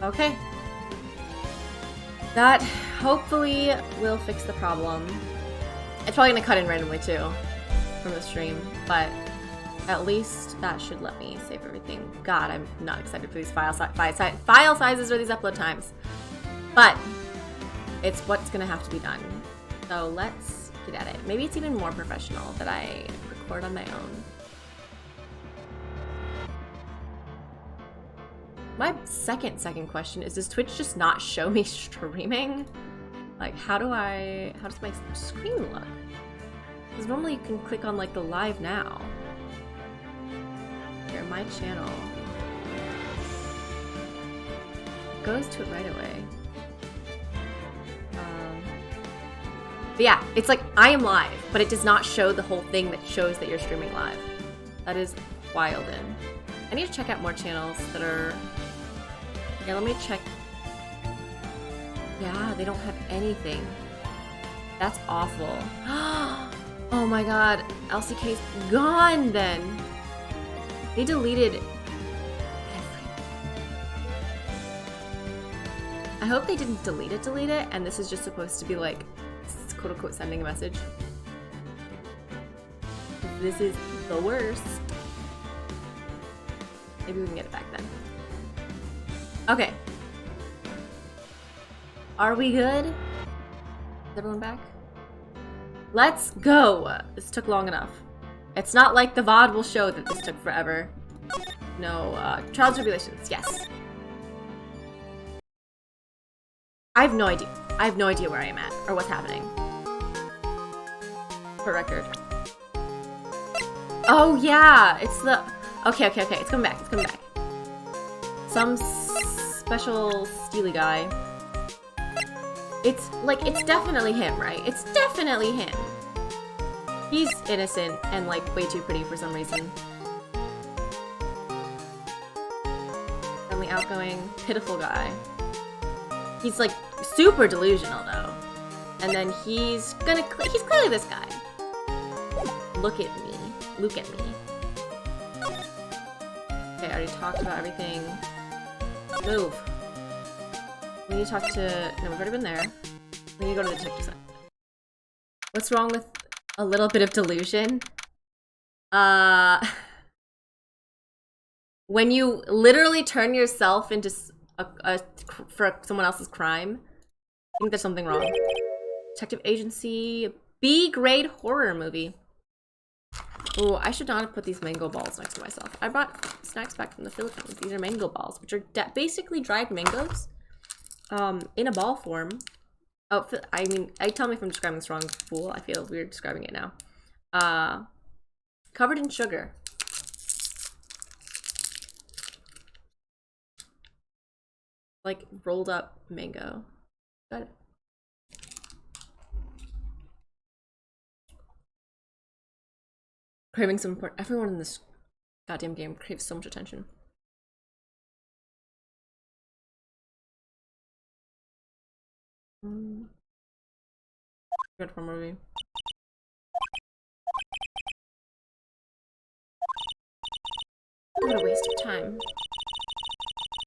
Okay. That hopefully will fix the problem. It's probably gonna cut in randomly too from the stream, but at least that should let me save everything. God, I'm not excited for these file sizes or these upload times. But it's what's gonna have to be done. So let's get at it. Maybe it's even more professional that I record on my own. My second question is, does Twitch just not show me streaming? Like, how does my screen look? Because normally you can click on like the live now. Here, my channel. It goes to it right away. But yeah, it's like I am live, but it does not show the whole thing that shows that you're streaming live. That is wild. I need to check out more channels that are... Yeah, let me check. Yeah, they don't have anything. That's awful. Oh my god, LCK's gone then. They deleted everything. I hope they didn't delete it, and this is just supposed to be like, quote unquote, sending a message. This is the worst. Maybe we can get it back then. Okay. Are we good? Is everyone back? Let's go! This took long enough. It's not like the VOD will show that this took forever. No, Tribulations, yes. I have no idea. I have no idea where I am at, or what's happening. For record. Oh yeah! It's the... Okay, it's coming back, Some special steely guy. It's like, it's definitely him, right? It's definitely him. He's innocent and like way too pretty for some reason. Friendly, outgoing, pitiful guy. He's like super delusional though. And then he's clearly this guy. Look at me. Look at me. Okay, I already talked about everything. Move. We need to talk to... No, we've already been there. We need to go to the detective side. What's wrong with a little bit of delusion? When you literally turn yourself into for someone else's crime, I think there's something wrong. Detective agency, B-grade horror movie. Oh, I should not have put these mango balls next to myself. I brought snacks back from the Philippines. These are mango balls, which are basically dried mangoes, in a ball form. Oh, I mean, tell me if I'm describing this wrong, fool. I feel weird describing it now. Covered in sugar. Like rolled up mango. Got it. Craving some important. Everyone in this goddamn game craves so much attention. Good for a movie. What a waste of time.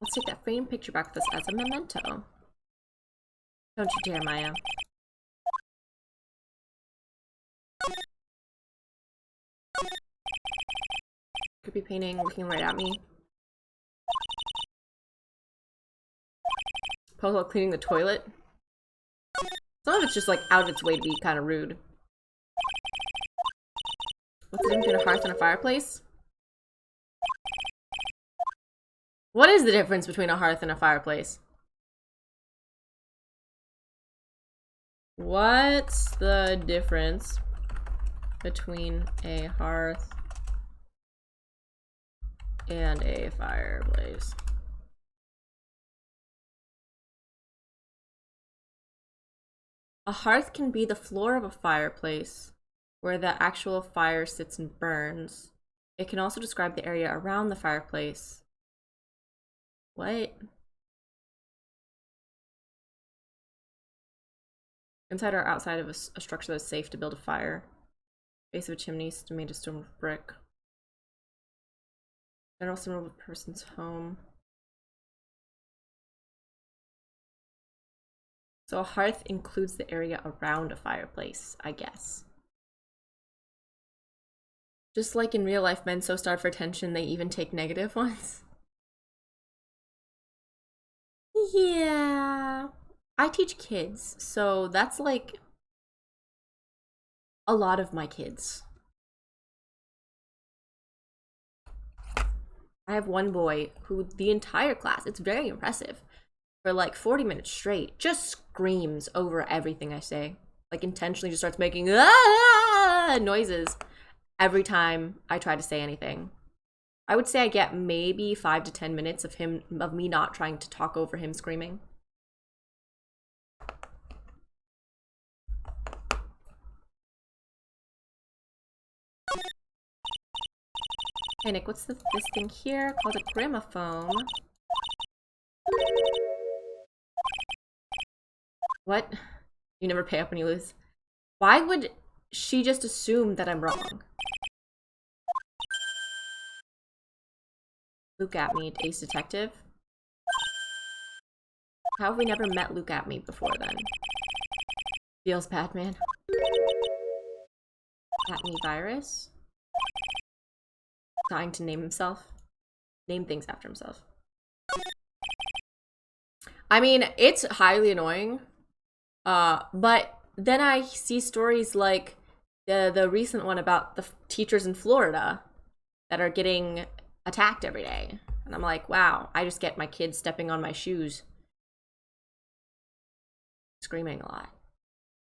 Let's take that framed picture back with us as a memento. Don't you dare, Maya. Creepy painting looking right at me. Polo cleaning the toilet. Some of it's just like out of its way to be kind of rude. What's the difference between a hearth and a fireplace? What is the difference between a hearth and a fireplace? What's the difference between a hearth and a fireplace? A hearth can be the floor of a fireplace, where the actual fire sits and burns. It can also describe the area around the fireplace. What? Inside or outside of a structure that's safe to build a fire. Base of a chimney made of stone with brick. General symbol of a person's home. So a hearth includes the area around a fireplace, I guess. Just like in real life, men so starve for attention, they even take negative ones. Yeah. I teach kids, so that's like a lot of my kids. I have one boy who the entire class, it's very impressive, for like 40 minutes straight, just screams over everything I say. Like intentionally just starts making noises every time I try to say anything. I would say I get maybe 5 to 10 minutes of me not trying to talk over him screaming. Hey Nick, what's this thing here called a gramophone? What? You never pay up when you lose. Why would she just assume that I'm wrong? Luke at me, Ace Detective. How have we never met Luke at me before then? Feels bad, man. At me virus. Trying to name himself. Name things after himself. I mean, it's highly annoying. But then I see stories like the recent one about the teachers in Florida that are getting attacked every day. And I'm like, wow, I just get my kids stepping on my shoes. Screaming a lot.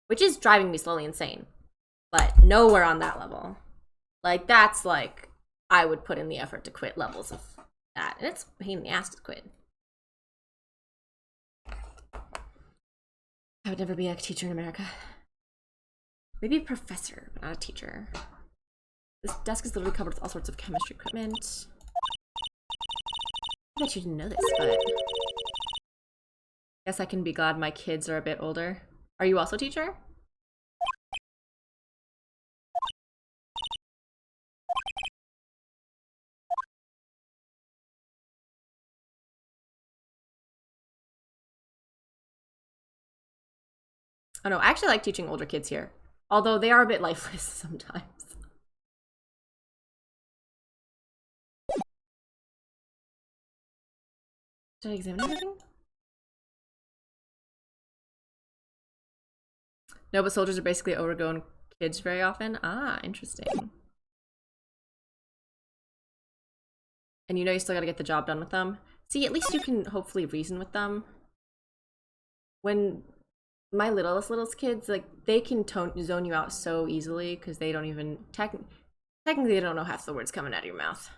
Which is driving me slowly insane. But nowhere on that level. Like, that's like, I would put in the effort to quit levels of that. And it's a pain in the ass to quit. I would never be a teacher in America. Maybe a professor, but not a teacher. This desk is literally covered with all sorts of chemistry equipment. I bet you didn't know this, but I guess I can be glad my kids are a bit older. Are you also a teacher? Oh no, I actually like teaching older kids here. Although they are a bit lifeless sometimes. Did I examine everything? No, but soldiers are basically overgrown kids very often. Ah, interesting. And you know you still gotta get the job done with them. See, at least you can hopefully reason with them. When my littlest kids, like, they can zone you out so easily because they don't even technically they don't know half the words coming out of your mouth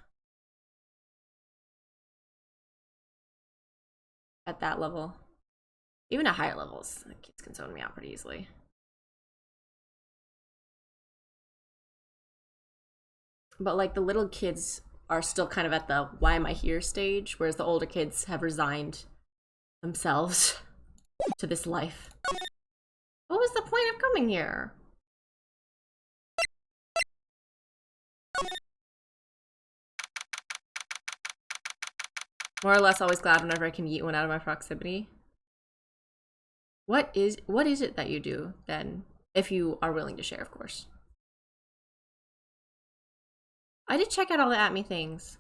at that level. Even at higher levels, the kids can zone me out pretty easily. But like the little kids are still kind of at the why am I here stage, whereas the older kids have resigned themselves to this life. What was the point of coming here? More or less always glad whenever I can yeet one out of my proximity. What is it that you do then? If you are willing to share, of course. I did check out all the at me things.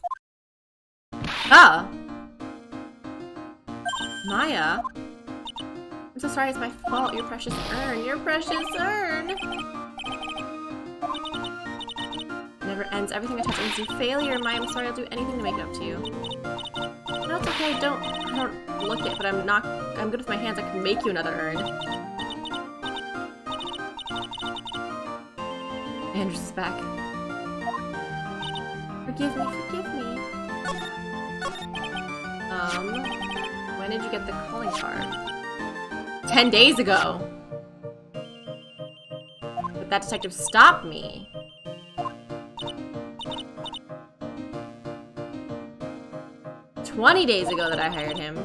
Ah! Maya? I'm so sorry, it's my fault. Your precious urn. Your precious urn! Never ends. Everything I touch ends in failure. Maya, I'm sorry. I'll do anything to make it up to you. No, it's okay. I don't look it, but I'm good with my hands. I can make you another urn. Andrews is back. Forgive me, forgive me. When did you get the calling card? 10 days ago! But that detective stopped me. "20 days ago that I hired him."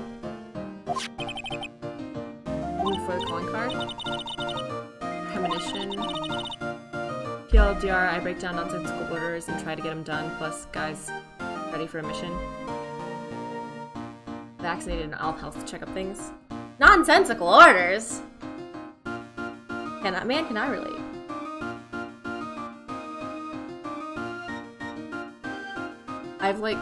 Before the calling card? Premonition. TLDR, I break down nonsensical orders and try to get them done, plus guys ready for a mission. Vaccinated and all health checkup things. Nonsensical orders? Can I relate? I've like...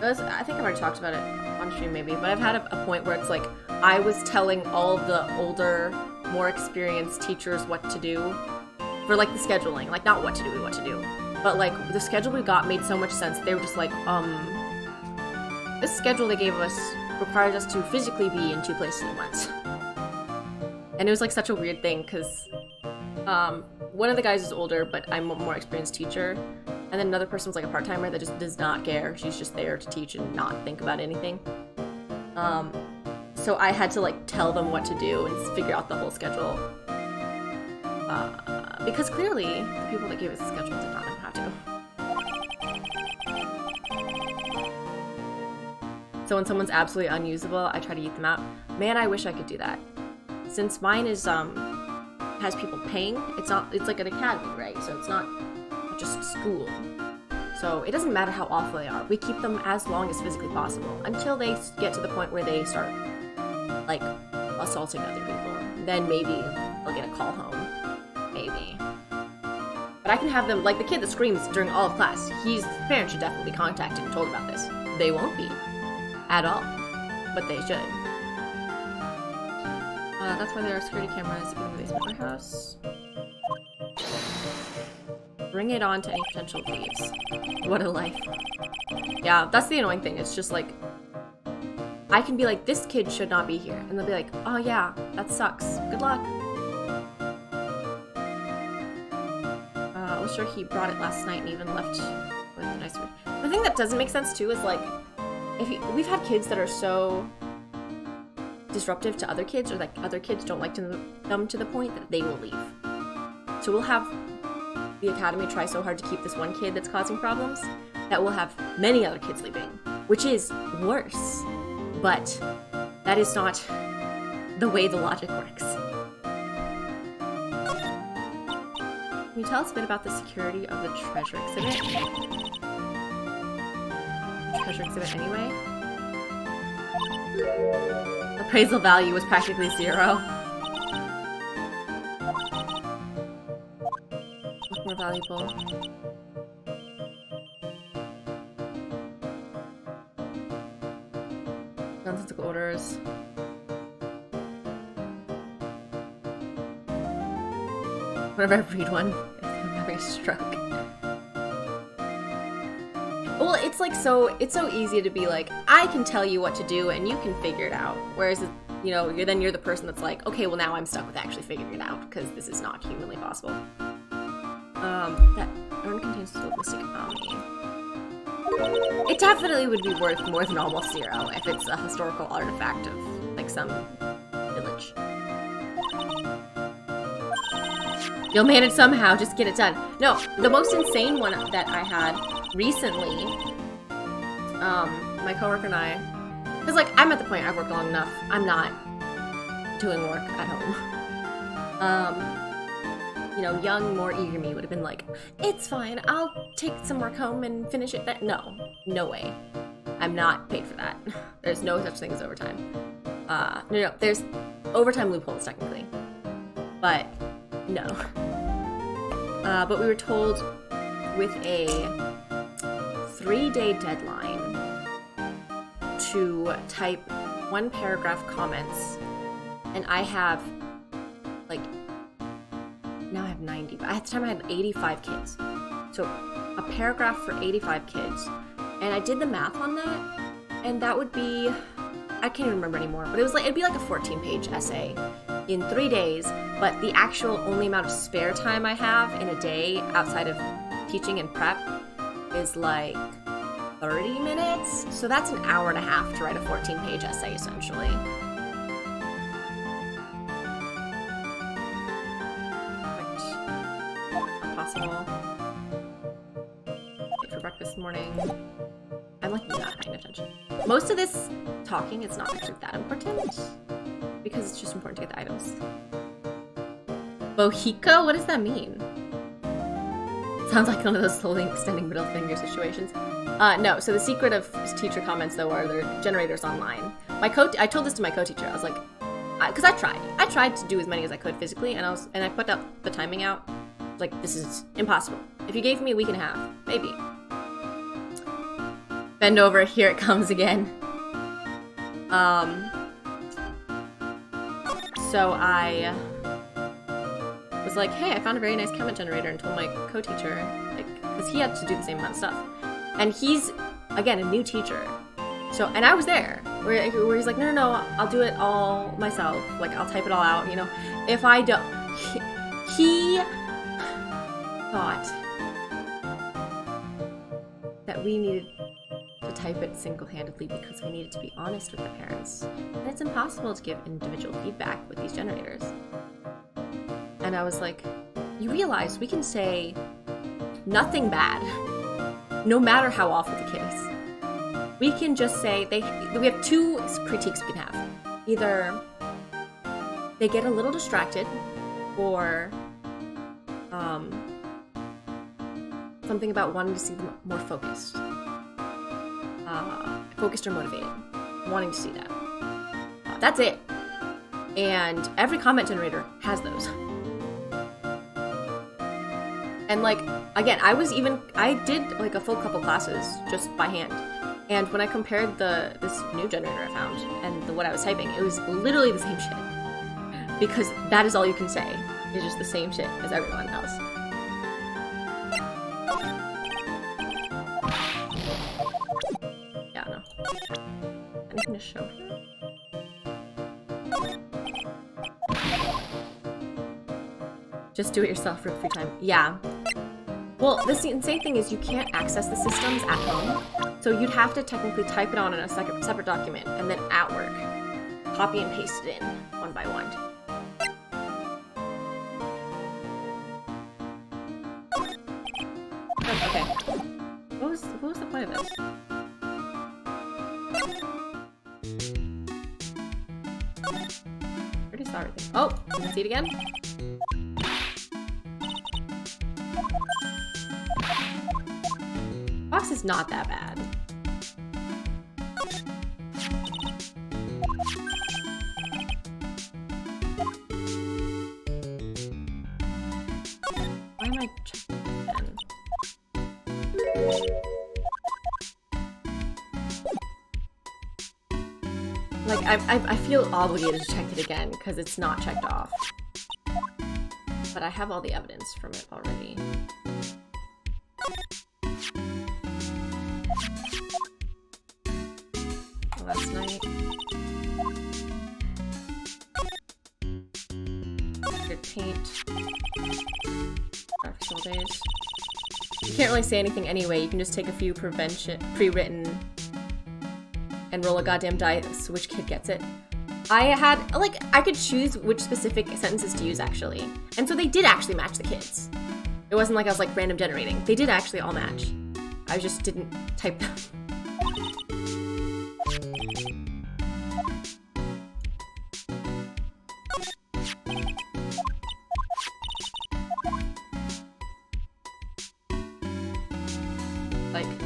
I think I've already talked about it on stream maybe, but I've had a point where it's like, I was telling all the older, more experienced teachers what to do for like the scheduling. Like not what to do, but like the schedule we got made so much sense. They were just like, this schedule they gave us requires us to physically be in 2 places at once. And it was like such a weird thing because one of the guys is older, but I'm a more experienced teacher. And then another person was like a part-timer that just does not care. She's just there to teach and not think about anything. So I had to like tell them what to do and figure out the whole schedule. Because clearly the people that gave us the schedule did not know how to. So when someone's absolutely unusable, I try to eat them out. Man, I wish I could do that. Since mine is has people paying, it's like an academy, right? So it's not just school. So it doesn't matter how awful they are. We keep them as long as physically possible until they get to the point where they start like assaulting other people. Then maybe they'll get a call home. Maybe. But I can have them, like the kid that screams during all of class, his parents should definitely be contacted and told about this. They won't be. At all. But they should. That's why there are security cameras in the basement of my house. Bring it on to any potential thieves. What a life. Yeah, that's the annoying thing. It's just like, I can be like, this kid should not be here. And they'll be like, oh yeah, that sucks. Good luck. I was sure he brought it last night and even left with a nice word. The thing that doesn't make sense too is like, we've had kids that are so disruptive to other kids, or like other kids don't like them to the point that they will leave. So we'll have the academy try so hard to keep this one kid that's causing problems that we'll have many other kids leaving, which is worse. But that is not the way the logic works. Can you tell us a bit about the security of the treasure exhibit? Treasure exhibit anyway? Appraisal value was practically 0. What's more valuable? Nonsensical orders. Whenever I read one, I'm having a stroke. Well, it's like it's so easy to be like, I can tell you what to do and you can figure it out. Whereas, you know, you're the person that's like, okay, well now I'm stuck with actually figuring it out because this is not humanly possible. That urn contains sold mystic omni. It definitely would be worth more than almost 0 if it's a historical artifact of like some village. You'll manage somehow, just get it done. No, the most insane one that I had recently, my coworker and I, because like I'm at the point I've worked long enough, I'm not doing work at home. You know, young, more eager me would have been like, it's fine, I'll take some work home and finish it. No way. I'm not paid for that. There's no such thing as overtime. No, there's overtime loopholes technically, but no. But we were told with a 3-day deadline to type 1 paragraph comments, and I have like, now I have 90, but at the time I had 85 kids. So a paragraph for 85 kids. And I did the math on that, and that would be, I can't even remember anymore, but it'd be like a 14-page essay in 3 days, but the actual only amount of spare time I have in a day outside of teaching and prep is like 30 minutes. So that's an hour and a half to write a 14-page essay, essentially. Not possible. Wait for breakfast in the morning. I'm like not paying attention. Most of this talking is not actually that important, because it's just important to get the items. Bohica? What does that mean? Sounds like one of those slowly extending middle finger situations. No, so the secret of teacher comments, though, are their generators online. I told this to my co-teacher. I was like, because I tried to do as many as I could physically, and I put the timing out. I was like, this is impossible. If you gave me a week and a half, maybe. Bend over, here it comes again. So I was like, hey, I found a very nice comment generator, and told my co-teacher, like, because he had to do the same amount of stuff. And he's, again, a new teacher. So, and I was there, where he's like, no, I'll do it all myself. Like, I'll type it all out, you know. If I don't, he thought that we needed to type it single-handedly because we needed to be honest with the parents. And it's impossible to give individual feedback with these generators. And I was like, you realize we can say nothing bad, no matter how awful the kid is. We can just say, we have two critiques we can have. Either they get a little distracted, or something about wanting to see them more focused. Focused or motivated. Wanting to see that. That's it. And every comment generator has those. And like, again, I did like a full couple classes just by hand. And when I compared this new generator I found and what I was typing, it was literally the same shit. Because that is all you can say. It's just the same shit as everyone else. Yeah, no. Anything to show her? Just do it yourself for free time. Yeah. Well, the insane thing is you can't access the systems at home. So you'd have to technically type it on in a separate document, and then at work, copy and paste it in one by one. Oh, okay. What was the point of this? I already saw everything. Oh, can you see it again? Box is not that bad. Why am I checking again? Like, I feel obligated to check it again because it's not checked off. But I have all the evidence from it already. Last night. Good paint. Several days. You can't really say anything anyway. You can just take a few pre-written and roll a goddamn dice which kid gets it. I could choose which specific sentences to use actually. And so they did actually match the kids. It wasn't like I was like random generating. They did actually all match. I just didn't type them.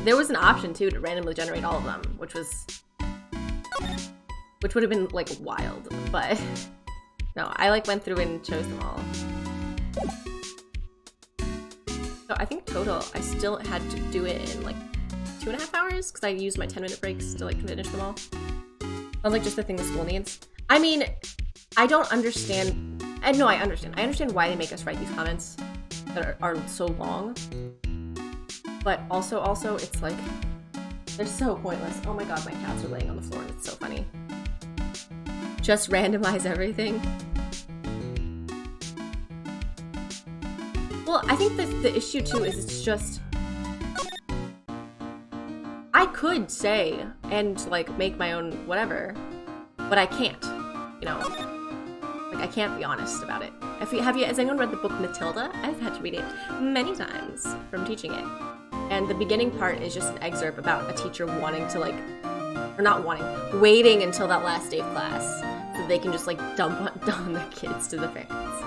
There was an option too to randomly generate all of them, which would have been like wild, but no, I like went through and chose them all. So I think total, I still had to do it in like 2.5 hours because I used my 10-minute breaks to like finish them all. Sounds like just the thing the school needs. I mean, I don't understand. And no, I understand. I understand why they make us write these comments that are so long. But also, it's like, they're so pointless. Oh my god, my cats are laying on the floor and it's so funny. Just randomize everything. Well, I think the issue too is it's just, I could say and like make my own whatever, but I can't, you know? Like I can't be honest about it. Has anyone read the book Matilda? I've had to read it many times from teaching it. And the beginning part is just an excerpt about a teacher wanting to like, or not wanting, waiting until that last day of class so they can just like dump on the kids to the parents.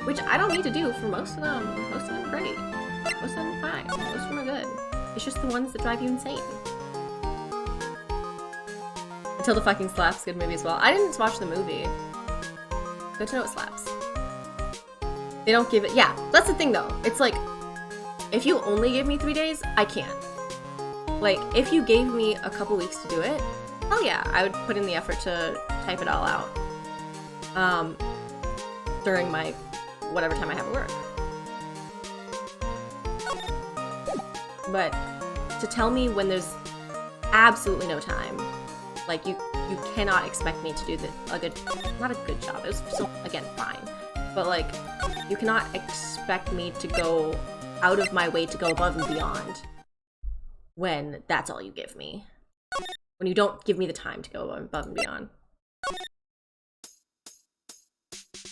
Which I don't need to do for most of them. Most of them are great. Most of them are fine. Most of them are good. It's just the ones that drive you insane. Until the fucking slaps, good movie as well. I didn't watch the movie. Good to know it slaps. They don't give it. Yeah, that's the thing though. It's like, if you only give me 3 days, I can't. Like, if you gave me a couple weeks to do it, hell yeah, I would put in the effort to type it all out. During my whatever time I have at work. But to tell me when there's absolutely no time, like you cannot expect me to do not a good job. It was still, again, fine. But like, you cannot expect me to go out of my way to go above and beyond when that's all you give me. When you don't give me the time to go above and beyond.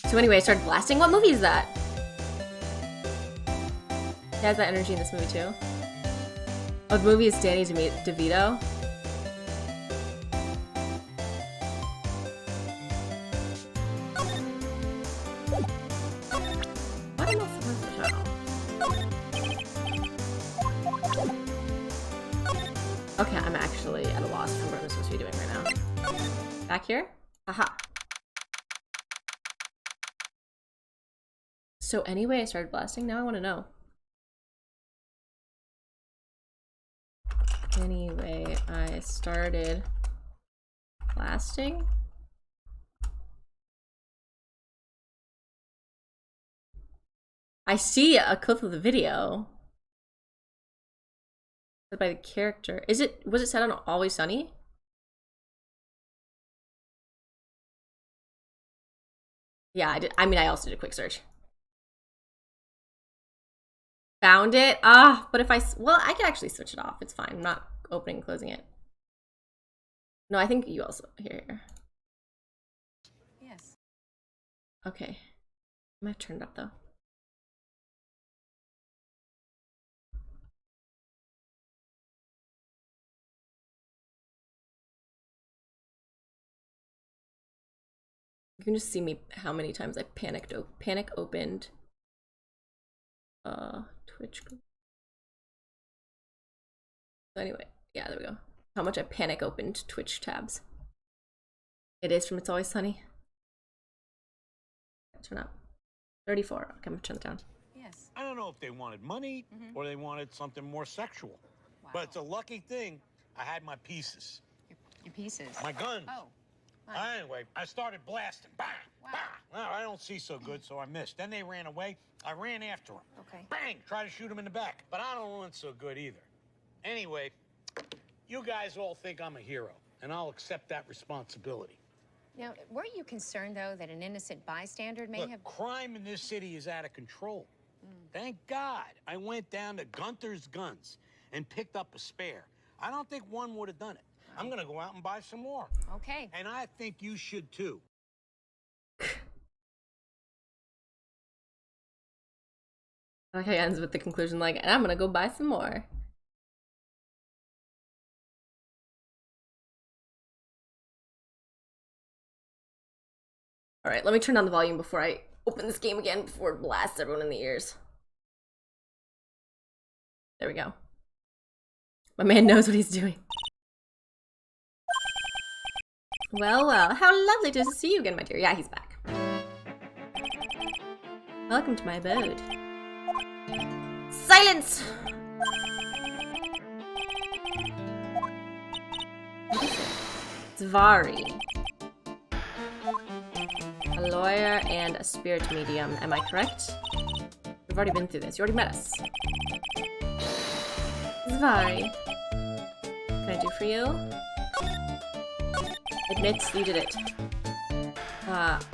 So anyway, I started blasting. What movie is that? He has that energy in this movie too. Oh, the movie is Danny DeVito. What am I supposed to show? Okay, I'm actually at a loss for what I'm supposed to be doing right now. Back here? Haha. So anyway, I started blasting. Now I want to know. Anyway, I started blasting. I see a clip of the video. By the character. Was it set on Always Sunny? Yeah, I did. I mean, I also did a quick search. Found it. But if well, I can actually switch it off. It's fine. I'm not opening and closing it. No, I think you also here. Yes. Okay. I might have turned it up though. You can just see me how many times I panic opened Twitch. So anyway, yeah, there we go. How much I panic opened Twitch tabs. It is from It's Always Sunny. Turn up. 34. Okay, I'm gonna turn it down. Yes. I don't know if they wanted money or they wanted something more sexual. Wow. But it's a lucky thing I had my pieces. Your pieces? My guns. Oh. Anyway, I started blasting. Bang! Wow. Bang! Well, I don't see so good, so I missed. Then they ran away. I ran after them. Okay. Bang! Try to shoot them in the back. But I don't run so good either. Anyway, you guys all think I'm a hero, and I'll accept that responsibility. Now, weren't you concerned, though, that an innocent bystander may have... crime in this city is out of control. Thank God I went down to Gunther's Guns and picked up a spare. I don't think one would have done it. I'm gonna go out and buy some more. Okay. And I think you should too. I like how he ends with the conclusion like, and I'm gonna go buy some more. Alright, let me turn down the volume before I open this game again before it blasts everyone in the ears. There we go. My man knows what he's doing. Well, well, how lovely to see you again, my dear. Yeah, he's back. Welcome to my abode. Silence! What is it? It's Vari. A lawyer and a spirit medium. Am I correct? We've already been through this. You already met us. Vari. What can I do for you? Admits you did it.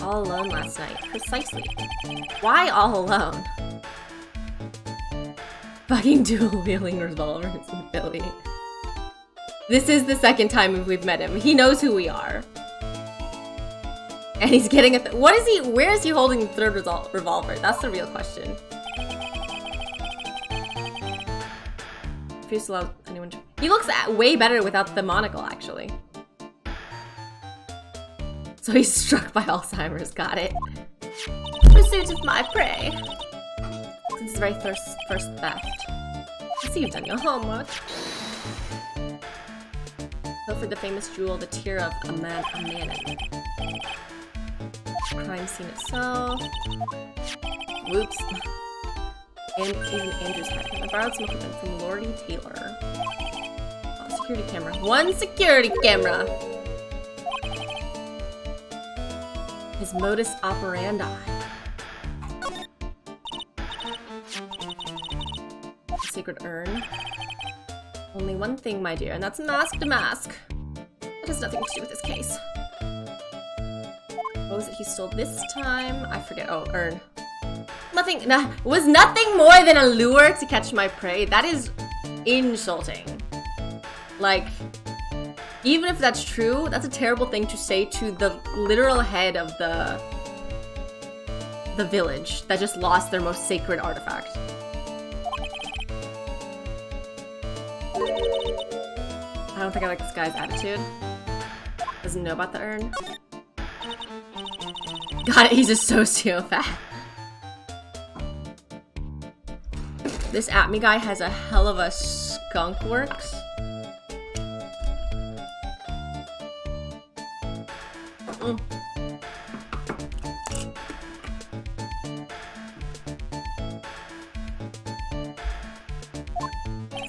All alone last night. Precisely. Why all alone? Fucking dual-wielding revolvers in Philly. This is the second time we've met him. He knows who we are. And he's getting a what is he? Where is he holding the third revolver? That's the real question. Refuse to allow anyone to... He looks way better without the monocle, actually. So he's struck by Alzheimer's. Got it. Pursuit of my prey. Since the very first theft. I see you've done your homework. Pilfered the famous jewel, the tear of a Manon. Crime scene itself. Whoops. And even Andrew's head. I borrowed some equipment from Lordy Taylor. Oh, security camera. One security camera! His modus operandi. Secret urn. Only one thing, my dear, and that's mask to mask. That has nothing to do with this case. What was it he stole this time? I forget. Oh, urn. Nothing. Was nothing more than a lure to catch my prey. That is insulting. Like, even if that's true, that's a terrible thing to say to the literal head of the village that just lost their most sacred artifact. I don't think I like this guy's attitude. Doesn't know about the urn. Got it, he's a sociopath. This at me guy has a hell of a skunk works.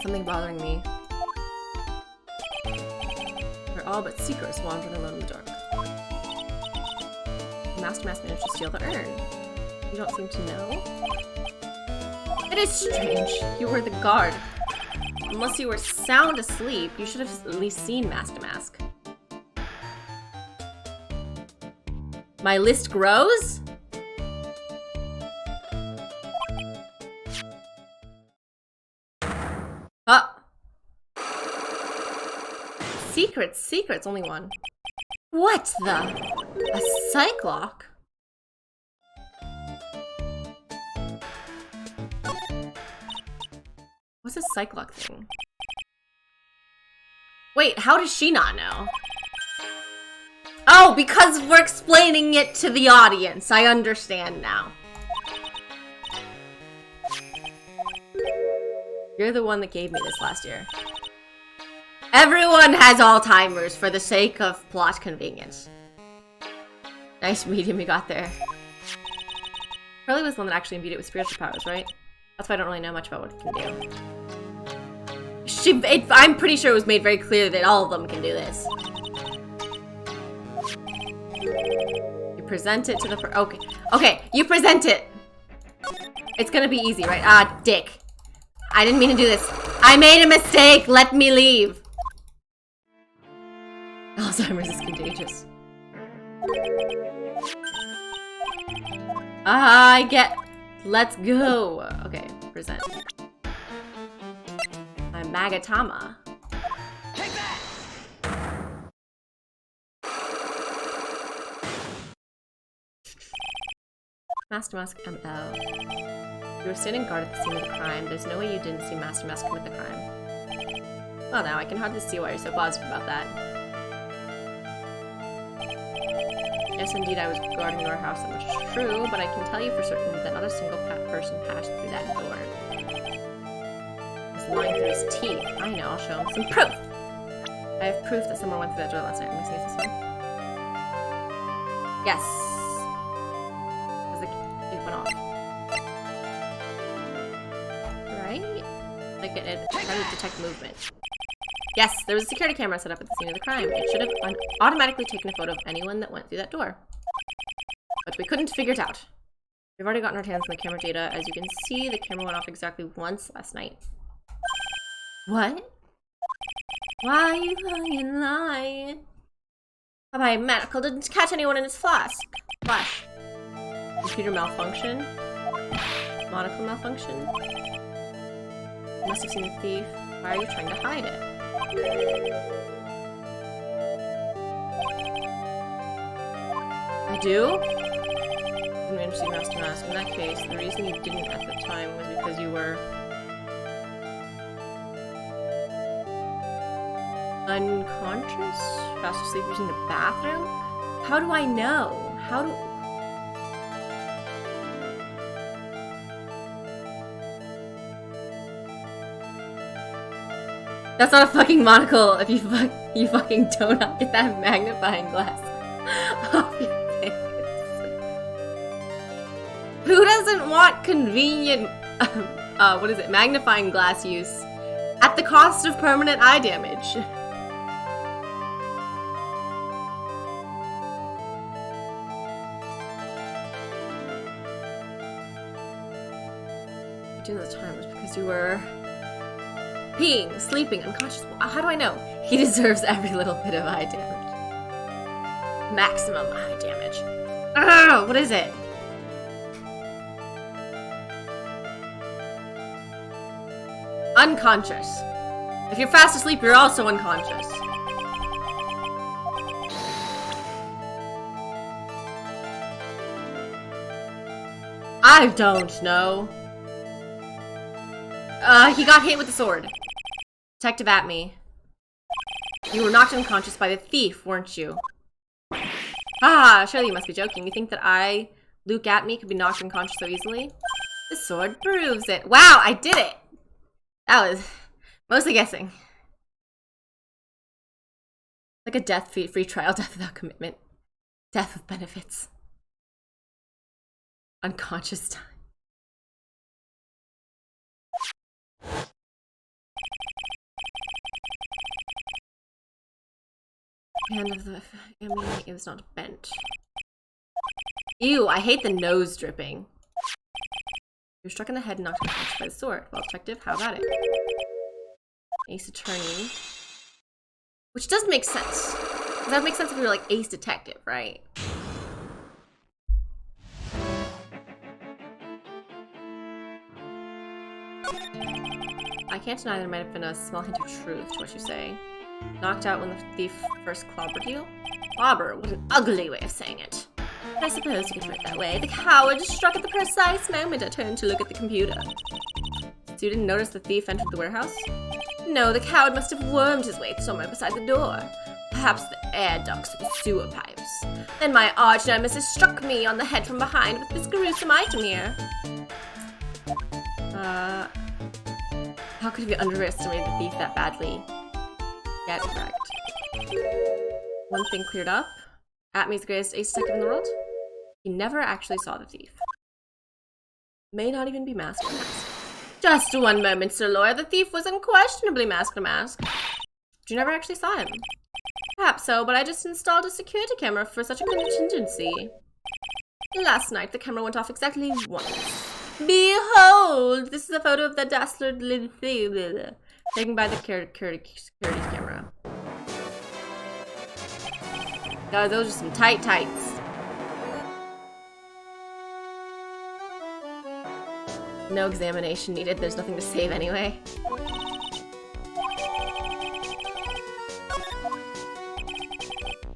Something bothering me. We're all but seekers wandering alone in the dark. Master managed to steal the urn. You don't seem to know? It is strange. You were the guard. Unless you were sound asleep, you should have at least seen Mask to Mask. My list grows? Secrets, only one. What the? A psych lock? What's a psych lock thing? Wait, how does she not know? Oh, because we're explaining it to the audience. I understand now. You're the one that gave me this last year. Everyone has Alzheimer's for the sake of plot convenience. Nice medium you got there. Curly was the one that actually imbued it with spiritual powers, right? That's why I don't really know much about what it can do. I'm pretty sure it was made very clear that all of them can do this. You present it to the okay, you present it. It's gonna be easy, right? Ah, dick. I didn't mean to do this. I made a mistake. Let me leave. Alzheimer's is contagious. I get. Let's go. Okay, present. I'm Magatama. Take that! Master Mask ML. You were standing guard at the scene of the crime. There's no way you didn't see Master Mask commit the crime. Well, now I can hardly see why you're so positive about that. Yes, indeed, I was guarding our house. That much is true, but I can tell you for certain that not a single person passed through that door. He's lying through his teeth. I know, I'll show him some proof! I have proof that someone went through that door last night. I'm guessing it's this one. Yes! Because the kid went off. Right? Like it tried to detect movement. Yes, there was a security camera set up at the scene of the crime. It should have automatically taken a photo of anyone that went through that door. But we couldn't figure it out. We've already gotten our hands on the camera data. As you can see, the camera went off exactly once last night. What? Why are you lying? Bye-bye, medical didn't catch anyone in his flash. Computer malfunction. Monocle malfunction. You must have seen the thief. Why are you trying to hide it? I do? Didn't manage to see Master Mask. In that case, the reason you didn't at the time was because you were unconscious? Fast asleep using the bathroom? How do I know? How do... That's not a fucking monocle if you fucking don't get that magnifying glass off your face. Who doesn't want convenient, what is it, magnifying glass use at the cost of permanent eye damage? During this time was because you were peeing, sleeping, unconscious. How do I know? He deserves every little bit of eye damage. Maximum eye damage. Ugh, what is it? Unconscious. If you're fast asleep, you're also unconscious. I don't know. He got hit with the sword. Detective at me. You were knocked unconscious by the thief, weren't you? Ah, surely you must be joking. You think that I, Luke at me, could be knocked unconscious so easily? The sword proves it. Wow, I did it! That was mostly guessing. Like a death-free trial, death without commitment. Death with benefits. Unconscious time. Hand of the it was not bent. Ew, I hate the nose dripping. You're struck in the head and knocked unconscious by the sword. Well, detective, how about it? Ace attorney. Which does make sense. Does that make sense if we were like ace detective, right? I can't deny there might have been a small hint of truth to what you say. Knocked out when the thief first clobbered you? Clobber? What an ugly way of saying it. But I suppose you could put it that way. The coward struck at the precise moment I turned to look at the computer. So you didn't notice the thief entered the warehouse? No, the coward must have wormed his way somewhere beside the door. Perhaps the air ducts or the sewer pipes. Then my arch nemesis struck me on the head from behind with this gruesome item here. How could you underestimate the thief that badly? Get wrecked. One thing cleared up. Atme's greatest ace detective in the world? He never actually saw the thief. May not even be masked or masked. Just one moment, Sir Lawyer. The thief was unquestionably masked or masked. But you never actually saw him. Perhaps so, but I just installed a security camera for such a contingency. Last night, the camera went off exactly once. Behold! This is a photo of the dastardly thief taken by the security camera. God, those are some tight tights. No examination needed. There's nothing to save anyway.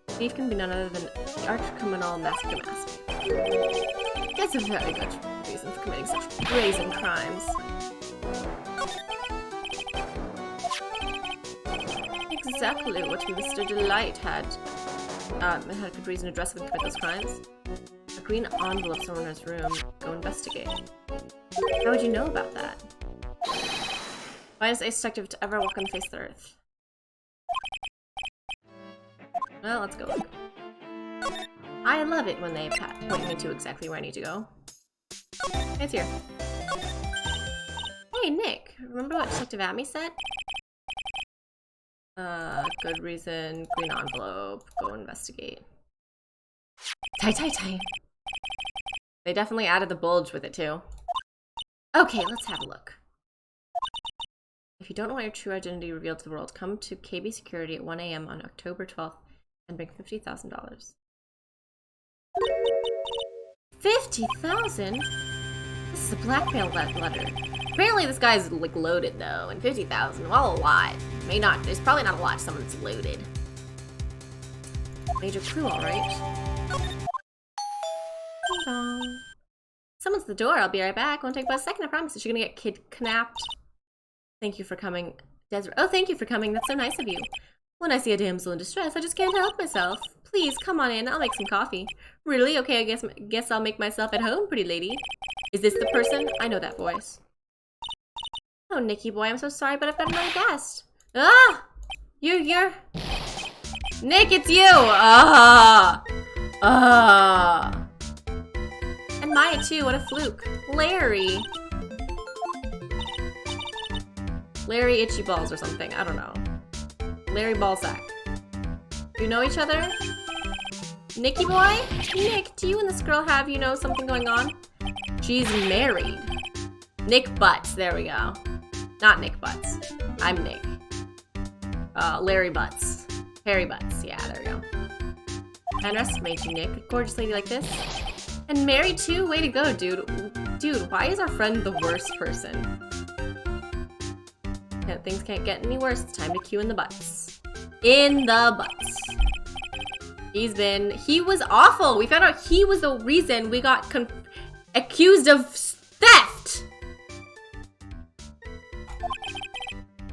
Thief can be none other than the arch-criminal Mask to Mask. That's a very good reason for committing such brazen crimes. Exactly what Mr. Delight had a good reason to dress up and commit those crimes. A green envelope somewhere in his room. Go investigate. How would you know about that? Finest ace detective to ever walk on the face of the earth. Well, let's go look. I love it when they point me to exactly where I need to go. It's here. Hey, Nick. Remember what Detective Atme said? Good reason, green envelope, go investigate. Tight. They definitely added the bulge with it, too. Okay, let's have a look. If you don't want your true identity revealed to the world, come to KB Security at 1 a.m. on October 12th and bring $50,000. 50,000? This is a blackmail letter. Apparently this guy's like loaded though, and 50,000, well, a lot. May not, there's probably not a lot to someone that's loaded. Major clue, alright. Ding dong. Someone's at the door, I'll be right back. Won't take but a second, I promise. Is she gonna get kidnapped? Thank you for coming, Desiree. Oh, thank you for coming, that's so nice of you. When I see a damsel in distress, I just can't help myself. Please, come on in, I'll make some coffee. Really? Okay, I guess I'll make myself at home, pretty lady. Is this the person? I know that voice. Oh, Nicky boy, I'm so sorry, but I've got another guest. Ah! You're... Nick, it's you! And Maya too, what a fluke. Larry. Larry Itchy Balls or something, I don't know. Larry Ballsack. Do you know each other? Nicky boy? Nick, do you and this girl have, you know, something going on? She's married. Nick Butts, there we go. Not Nick Butts. I'm Nick. Larry Butts. Harry Butts, yeah, there we go. I underestimate you, Nick. A gorgeous lady like this. And married too? Way to go, dude. Dude, why is our friend the worst person? Yeah, things can't get any worse. It's time to cue in the butts. In the butts. He was awful. We found out he was the reason we got accused of theft.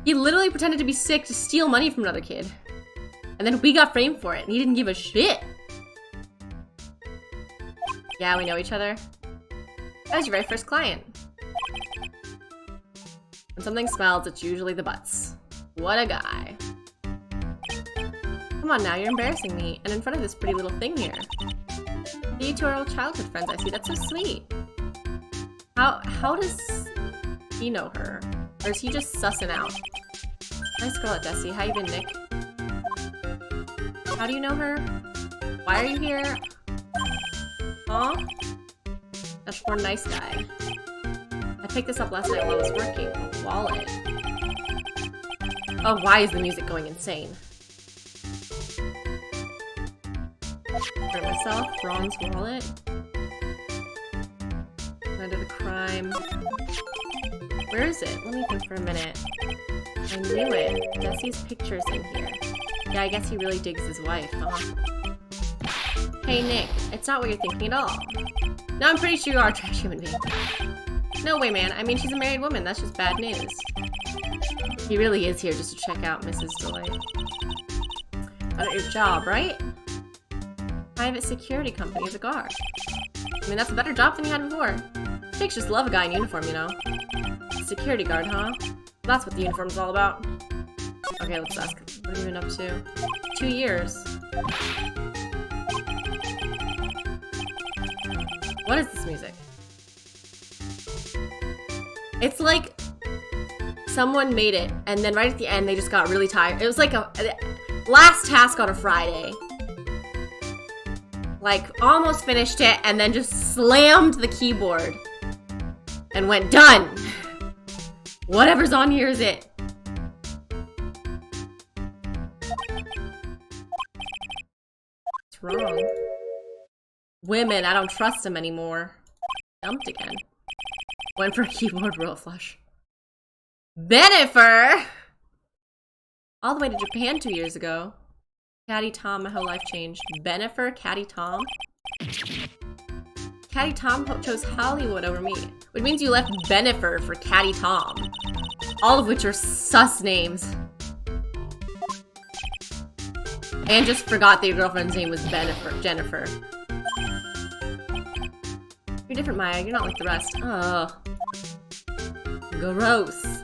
He literally pretended to be sick to steal money from another kid. And then we got framed for it, and he didn't give a shit. Yeah, we know each other. That was your very first client. When something smells, it's usually the butts. What a guy. Come on now, you're embarrassing me, and in front of this pretty little thing here. You two are old childhood friends, I see. That's so sweet. How does he know her? Or is he just sussing out? Nice girl at Desi. How you been, Nick? How do you know her? Why are you here? Huh? That's for a nice guy. I picked this up last night while I was working. A wallet. Oh, why is the music going insane? For myself, bronze wallet. Under the crime. Where is it? Let me think for a minute. I knew it. Jesse's picture's in here. Yeah, I guess he really digs his wife, huh? Hey, Nick. It's not what you're thinking at all. No, I'm pretty sure you are a trash human being. No way, man. I mean, she's a married woman. That's just bad news. He really is here just to check out Mrs. Delight. About your job, right? Private security company as a guard. I mean, that's a better job than you had before. Chicks just love a guy in uniform, you know? Security guard, huh? That's what the uniform's all about. Okay, let's ask. What have you been up to? 2 years. What is this music? It's like someone made it, and then right at the end, they just got really tired. It was like a last task on a Friday. Like, almost finished it, and then just slammed the keyboard. And went, done! Whatever's on here is it. What's wrong? Women, I don't trust them anymore. Dumped again. Went for a keyboard roll flush. Benifer! All the way to Japan 2 years ago. Caddy Tom, my whole life changed. Benifer, Caddy Tom? Caddy Tom chose Hollywood over me. Which means you left Benifer for Caddy Tom. All of which are sus names. And just forgot that your girlfriend's name was Jennifer. You're different, Maya. You're not like the rest. Ugh. Gross.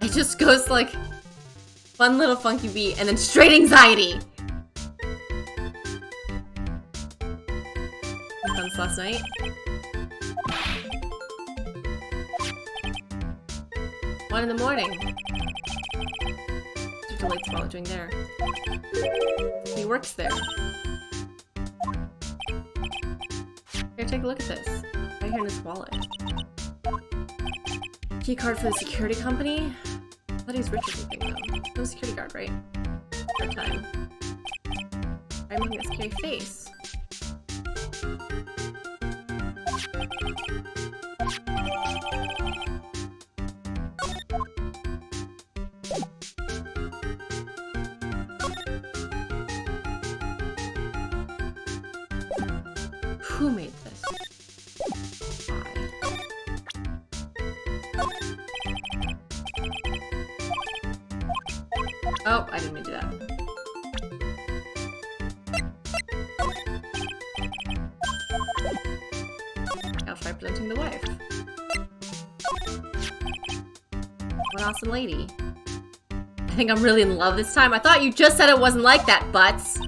It just goes like fun little funky beat and then straight anxiety. Done this last night. 1 in the morning. Such a late spot doing there. He works there. Here, take a look at this. Right here in his wallet. Key card for the security company? I thought he was rich or something though. No security guard, right? Part time. I'm making a scary face. Who made this? Oh, I didn't mean to do that. I'll try presenting the wife. What an awesome lady. I think I'm really in love this time. I thought you just said it wasn't like that, Butts.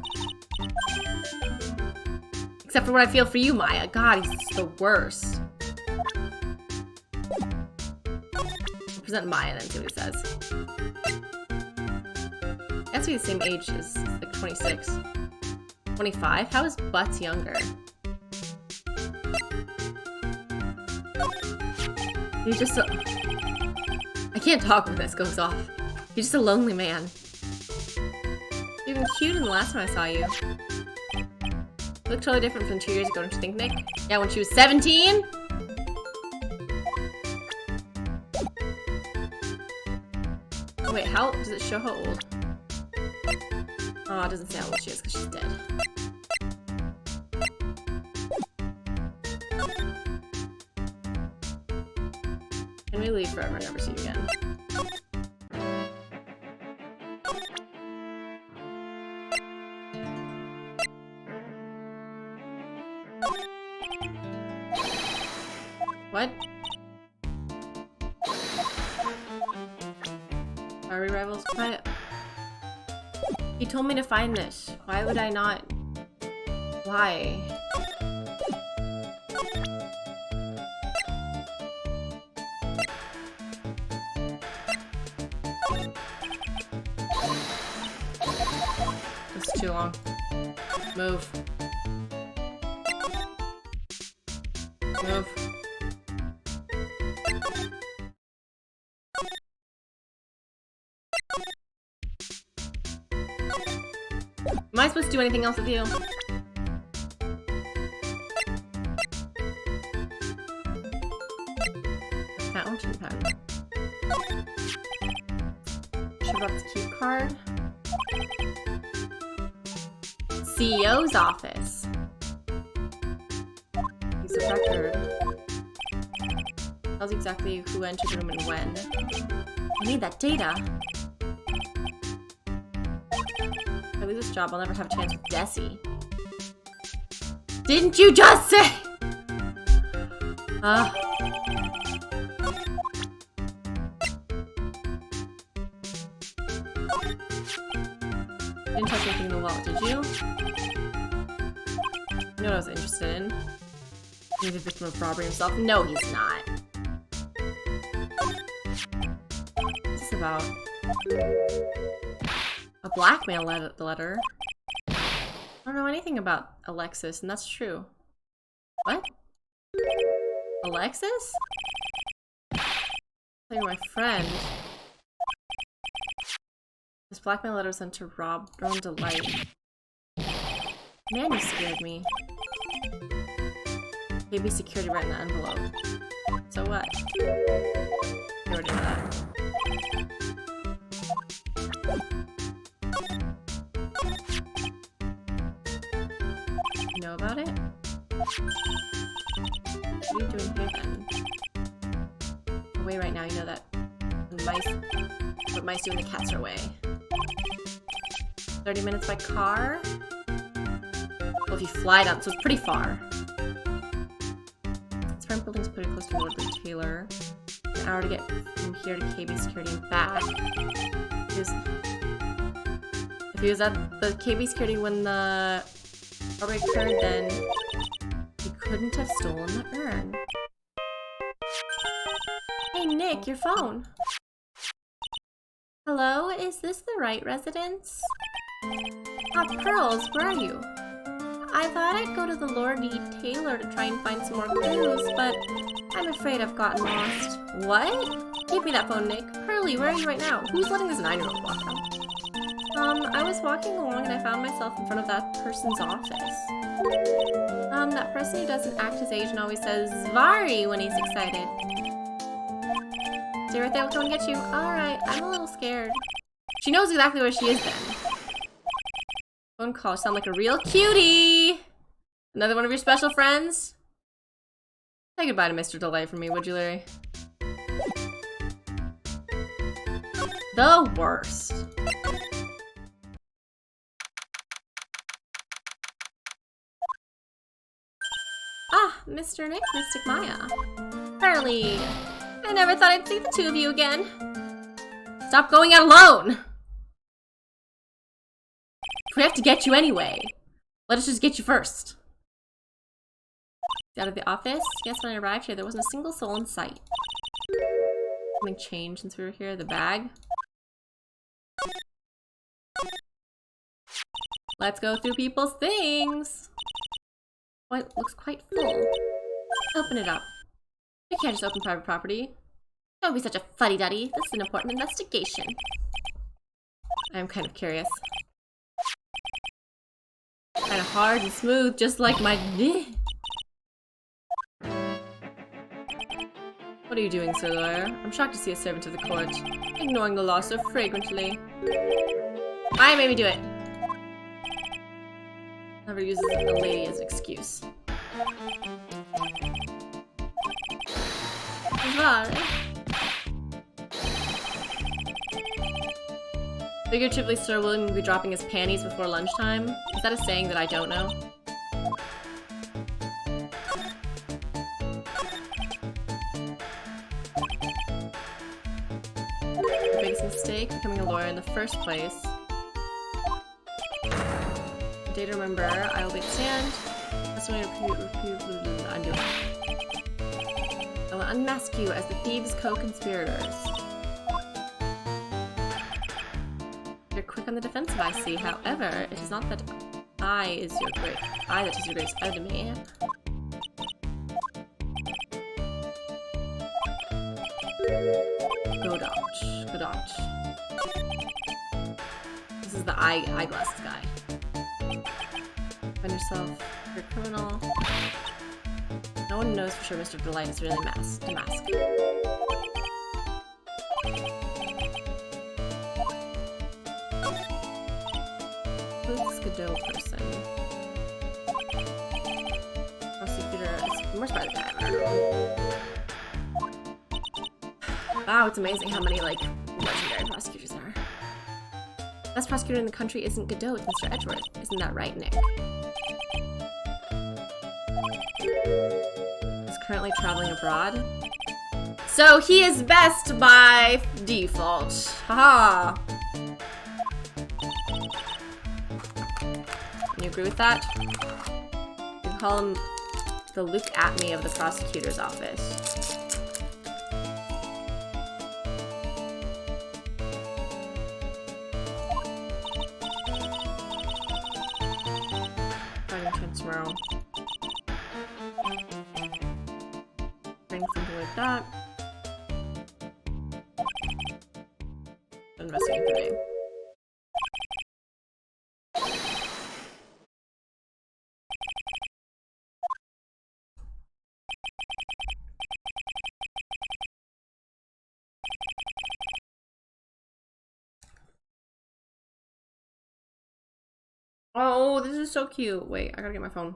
Except for what I feel for you, Maya. God, he's the worst. Present Maya then, see what he says. He has to be the same age as, like, 26. 25? How is Butts younger? He's just I can't talk when this goes off. You're just a lonely man. You've been cute in the last time I saw you. You look totally different from 2 years ago, don't you think, Nick? Yeah, when she was 17? Oh wait, how does it show how old? Oh, it doesn't say how old she is because she's dead. Can we leave forever and never see you again? What? Are we rivals? Why? He told me to find this. Why would I not? Why? It's too long. Move. Move. Am I supposed to do anything else with you? Fountain pen. Should have the cue card. CEO's office. He's a record. Tells exactly who entered the room and when. I need that data. If I lose this job, I'll never have a chance with Desi. Didn't you just say? Didn't touch anything in the wallet, did you? You know what I was interested in? He's a victim of robbery himself? No, he's not. What's this about? A blackmail letter? I don't know anything about Alexis, and that's true. What? Alexis? You're my friend. This blackmail letter was sent to Rob Ron Delight. Man, you scared me. Maybe security right in the envelope. So what? You already know that. You know about it? What are you doing here then? Away right now, you know that mice, what mice do when the cats are away. 30 minutes by car? Well, if you fly down, so it's pretty far. This front building's pretty close to Woodley Taylor. An hour to get from here to KB Security and back. If he was at the KB Security when the robbery occurred, then he couldn't have stolen the urn. Hey Nick, your phone. Hello, is this the Wright residence? Ah, Pearls, where are you? I thought I'd go to the Lord E. Taylor to try and find some more clues, but I'm afraid I've gotten lost. What? Give me that phone, Nick. Pearly, where are you right now? Who's letting this 9-year-old walk out? I was walking along and I found myself in front of that person's office. That person who doesn't act his age and always says Vari when he's excited. Stay right there, I'll go and get you. Alright, I'm a little scared. She knows exactly where she is then. Phone call, sound like a real cutie! Another one of your special friends? Say goodbye to Mr. Delight for me, would you, Larry? The worst. Ah, Mr. Nick, Mystic Maya. Pearly! I never thought I'd see the two of you again. Stop going out alone! We have to get you anyway. Let us just get you first. Out of the office? Yes, when I arrived here, there wasn't a single soul in sight. Something changed since we were here. The bag. Let's go through people's things. Oh, it looks quite full. Open it up. You can't just open private property. Don't be such a fuddy-duddy. This is an important investigation. I'm kind of curious. Kind of hard and smooth, just like my... What are you doing, Sir Lawyer? I'm shocked to see a servant of the court ignoring the law so flagrantly. I made me do it. Never uses the lady as an excuse. Figuratively, Sir William will be dropping his panties before lunchtime. Is that a saying that I don't know? The biggest mistake, becoming a lawyer in the first place. A day to remember, I will be at stand. That's when I do it. I will unmask you as the thieves' co-conspirators. You're quick on the defensive, I see. However, it is not that that is your greatest enemy. Godot. This is the eyeglasses guy. Find yourself, you're a criminal. No one knows for sure Mr. Delight is really masked. Who's this Godot person? Prosecutor is more by the guy. I don't know. Wow, it's amazing how many, like, legendary prosecutors there are. Best prosecutor in the country isn't Godot, it's Mr. Edgeworth. Isn't that right, Nick? He's currently traveling abroad. So he is best by default. Haha. Can you agree with that? You can call him the Luke Atme of the prosecutor's office. Tomorrow. Bring something like that. Investigating today. Oh, this is so cute. Wait, I gotta get my phone.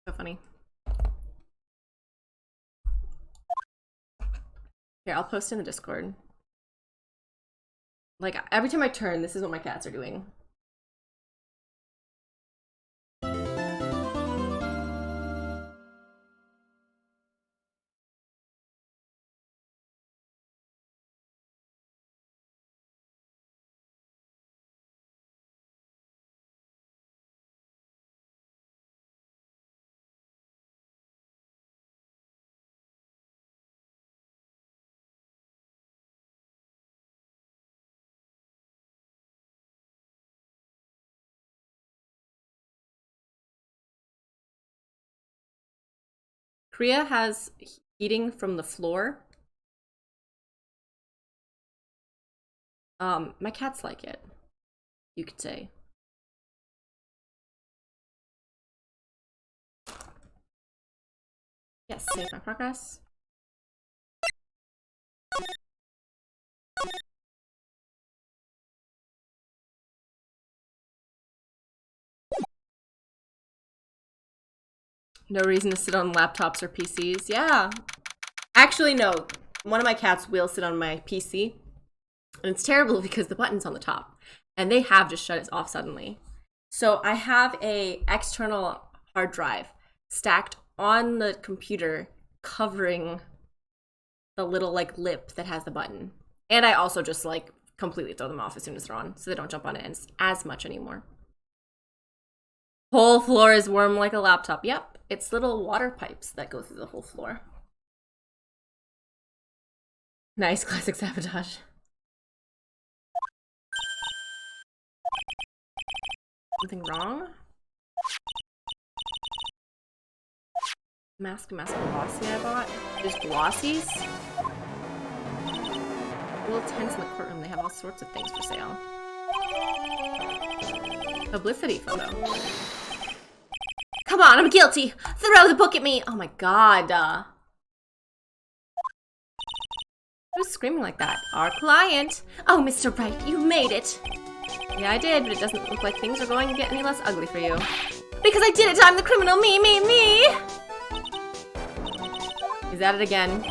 So funny. Here, I'll post in the Discord. Like, every time I turn, this is what my cats are doing. Korea has heating from the floor. My cats like it, you could say. Yes, save my progress. No reason to sit on laptops or PCs. Yeah. Actually, no. One of my cats will sit on my PC. And it's terrible because the button's on the top. And they have just shut it off suddenly. So I have a external hard drive stacked on the computer covering the little like lip that has the button. And I also just like completely throw them off as soon as they're on so they don't jump on it as much anymore. Whole floor is warm like a laptop. Yep, it's little water pipes that go through the whole floor. Nice classic sabotage. Something wrong? Mask glossy I bought. There's glossies. A little tense in the courtroom. They have all sorts of things for sale. Publicity photo. Come on, I'm guilty. Throw the book at me. Oh my god. Who's screaming like that? Our client. Oh, Mr. Wright, you made it. Yeah, I did, but it doesn't look like things are going to get any less ugly for you. Because I did it, I'm the criminal, me. He's at it again.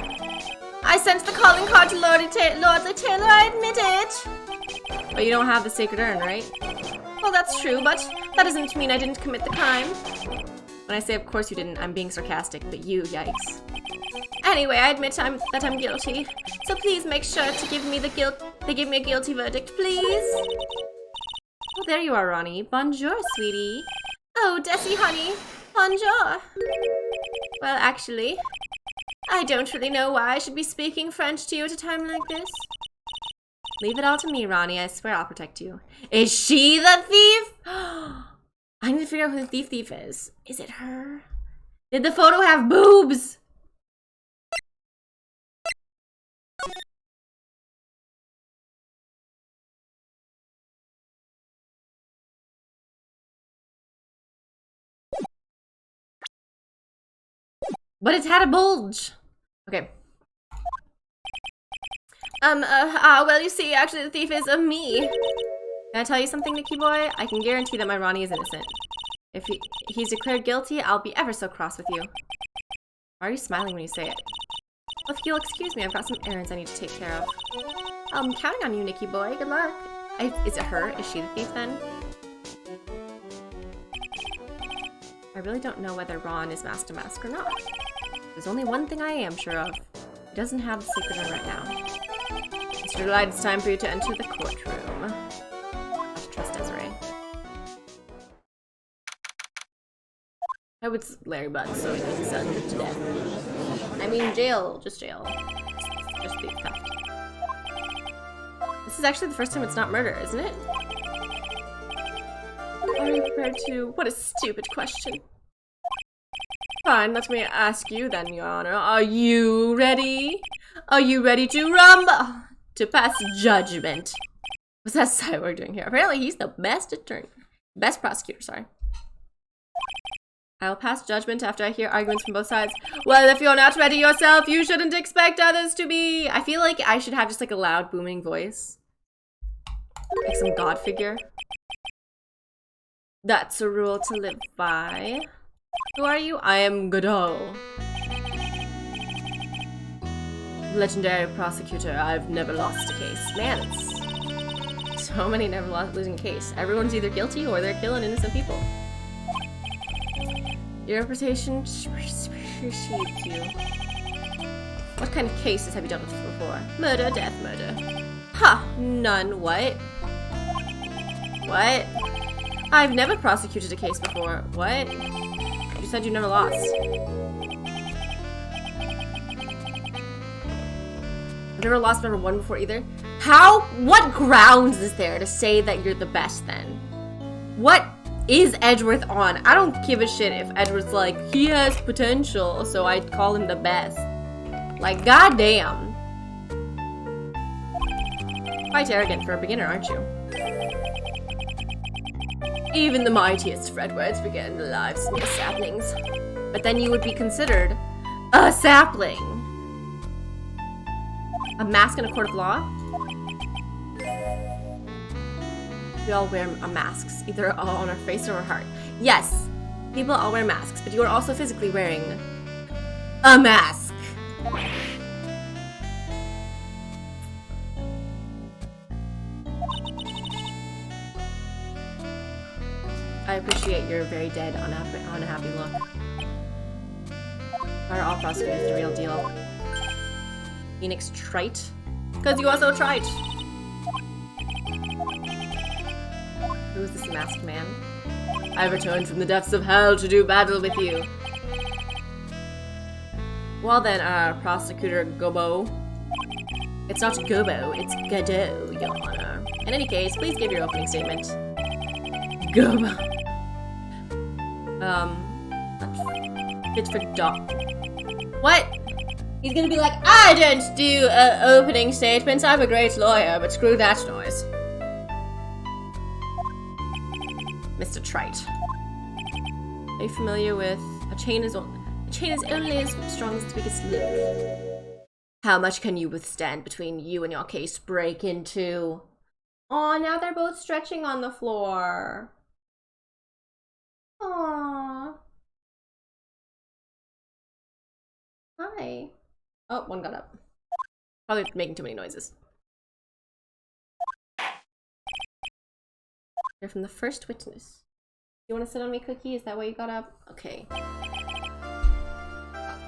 I sent the calling card to Lordly Taylor, I admit it. But you don't have the sacred urn, right? Well, that's true, but that doesn't mean I didn't commit the crime. When I say of course you didn't, I'm being sarcastic, but you, yikes. Anyway, I admit that I'm guilty. So please make sure to give me a guilty verdict, please. Oh, there you are, Ronnie. Bonjour, sweetie. Oh, Desi, honey. Bonjour. Well, actually, I don't really know why I should be speaking French to you at a time like this. Leave it all to me, Ronnie. I swear I'll protect you. Is she the thief? I need to figure out who the thief is. Is it her? Did the photo have boobs? But it's had a bulge. Okay. Well, you see, actually the thief is me. Can I tell you something, Nicky boy? I can guarantee that my Ronnie is innocent. If he's declared guilty, I'll be ever so cross with you. Why are you smiling when you say it? Well, if you'll excuse me, I've got some errands I need to take care of. I'm counting on you, Nicky boy. Good luck. Is it her? Is she the thief then? I really don't know whether Ron is mask to mask or not. There's only one thing I am sure of. He doesn't have the secret room right now. Mr. Light, it's time for you to enter the courtroom. I have to trust Desiree. I would Larry Butts so he can send to death. I mean jail, just jail. Just be theft. This is actually the first time it's not murder, isn't it? Are you prepared to? What a stupid question. Fine, let me ask you then, Your Honor. Are you ready? Are you ready to rumble? To pass judgment? What's that cyborg doing here? Apparently he's the best attorney. Best prosecutor, sorry. I'll pass judgment after I hear arguments from both sides. Well, if you're not ready yourself, you shouldn't expect others to be. I feel like I should have just like a loud booming voice. Like some god figure. That's a rule to live by. Who are you? I am Godot. Legendary prosecutor. I've never lost a case. Man, it's so many never losing a case. Everyone's either guilty or they're killing innocent people. Your reputation precedes you. What kind of cases have you dealt with before? Murder, death, murder. Ha! None. What? What? I've never prosecuted a case before. What? You said you never lost. I've never lost, never won before either. How? What grounds is there to say that you're the best then? What is Edgeworth on? I don't give a shit if Edgeworth's like, he has potential, so I'd call him the best. Like, goddamn. Quite arrogant for a beginner, aren't you? Even the mightiest Fredwords began their lives mere saplings. But then you would be considered a sapling. A mask in a court of law? We all wear masks, either on our face or our heart. Yes, People all wear masks, but you are also physically wearing a mask. I appreciate your very dead, unhappy look. Are all prosecutors the real deal? Phoenix Trite? Because you also tried. Who is this masked man? I've returned from the depths of hell to do battle with you. Well then, Prosecutor Gobo. It's not Gobo, it's Godot, Your Honor. In any case, please give your opening statement. Gobo. Fit for dog. What? He's gonna be like, I don't do opening statements, I'm a great lawyer, but screw that noise. Mr. Trite. Are you familiar with a chain is only as strong as its weakest link? How much can you withstand between you and your case break into? Oh, now they're both stretching on the floor. Aww. Hi. Oh, one got up. Probably making too many noises. You're from the first witness. You want to sit on me, Cookie? Is that why you got up? Okay.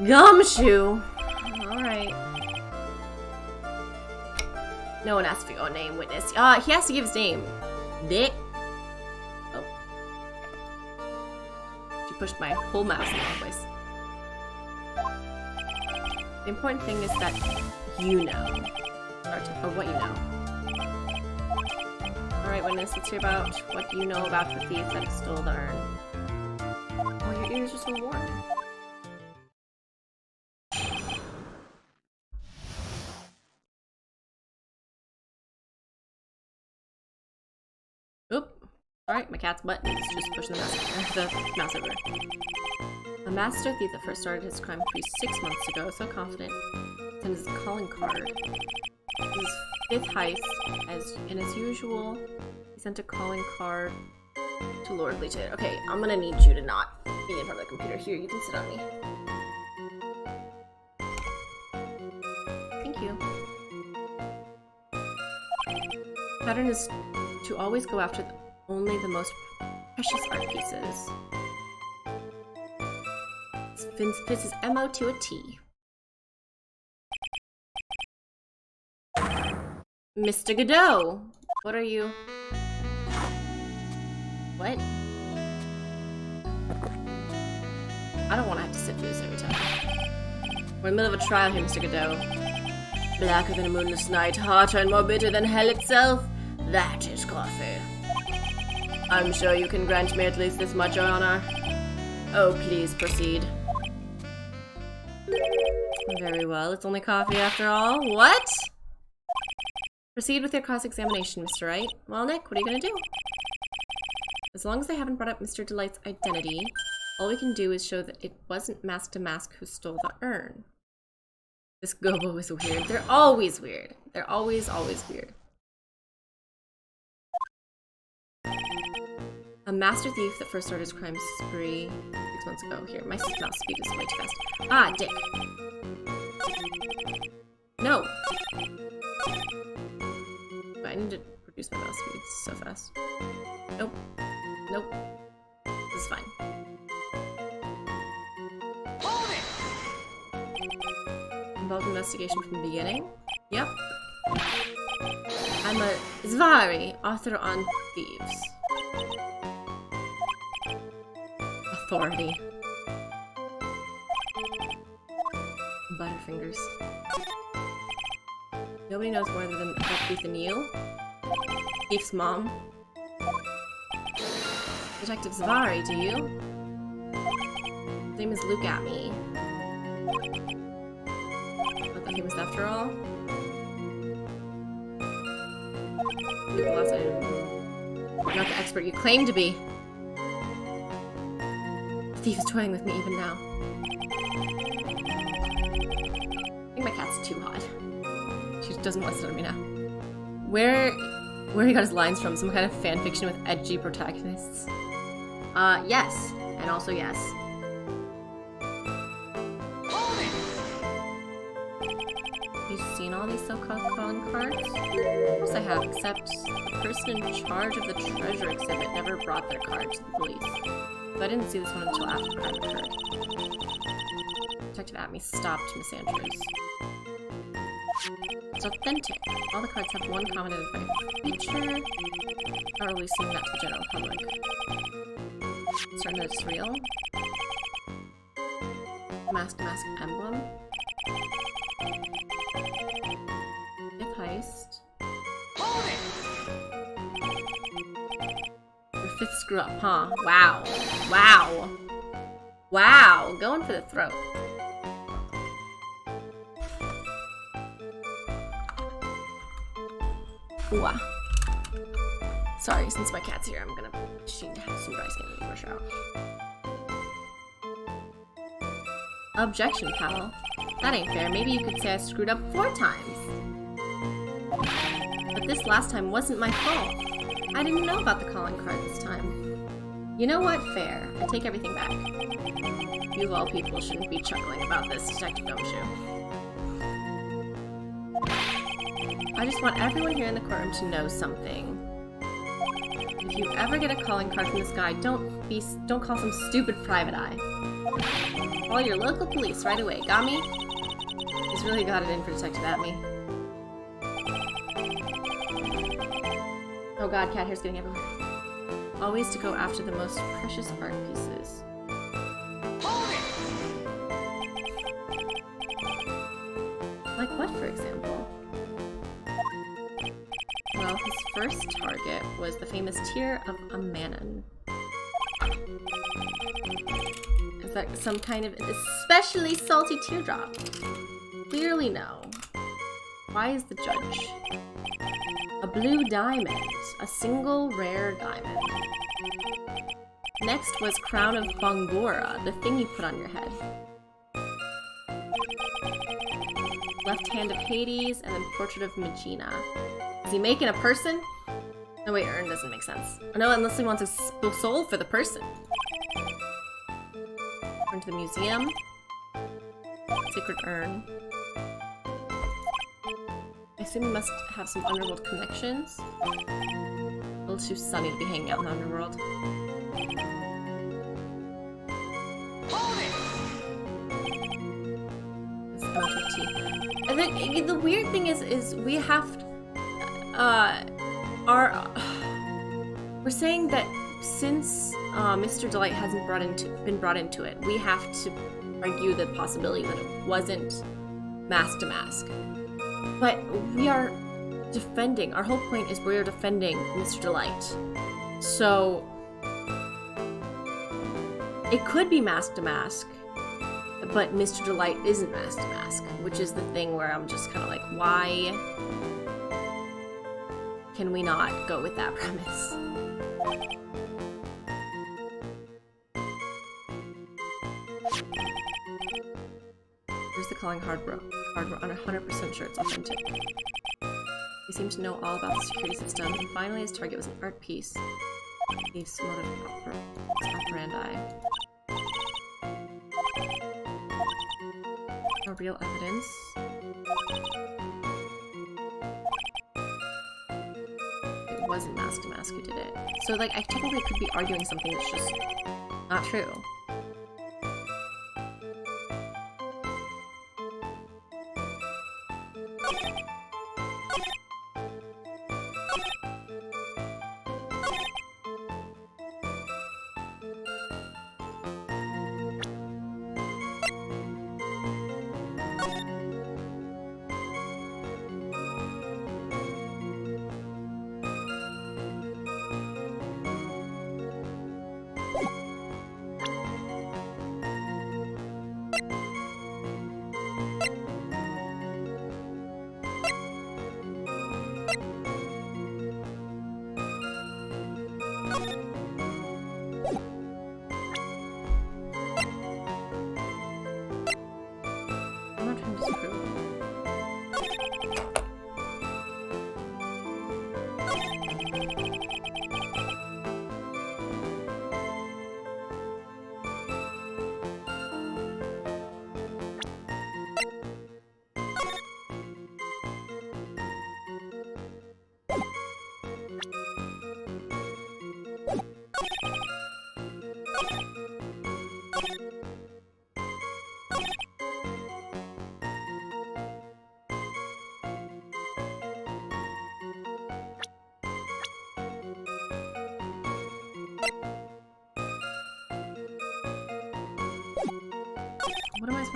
Gumshoe! Alright. No one asked for your name, witness. He has to give his name. Dick. Oh. She pushed my whole mouse in the wrong place. The important thing is that you know. Or what you know. Alright, witness, let's hear about what you know about the thief that stole the urn. Oh, your ears are so warm. Oop. Alright, my cat's butt needs to just push the mouse over. A master thief that first started his crime 6 months ago, so confident. Sent his calling card. His fifth heist, and as usual, he sent a calling card to Lord Leachhead. Okay, I'm gonna need you to not be in front of the computer. Here, you can sit on me. Thank you. Pattern is to always go after only the most precious art pieces. Fits his MO to a T. Mr. Godot, what are you? What? I don't want to have to sit through this every time. We're in the middle of a trial here, Mr. Godot. Blacker than a moonless night, hotter and more bitter than hell itself. That is coffee. I'm sure you can grant me at least this much, Your Honor. Oh, please proceed. Very well, it's only coffee after all. What? Proceed with your cross-examination, Mr. Wright. Well, Nick, what are you gonna do? As long as they haven't brought up Mr. Delight's identity, all we can do is show that it wasn't Mask to Mask who stole the urn. This Gobo is weird. They're always weird. They're always weird. A master thief that first started his crime spree 6 months ago. Here, my mouse speed is way too fast. Ah, Dick. No. I need to reduce my mouse speed so fast. Nope. Nope. This is fine. Hold it! Involved investigation from the beginning? Yep. I'm a Zvari, author on thieves. Authority. Butterfingers. Nobody knows more than that thief than you. Thief's mom. Detective Zvari, do you? His name is Luke at me. Not that famous after all. Luke, the last item. You're not the expert you claim to be. The thief is toying with me even now. I think my cat's too hot. She doesn't want to sit on me now. Where he got his lines from? Some kind of fan fiction with edgy protagonists? Yes. and also yes. You've seen all these so-called calling cards? Of course I have, except the person in charge of the treasure exhibit never brought their card to the police. But I didn't see this one until after the crime occurred. Detective Atme stopped Miss Andrews. It's authentic. All the cards have one common identifying feature. Not releasing that to the general public. Certain that it's real. Mask emblem. Fifth heist. Your fifth screw up, huh? Wow. Wow. Wow. Going for the throat. Ooh. Sorry, since my cat's here, I'm gonna she has some dry skin and brush out. Objection, pal. That ain't fair. Maybe you could say I screwed up 4 times. But this last time wasn't my fault. I didn't know about the calling card this time. You know what? Fair. I take everything back. You of all people shouldn't be chuckling about this, Detective Gumshoe. I just want everyone here in the courtroom to know something. If you ever get a calling card from this guy, don't call some stupid private eye. Call your local police right away. Got me? He's really got it in for Detective Atme. Oh god, cat hair's getting everywhere. Always to go after the most precious art pieces. Like what, for example? Well, his first target was the famous Tear of Ammanon. Is that some kind of especially salty teardrop? Clearly no. Why is the judge? A blue diamond. A single rare diamond. Next was Crown of Bangora, the thing you put on your head. Left Hand of Hades, and then Portrait of Magina. Is he making a person? No, wait, urn doesn't make sense. Oh, no, unless he wants a soul for the person. Turn to the museum. Sacred urn. I assume he must have some underworld connections. A little too sunny to be hanging out in the underworld. It's motive teeth. And then the weird thing is we have to, we're saying that since Mr. Delight hasn't been brought into it, we have to argue the possibility that it wasn't mask to mask. But we are defending, our whole point is we are defending Mr. Delight. So it could be mask to mask, but Mr. Delight isn't mask to mask, which is the thing where I'm just kind of like, why can we not go with that premise? Here's the calling card, we're 100% sure it's authentic. He seemed to know all about the security system, and finally his target was an art piece. Thief's motive operandi. No real evidence. It wasn't mask to mask who did it. So like I technically could be arguing something that's just not true.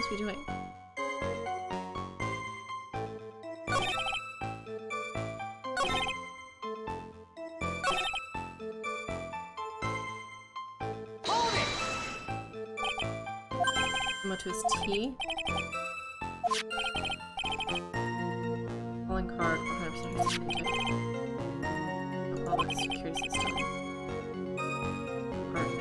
supposed to be doing? Ammo to his T. Calling card 100% Alcoholic security system. RP.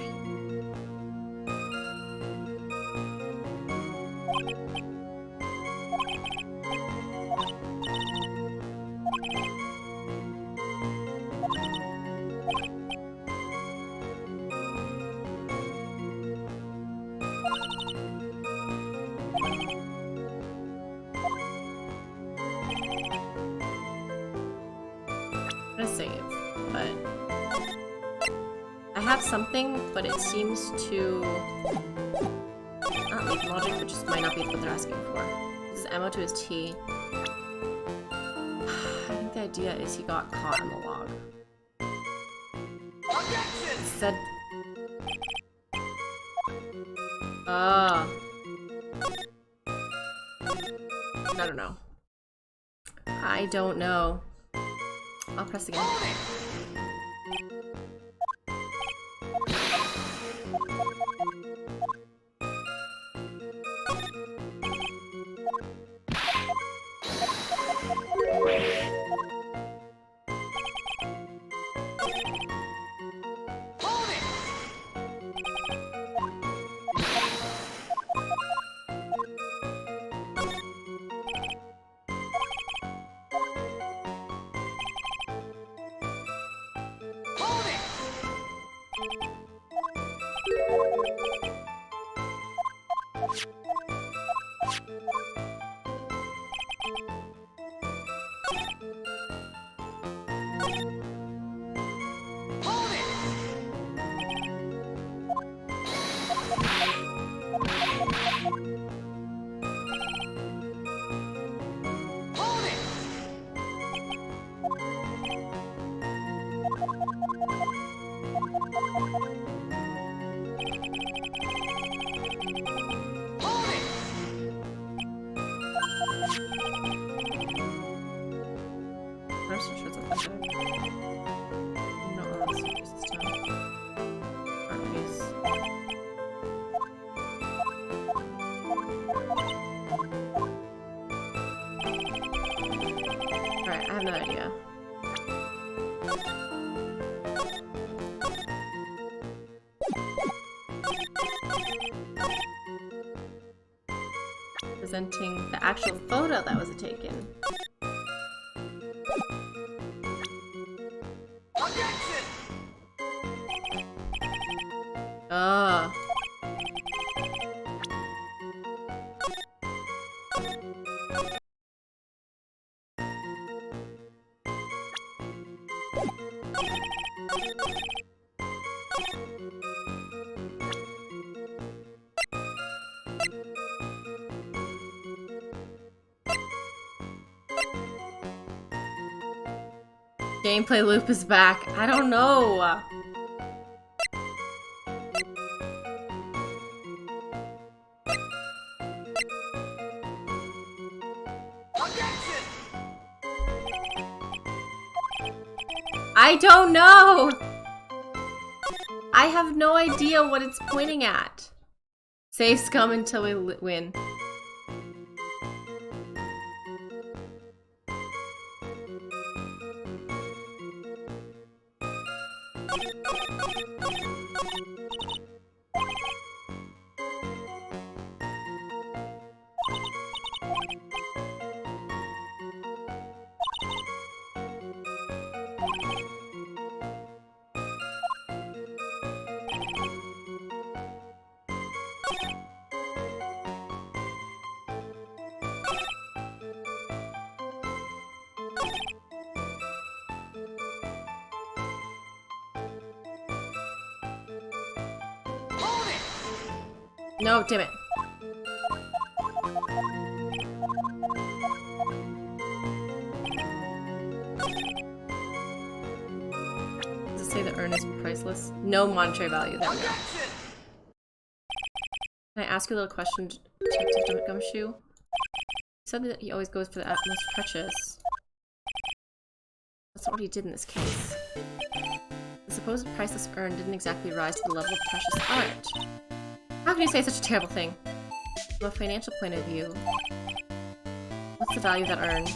I'm gonna save, but I have something, but it seems to not make logic, but just might not be what they're asking for. This is ammo to his T. I think the idea is he got caught in the log. It said. I don't know. I don't know. I'll press again. Alright, I have another idea. Presenting the actual photo that was taken. Oh. Gameplay loop is back. I don't know. I don't know. I have no idea what it's pointing at. Save scum until we win. No, damn it. Does it say the urn is priceless? No monetary value. There we go. Can I ask you a little question, Detective Gumshoe? You said that he always goes for the most precious. That's not what he did in this case. The supposed priceless urn didn't exactly rise to the level of precious art. How can you say such a terrible thing? From a financial point of view, what's the value of that urn?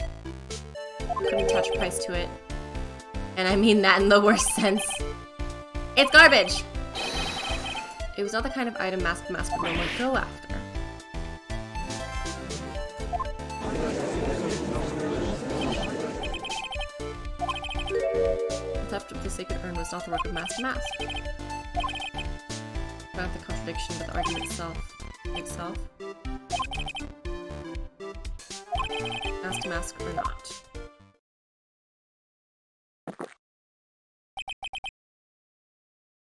Couldn't attach a price to it. And I mean that in the worst sense. It's garbage! It was not the kind of item Mask would normally go after. The theft of the sacred urn was not the work of Mask. Not the contradiction, but the argument itself. Mask or not.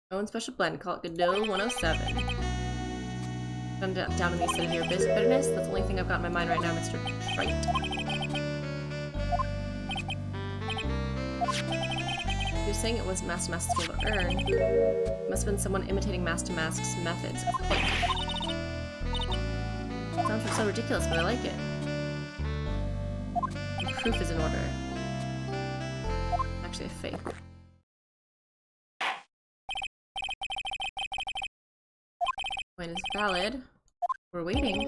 Own special blend, call it Godot 107. Down in the acidity or bitterness, that's the only thing I've got in my mind right now, Mr. Wright. You're saying it wasn't Mask's stole the urn. It must have been someone imitating Mask's methods. Sounds so ridiculous, but I like it. The proof is in order. Actually, a fake. Point is valid. We're waiting.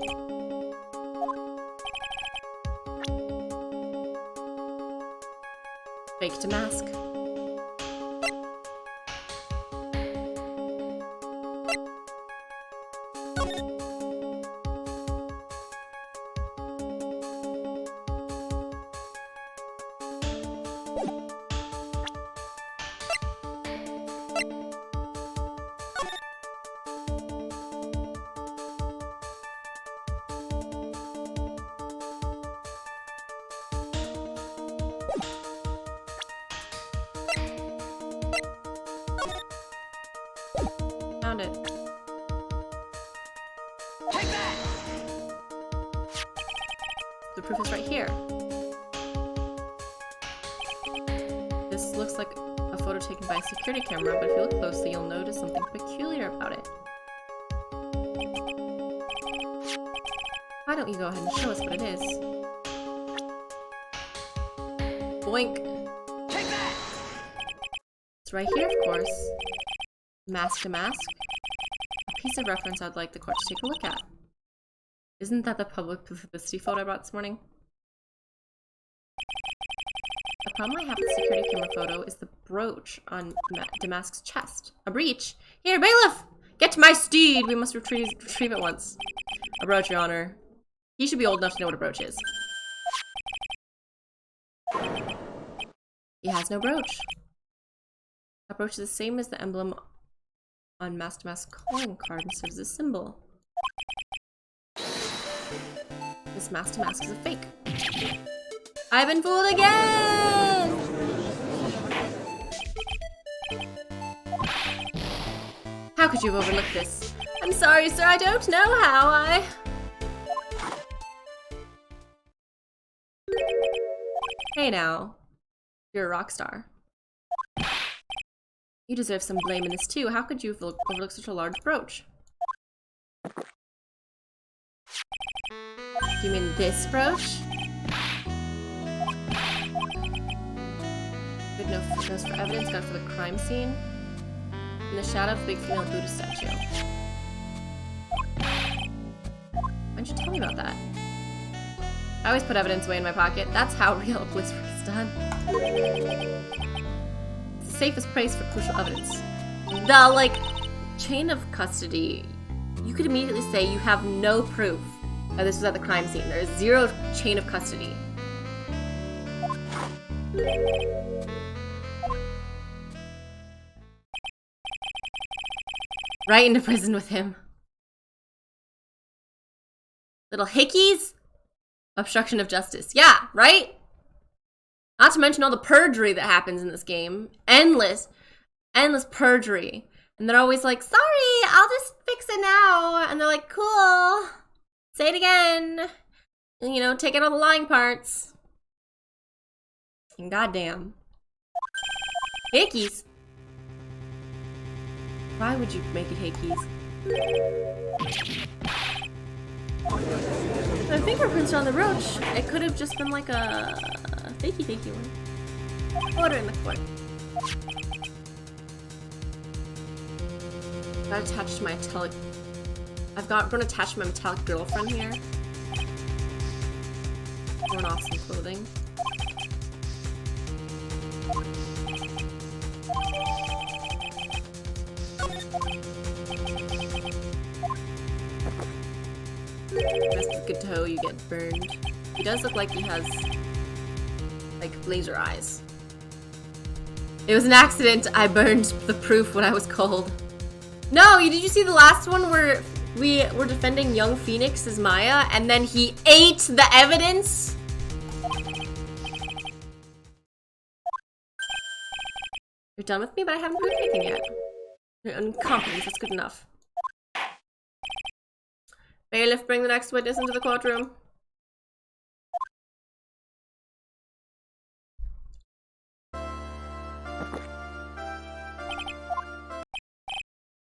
Fake to Mask. Found it. Take that! The proof is right here. This looks like a photo taken by a security camera, but if you look closely, you'll notice something peculiar about it. Why don't you go ahead and show us what it is? Boink! Take that! It's right here, of course. Mask to Mask. A piece of reference I'd like the court to take a look at. Isn't that the public publicity photo I brought this morning? The problem I have with the security camera photo is the brooch on Damask's chest. A breach? Here, bailiff! Get to my steed! We must retrieve it once. A brooch, Your Honor. He should be old enough to know what a brooch is. He has no brooch. A brooch is the same as the emblem on Mask to Mask calling card and serves as a symbol. This Mask to Mask is a fake. I've been fooled again! How could you have overlooked this? I'm sorry, sir, I don't know how I... Hey now. You're a rock star. You deserve some blame in this too. How could you have overlooked such a large brooch? Do you mean this brooch? Good nose for evidence, got for the crime scene. In the shadow of the big female Buddha statue. Why didn't you tell me about that? I always put evidence away in my pocket. That's how real police work is done. It's the safest place for crucial evidence. The, like, chain of custody. You could immediately say you have no proof that this was at the crime scene. There is zero chain of custody. Right into prison with him. Little hickeys? Obstruction of justice. Yeah, right? Not to mention all the perjury that happens in this game. Endless perjury. And they're always like, sorry, I'll just fix it now. And they're like, cool. Say it again. And, you know, take out all the lying parts. And goddamn. Hickeys. Why would you make it hickeys? The fingerprints are on the roach. It could have just been like a fakey one. Order in the court. Got attached to my metallic. Gonna attach my metallic girlfriend here. Torn off some clothing. Mess with good toe, you get burned. He does look like he has like laser eyes. It was an accident. I burned the proof when I was cold. No, did you see the last one where we were defending young Phoenix as Maya and then he ate the evidence? You're done with me, but I haven't proved anything yet. Your incompetence, that's good enough. Bailiff, bring the next witness into the courtroom.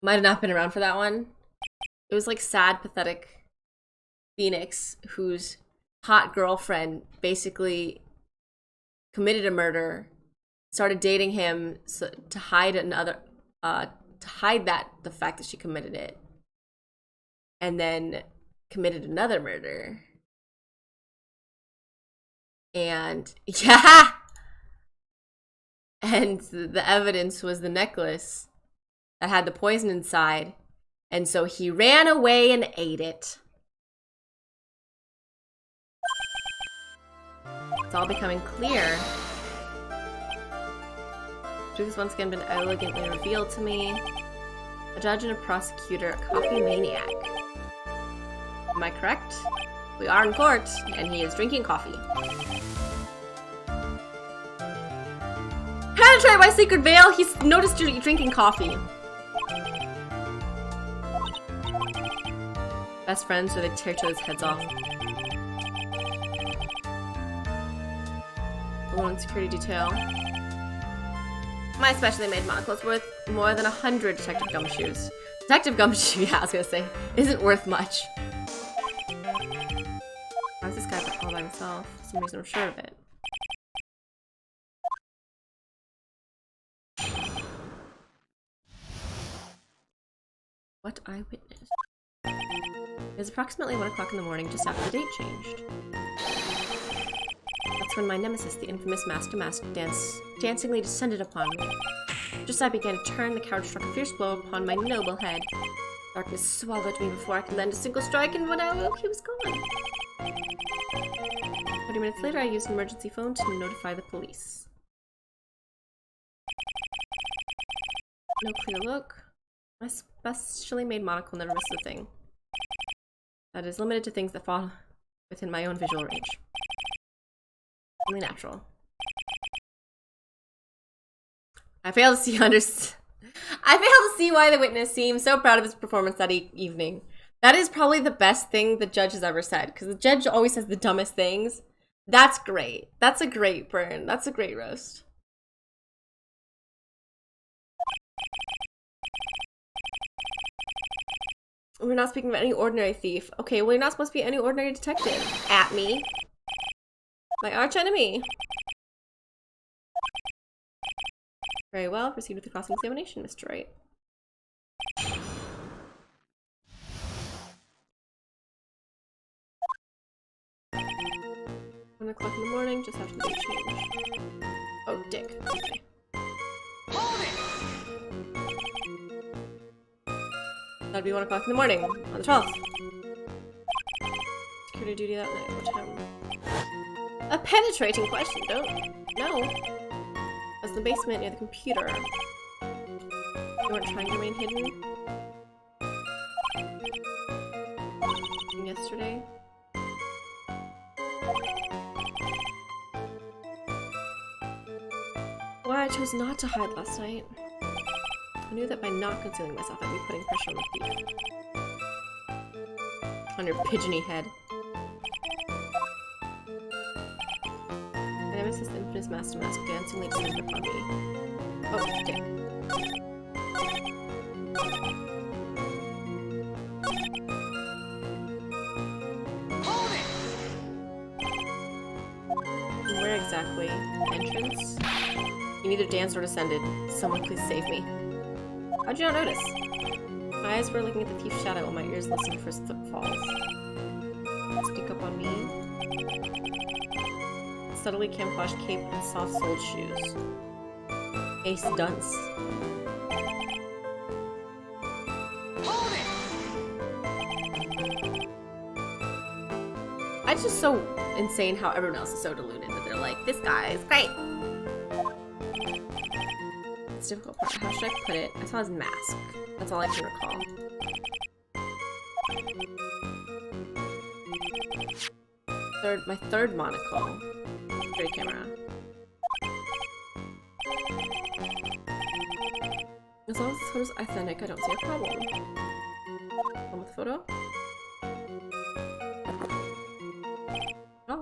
Might have not been around for that one. It was like sad, pathetic Phoenix, whose hot girlfriend basically committed a murder, started dating him to hide the fact that she committed it, and then committed another murder. And yeah, and the evidence was the necklace that had the poison inside, and so he ran away and ate it. It's all becoming clear. Truth has once again been elegantly revealed to me. A judge and a prosecutor, a coffee maniac. Am I correct? We are in court, and he is drinking coffee. Penetrate my secret veil! He's noticed you're drinking coffee. Best friends, or they tear each other's heads off. The one security detail. My specially made monocle's worth more than 100 Detective Gumshoes. Detective Gumshoe, yeah, I was gonna say, isn't worth much. Why is this guy all by himself? For some reason I'm sure of it. What I witnessed. It was approximately 1 o'clock in the morning, just after the date changed. That's when my nemesis, the infamous Master dancingly descended upon me. Just as I began to turn, the coward struck a fierce blow upon my noble head. Darkness swallowed me before I could lend a single strike, and when I awoke, he was gone. 20 minutes later, I used an emergency phone to notify the police. No clear look. My specially made monocle never misses a thing. That is limited to things that fall within my own visual range. Only natural. I fail to see why the witness seems so proud of his performance that evening. That is probably the best thing the judge has ever said, because the judge always says the dumbest things. That's great. That's a great burn. That's a great roast. We're not speaking about any ordinary thief. Okay, well, you're not supposed to be any ordinary detective. At me. My arch enemy. Very well, proceed with the cross-examination, Mr. Wright. 1 o'clock in the morning, just after the date change. Oh, dick. Okay. That'd be 1 o'clock in the morning, on the 12th. Security duty that night, what time? A penetrating question, don't know. Was the basement near the computer? You weren't trying to remain hidden? From yesterday? Why I chose not to hide last night. I knew that by not concealing myself, I'd be putting pressure on the thief. On your pigeony head. My nemesis, the infamous Master Mask, dancingly descended upon me. Oh, okay. exactly. Entrance? You neither danced or descended. Someone please save me. How'd you not notice? My eyes were looking at the thief's shadow while my ears listened for his footfalls. Sneak up on me. Subtly camouflaged cape and soft-soled shoes. Ace dunce. It's just so insane how everyone else is so deluded that they're like, this guy is great. It's a difficult part. How should I put it? I saw his mask. That's all I can recall. My third monocle. Great camera. As long as this photo's authentic, I don't see a problem. On with the photo? Oh.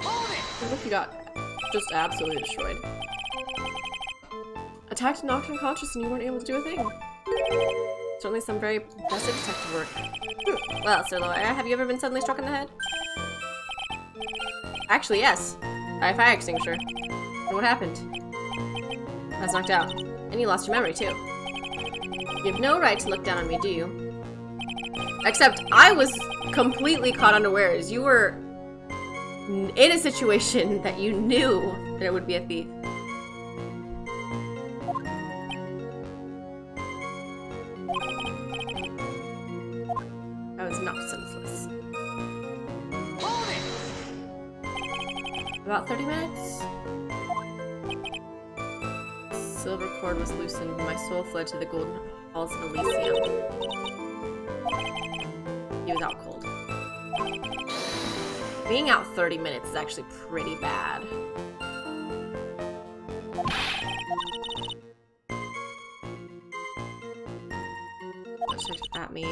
Oh, look, you got just absolutely destroyed. Attacked and knocked unconscious and you weren't able to do a thing. Certainly some very impressive detective work. Well, Sir Lawyer, have you ever been suddenly struck in the head? Actually, yes. By a fire extinguisher. And what happened? I was knocked out. And you lost your memory, too. You have no right to look down on me, do you? Except, I was completely caught unawares. You were in a situation that you knew there would be a thief. I was not senseless. About 30 minutes? Silver cord was loosened and my soul fled to the golden halls of Elysium. He was out cold. Being out 30 minutes is actually pretty bad. Check at me.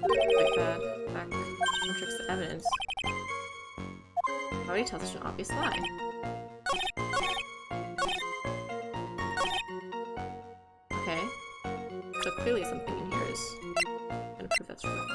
Like that. Back. Don't tricks the evidence. Already tells us an obvious lie. Okay. So clearly something in here is gonna prove that's wrong.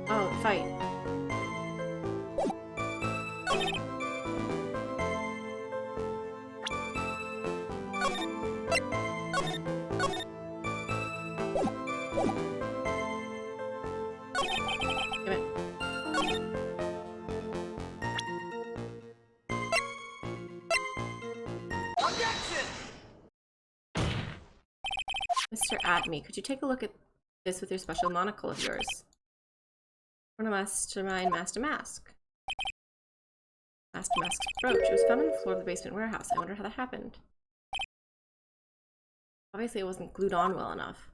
Oh, fight. Damn it. Mr. Atme, could you take a look at this with your special monocle of yours? What a mastermind, Master Mask. Master Mask's brooch. It was found on the floor of the basement warehouse. I wonder how that happened. Obviously, it wasn't glued on well enough.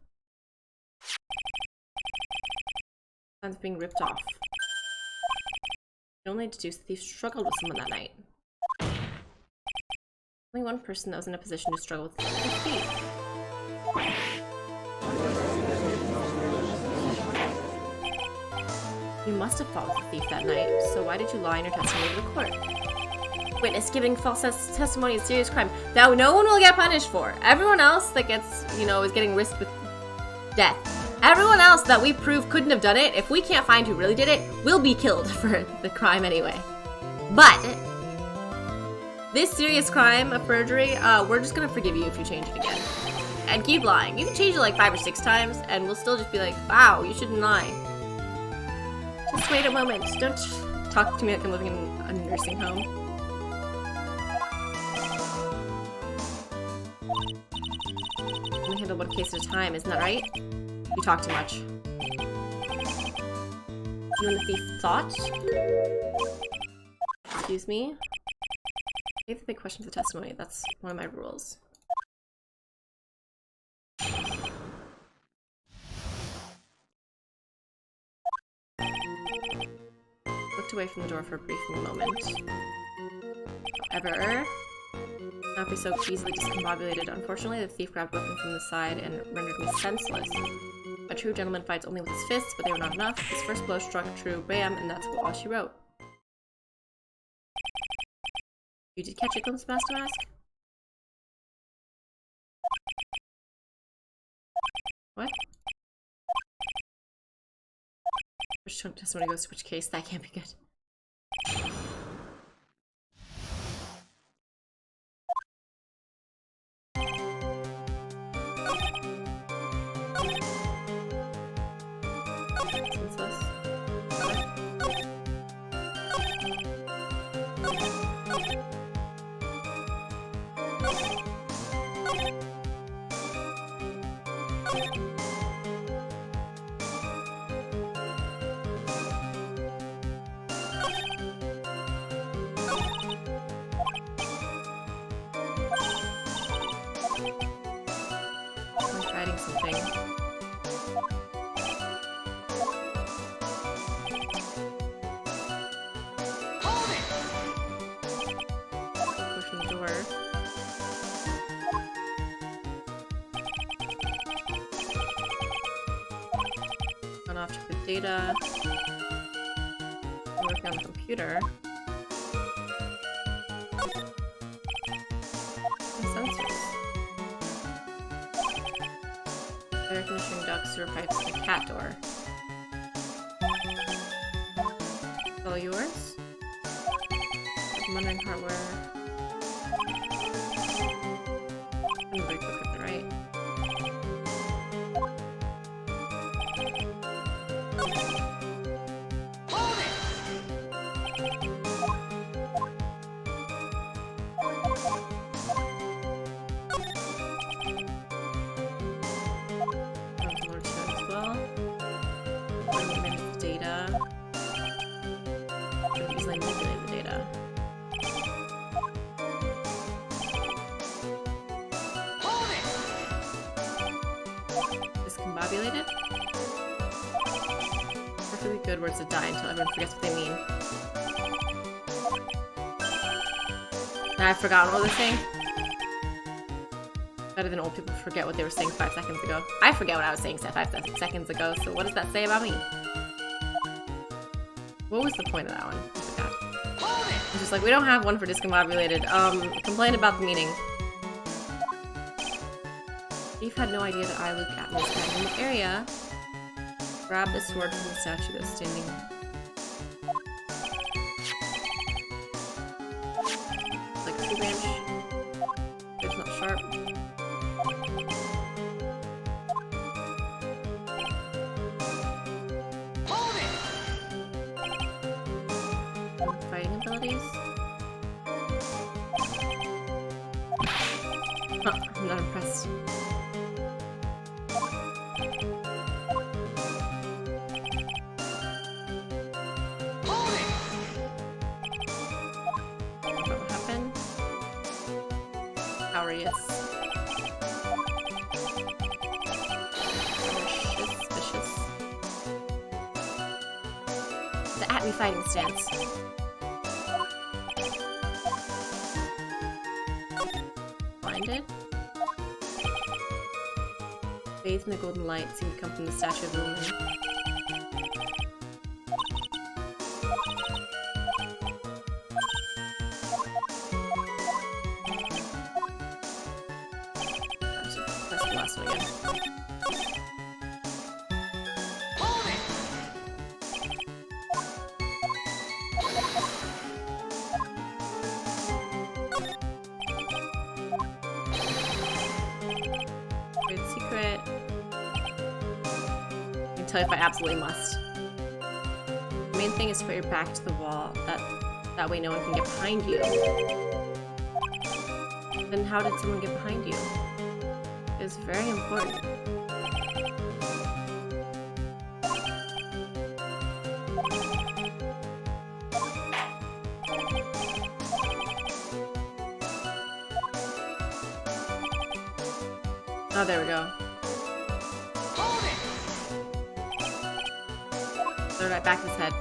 Signs being ripped off. You only deduce the thief struggled with someone that night. Only one person that was in a position to struggle with the thief. You must have fought with the thief that night, so why did you lie in your testimony to the court? Witness giving false testimony is a serious crime that no one will get punished for. Everyone else that gets, is getting risked with death. Everyone else that we prove couldn't have done it, if we can't find who really did it, will be killed for the crime anyway. But this serious crime of perjury, we're just gonna forgive you if you change it again. And keep lying. You can change it like 5 or 6 times, and we'll still just be like, wow, you shouldn't lie. Just wait a moment. Don't talk to me like I'm living in a nursing home. handle one case at a time, isn't that right? You talk too much. You and the thief thought? Excuse me? I have to make questions of testimony. That's one of my rules. Looked away from the door for a brief moment. However, not be so easily discombobulated. Unfortunately, the thief grabbed a weapon from the side and rendered me senseless. A true gentleman fights only with his fists, but they were not enough. His first blow struck true bam, and that's all she wrote. You did catch a glimpse of Master Mask? What? Which testimony goes to which case? That can't be good. Data. I'm working on the computer. Sensors. Air conditioning ducts, sewer pipes, and a cat door. All yours? Monitoring hardware. I'm gonna break the equipment, right? Discombobulated? Perfectly good words to die until everyone forgets what they mean. I've forgotten what they're saying. Better than old people forget what they were saying 5 seconds ago. I forget what I was saying 5 seconds ago, so what does that say about me? What was the point of that one? I forgot. It's just like, we don't have one for discombobulated. Complain about the meeting. Thief had no idea that I looked at was in the area. Grab the sword from the statue that's standing. It's like a tree branch. It's not sharp. Fighting abilities. Huh, I'm not impressed. Fighting stance. Blinded. Bathed in the golden light seemed to come from the statue of the woman. Press the last one again. Tell you if I absolutely must. The main thing is to put your back to the wall. That way no one can get behind you. Then how did someone get behind you? is very important. Oh, there we go. Throw it right back of his head.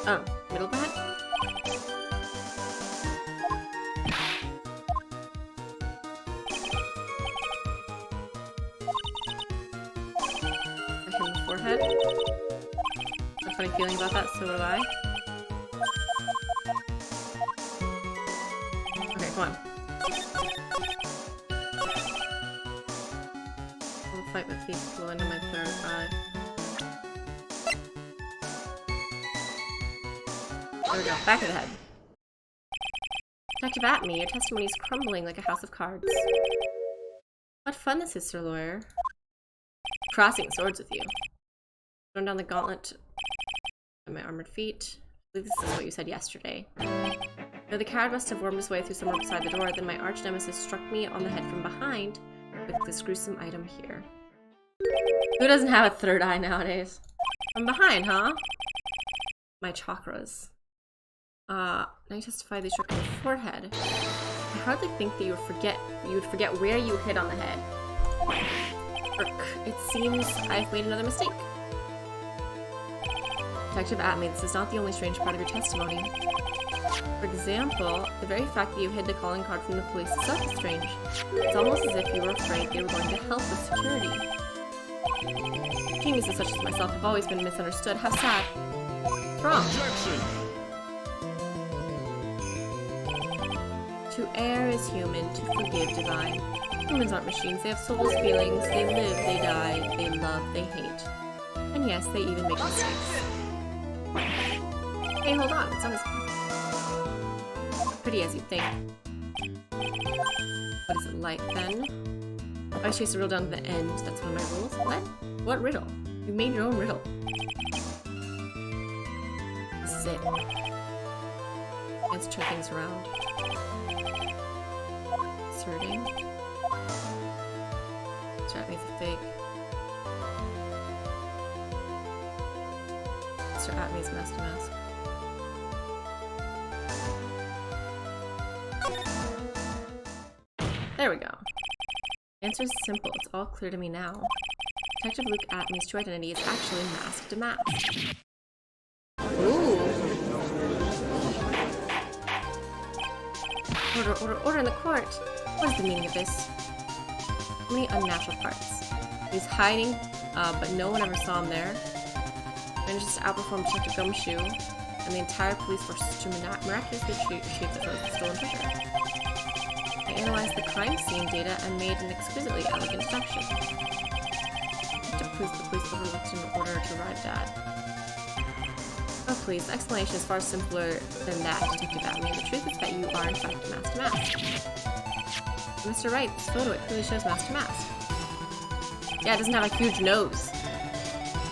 Oh, middle of the head? I hit him in the forehead. A funny feeling about that, so do I. Okay, come on. I'll fight with these blow into my third eye. There we go, back of the head. Detective Atme, your testimony is crumbling like a house of cards. What fun this is, Sir Lawyer. Crossing swords with you. Throwing down the gauntlet on my armored feet. I believe this is what you said yesterday. Though the coward must have wormed his way through somewhere beside the door, then my arch nemesis struck me on the head from behind with this gruesome item here. Who doesn't have a third eye nowadays? From behind, huh? My chakras. Now you testify they struck in the forehead. I hardly think that you would forget where you hit on the head. It seems I've made another mistake. Detective Atme, this is not the only strange part of your testimony. For example, the very fact that you hid the calling card from the police itself is strange. It's almost as if you were afraid they were going to help with security. Geniuses such as myself have always been misunderstood. How sad. What's wrong? Objection! To err is human, to forgive divine. Humans aren't machines, they have souls, feelings, they live, they die, they love, they hate. And yes, they even make mistakes. Hey, hold on, it's not as pretty as you think. What is it like, then? If I chase a riddle down to the end, that's one of my rules. What? What riddle? You made your own riddle. This is it. Let's turn things around. Inserting. Start with a fake. Mr. Atme's master mask. There we go. Answer is simple. It's all clear to me now. Detective Luke Atme's true identity is actually masked to mask. Ooh. Order in the court. What is the meaning of this? So many unnatural parts. He's hiding, but no one ever saw him there. Manages to outperform Detective Gumshoe, and the entire police force to miraculously retrieve the stolen treasure. I analyzed the crime scene data and made an exquisitely elegant deduction. To prove the police overlooked in order to arrive at. Oh please, the explanation is far simpler than that, Detective Atme. The truth is that you are in fact mask to mask. Mr. Wright, this photo, it clearly shows mask to mask. Yeah, it doesn't have a huge nose.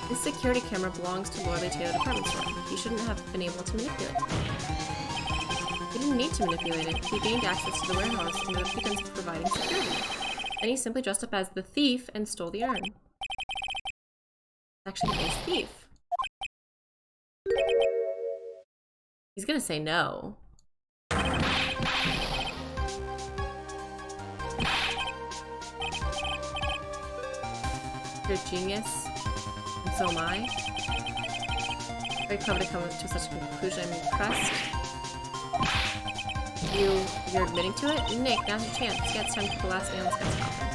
This security camera belongs to Lorelei Taylor department store. He shouldn't have been able to manipulate it. He didn't need to manipulate it. He gained access to the warehouse under the pretense of providing security. Then he simply dressed up as the thief and stole the urn. It's actually the thief. He's gonna say no. You're a genius, and so am I. Very clever to come to such a conclusion. I'm impressed. You're admitting to it? Nick, now's your chance. Yeah, it's time to put the last nail in this guy's coffin.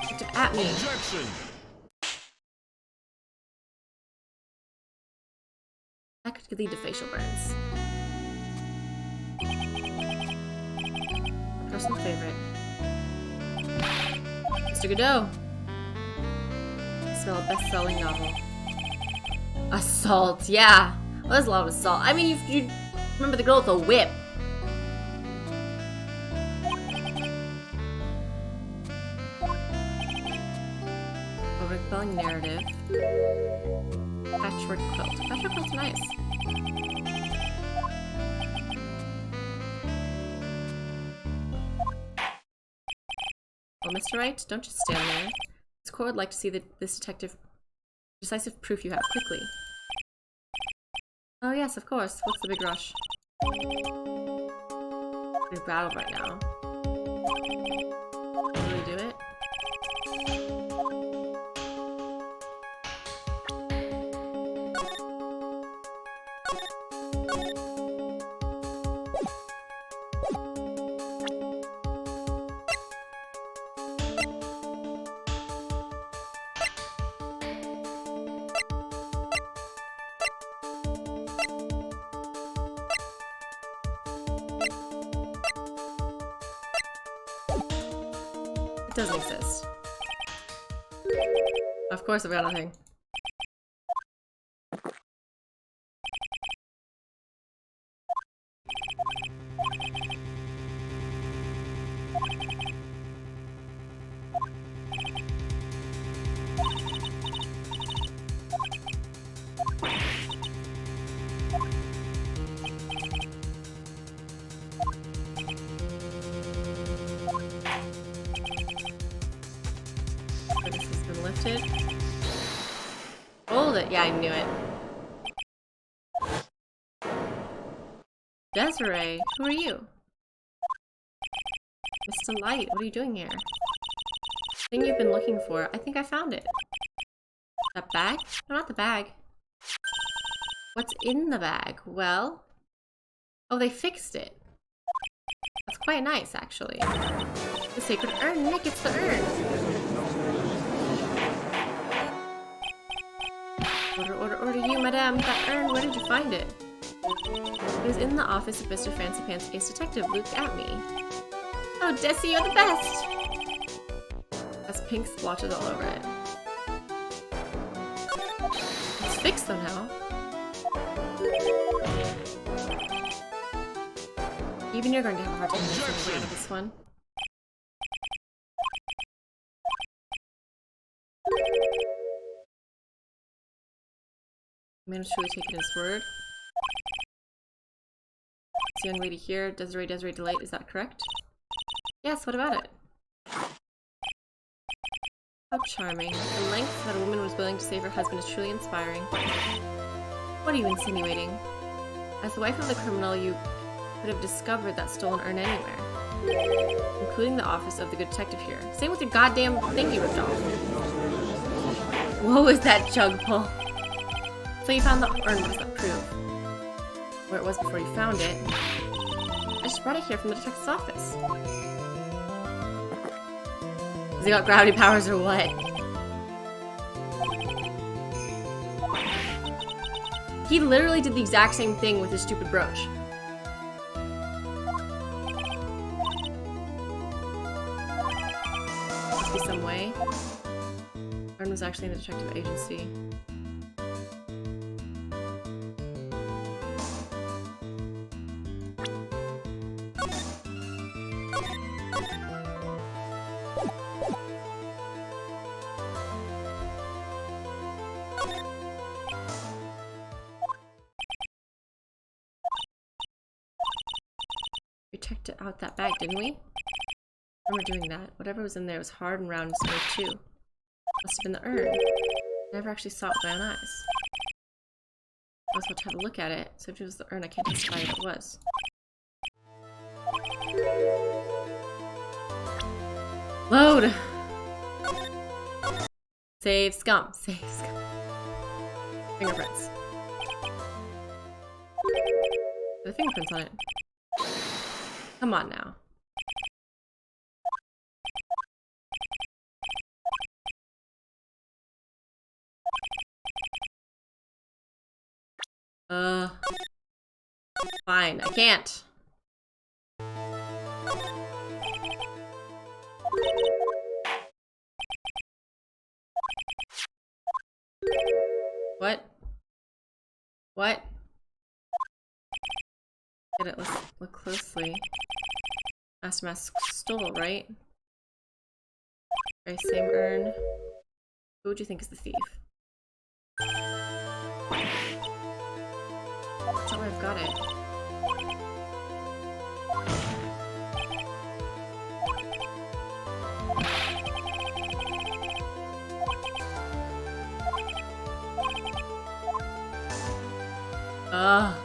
Detective Atme. Objection! That could lead to facial burns. My personal favorite. Mr. Godot. Smell a best-selling novel. Assault, yeah. Well, there's a lot of assault. I mean, you remember the girl with the whip. Overspelling narrative. Patchwork quilt. Patchwork quilt's nice. Well, Mr. Wright, don't just stand there. This court would like to see this decisive proof you have quickly. Oh yes, of course. What's the big rush? Big battle right now. Really do it? It doesn't exist. Of course I've got nothing. This has been lifted. Hold it! Yeah, I knew it. Desiree, who are you? Mr. Light, what are you doing here? Thing you've been looking for. I think I found it. That bag? No, not the bag. What's in the bag? Well... Oh, they fixed it. That's quite nice, actually. The sacred urn. Nick, it's the urn! Order, you, madame. That urn, where did you find it? It was in the office of Mr. Fancy Pants Ace Detective. Look at me. Oh, Desi, you're the best! Has pink splotches all over it. It's fixed somehow. Even you're going to have a hard time getting out of this one. The man was truly taking his word. This young lady here, Desiree Delight, is that correct? Yes, what about it? How charming. The length that a woman was willing to save her husband is truly inspiring. What are you insinuating? As the wife of the criminal, you could have discovered that stolen urn anywhere. Including the office of the good detective here. Same with your goddamn thing you ripped off. What was that jug pull? So you found the urn, what does that prove? Where it was before you found it. I just brought it here from the detective's office. Has he got gravity powers or what? He literally did the exact same thing with his stupid brooch. Must be some way. Urn was actually in the detective agency. We checked it out that bag, didn't we? I remember doing that. Whatever was in there was hard and round and smooth too. Must have been the urn. I never actually saw it with my own eyes. I was about to have a look at it, so if it was the urn, I can't decide what it was. Load! Save scum. Save scum. Fingerprints. The fingerprints on it. Come on now. Fine, I can't. What? What? Get it, let's look closely. Master Mask stole, right? Very same urn. Who would you think is the thief? That's not where I've got it. Ugh.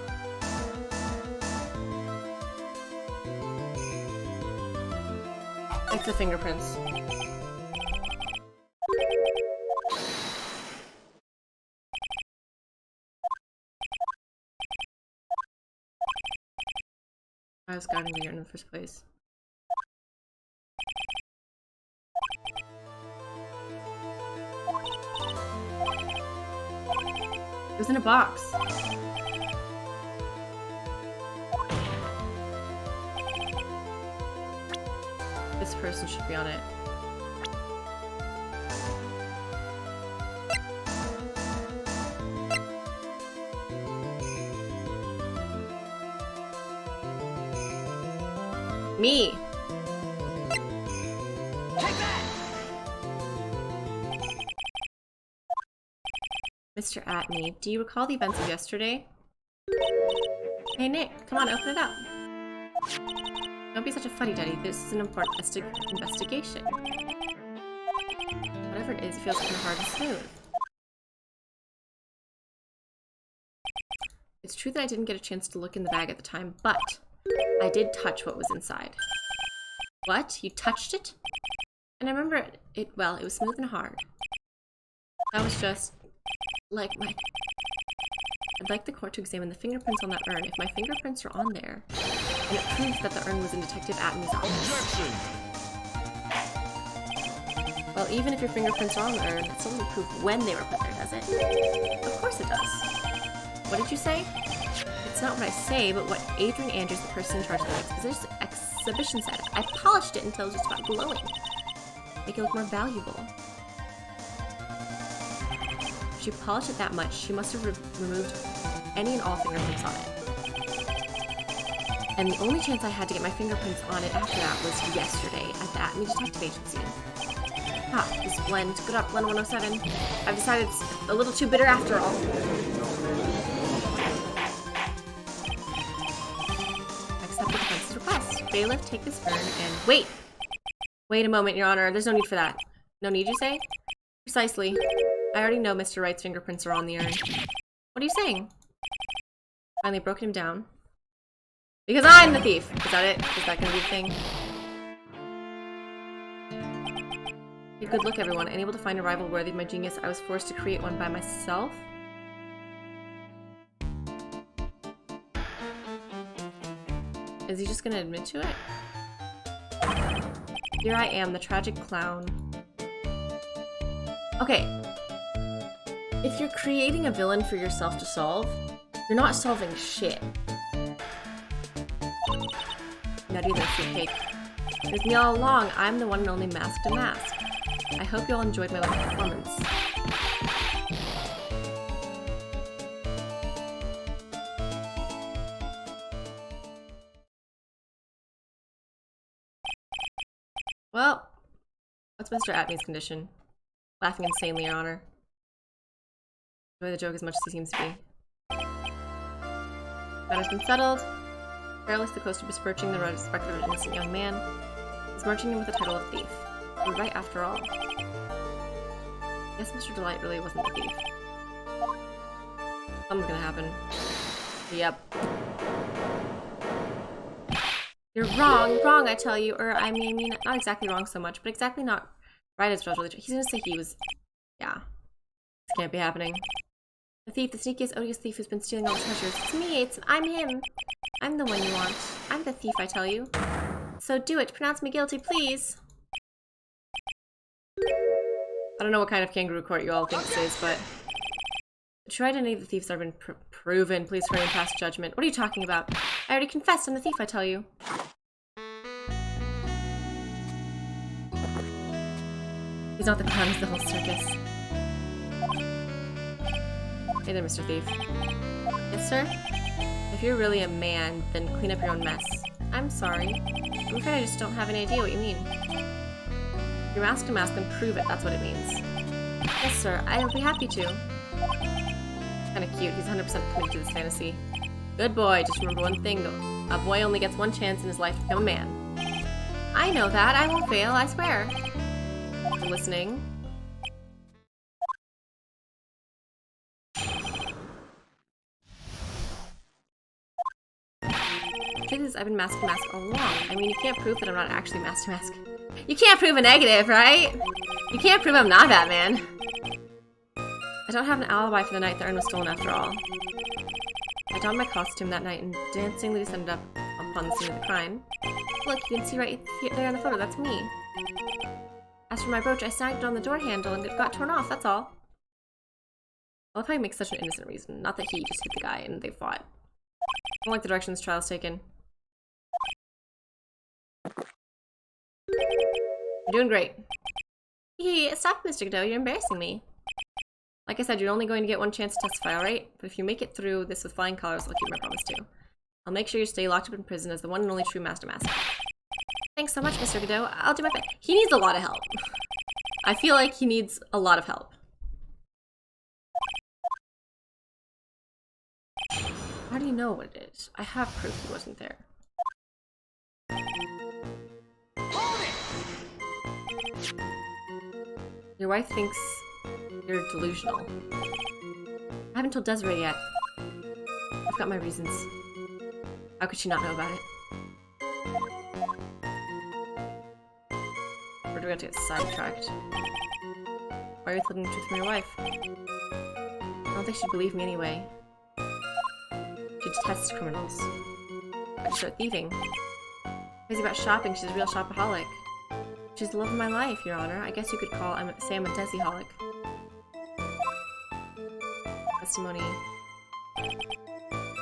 Like the fingerprints. I was guarding the urn in the first place. It was in a box. This person should be on it. Me! Mr. Atney, do you recall the events of yesterday? Hey Nick, come on, open it up. Don't be such a fuddy-duddy. This is an important investigation. Whatever it is, it feels kind of hard and smooth. It's true that I didn't get a chance to look in the bag at the time, but I did touch what was inside. What? You touched it? And I remember it well, it was smooth and hard. That was just like my... I'd like the court to examine the fingerprints on that urn. If my fingerprints are on there, and it proves that the urn was in Detective Atney's office. Objection! Well, even if your fingerprints are on the urn, it still doesn't prove when they were put there, does it? Of course it does. What did you say? It's not what I say, but what Adrian Andrews, the person in charge of the exhibition, said. I polished it until it was just about glowing. Make it look more valuable. If she polished it that much, she must have removed any and all fingerprints on it. And the only chance I had to get my fingerprints on it after that was yesterday at the Atney Detective Agency. Ha, this blend. Good up, Blend 107. I've decided it's a little too bitter after all. Accept the defense's request. Bailiff, take this urn and wait! Wait a moment, Your Honor. There's no need for that. No need, you say? Precisely. I already know Mr. Wright's fingerprints are on the urn. What are you saying? Finally broken him down. Because I'm the thief! Is that it? Is that gonna be the thing? A good look, everyone. Unable to find a rival worthy of my genius, I was forced to create one by myself. Is he just gonna admit to it? Here I am, the tragic clown. Okay. If you're creating a villain for yourself to solve, you're not solving shit. Nutty the fruitcake. With me all along, I'm the one and only Masked to Mask. I hope you all enjoyed my live performance. Well, what's Mr. Atney's condition? Laughing insanely, Your Honor. Enjoy the joke as much as he seems to be. Matter's been settled. Careless, the coaster besmirching the record of an innocent young man. He's marching him with the title of thief. We're right after all. I guess Mr. Delight really wasn't the thief. Something's gonna happen. Yep. You're wrong, I tell you. Or, I mean, not exactly wrong so much, but exactly not right as well. He's gonna say he was... Yeah. This can't be happening. The thief, the sneakiest, odious thief who's been stealing all the treasures. It's me, I'm him. I'm the one you want. I'm the thief, I tell you. So do it. Pronounce me guilty, please. I don't know what kind of kangaroo court you all think this is, but... The true identity of the thieves have been proven. Please hurry and pass judgment. What are you talking about? I already confessed I'm the thief, I tell you. He's not the clown, he's the whole circus. Hey there, Mr. Thief. Yes, sir? If you're really a man, then clean up your own mess. I'm sorry. I'm afraid I just don't have any idea what you mean. You're Masked to Mask, then prove it, that's what it means. Yes, sir, I'll be happy to. Kinda cute, he's 100% committed to this fantasy. Good boy, just remember one thing though. A boy only gets one chance in his life to become a man. I know that, I won't fail, I swear. You're listening. I've been mask to mask all along. I mean, you can't prove that I'm not actually mask to mask. You can't prove a negative, right? You can't prove I'm not Batman. I don't have an alibi for the night the urn was stolen after all. I donned my costume that night and dancingly descended up upon the scene of the crime. Look, you can see right there in the photo, that's me. As for my brooch, I snagged it on the door handle and it got torn off, that's all. I'll probably make such an innocent reason. Not that he just hit the guy and they fought. I don't like the direction this trial's taken. You're doing great. Hey, stop, Mr. Godot, you're embarrassing me. Like I said, you're only going to get one chance to testify, alright? But if you make it through this with flying colors, I'll keep my promise too. I'll make sure you stay locked up in prison as the one and only true Master Mask. Thanks so much, Mr. Godot. I'll do my best. He needs a lot of help. I feel like he needs a lot of help. How do you know what it is? I have proof he wasn't there. Your wife thinks you're delusional. I haven't told Desiree yet. I've got my reasons. How could she not know about it? Or do we have to get sidetracked? Why are you telling the truth from your wife? I don't think she'd believe me anyway. She detests criminals. I'd start thieving. Crazy about shopping, she's a real shopaholic. She's the love of my life, Your Honor. I guess you could say I'm a Desi-holic. Testimony.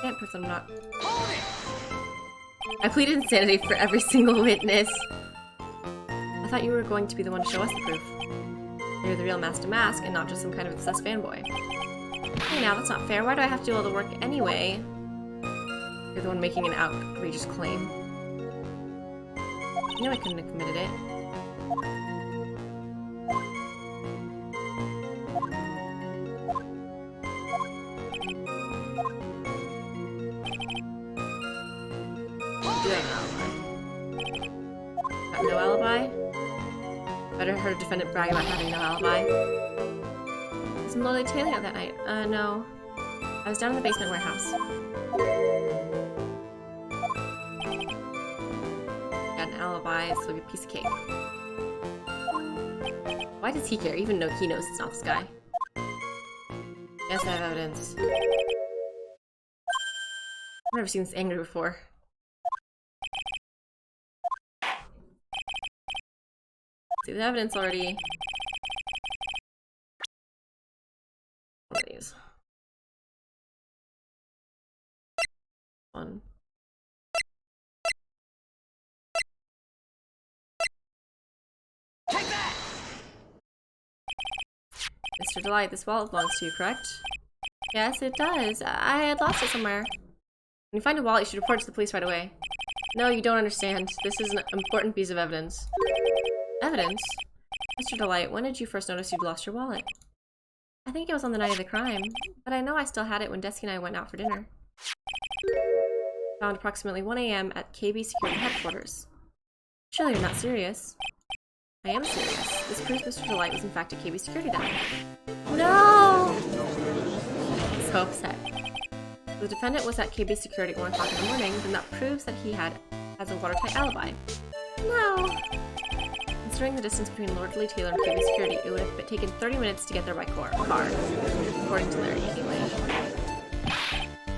Can't prove that I'm not. I pleaded insanity for every single witness. I thought you were going to be the one to show us the proof. You're the real Master Mask and not just some kind of obsessed fanboy. Hey now, that's not fair. Why do I have to do all the work anyway? You're the one making an outrageous claim. You know I couldn't have committed it. Do have an alibi. Got no alibi? Better heard a defendant brag about having no alibi. Was some lowly tailing out that night? No. I was down in the basement warehouse. Got an alibi, so a piece of cake. Why does he care, even though he knows it's not this guy? Yes, I have evidence. I've never seen this angry before. See the evidence already. One of these. One. Take that! Mr. Delight, this wallet belongs to you, correct? Yes, it does. I had lost it somewhere. When you find a wallet, you should report it to the police right away. No, you don't understand. This is an important piece of evidence. Evidence? Mr. Delight, when did you first notice you'd lost your wallet? I think it was on the night of the crime, but I know I still had it when Desi and I went out for dinner. Found approximately 1 AM at KB Security Headquarters. Surely you're not serious. I am serious. This proves Mr. Delight was in fact at KB Security that night. No! I'm so upset. If the defendant was at KB Security at 1 o'clock in the morning, then that proves that he has a watertight alibi. No! Considering the distance between Lordly Taylor and KB Security, it would have taken 30 minutes to get there by car, according to Larry anyway.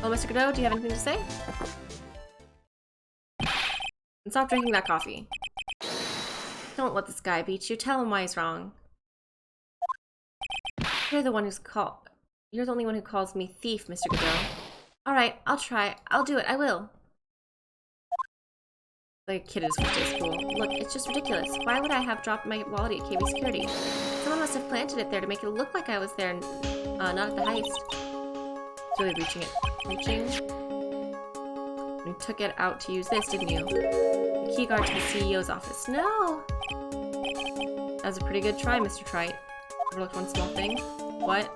Oh, Mr. Godot, do you have anything to say? And stop drinking that coffee. Don't let this guy beat you. Tell him why he's wrong. You're the only one who calls me thief, Mr. Godot. Alright, I'll try. I'll do it. I will. Like a kid is first day of school. Look, it's just ridiculous. Why would I have dropped my wallet at KB Security? Someone must have planted it there to make it look like I was there, not at the heist. It's really reaching it. Reaching? You took it out to use this, didn't you? The key guard to the CEO's office. No! That was a pretty good try, Mr. Trite. Overlooked one small thing. What?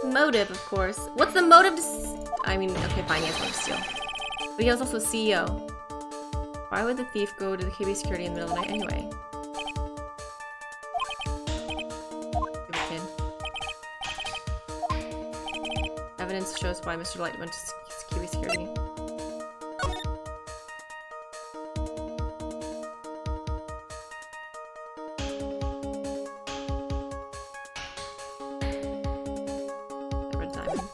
Motive, of course. What's the motive to I mean, okay, fine, he has one to steal. But he was also CEO. Why would the thief go to the KB Security in the middle of the night anyway? Stupid kid. Evidence shows why Mr. Light went to KB Security. happen.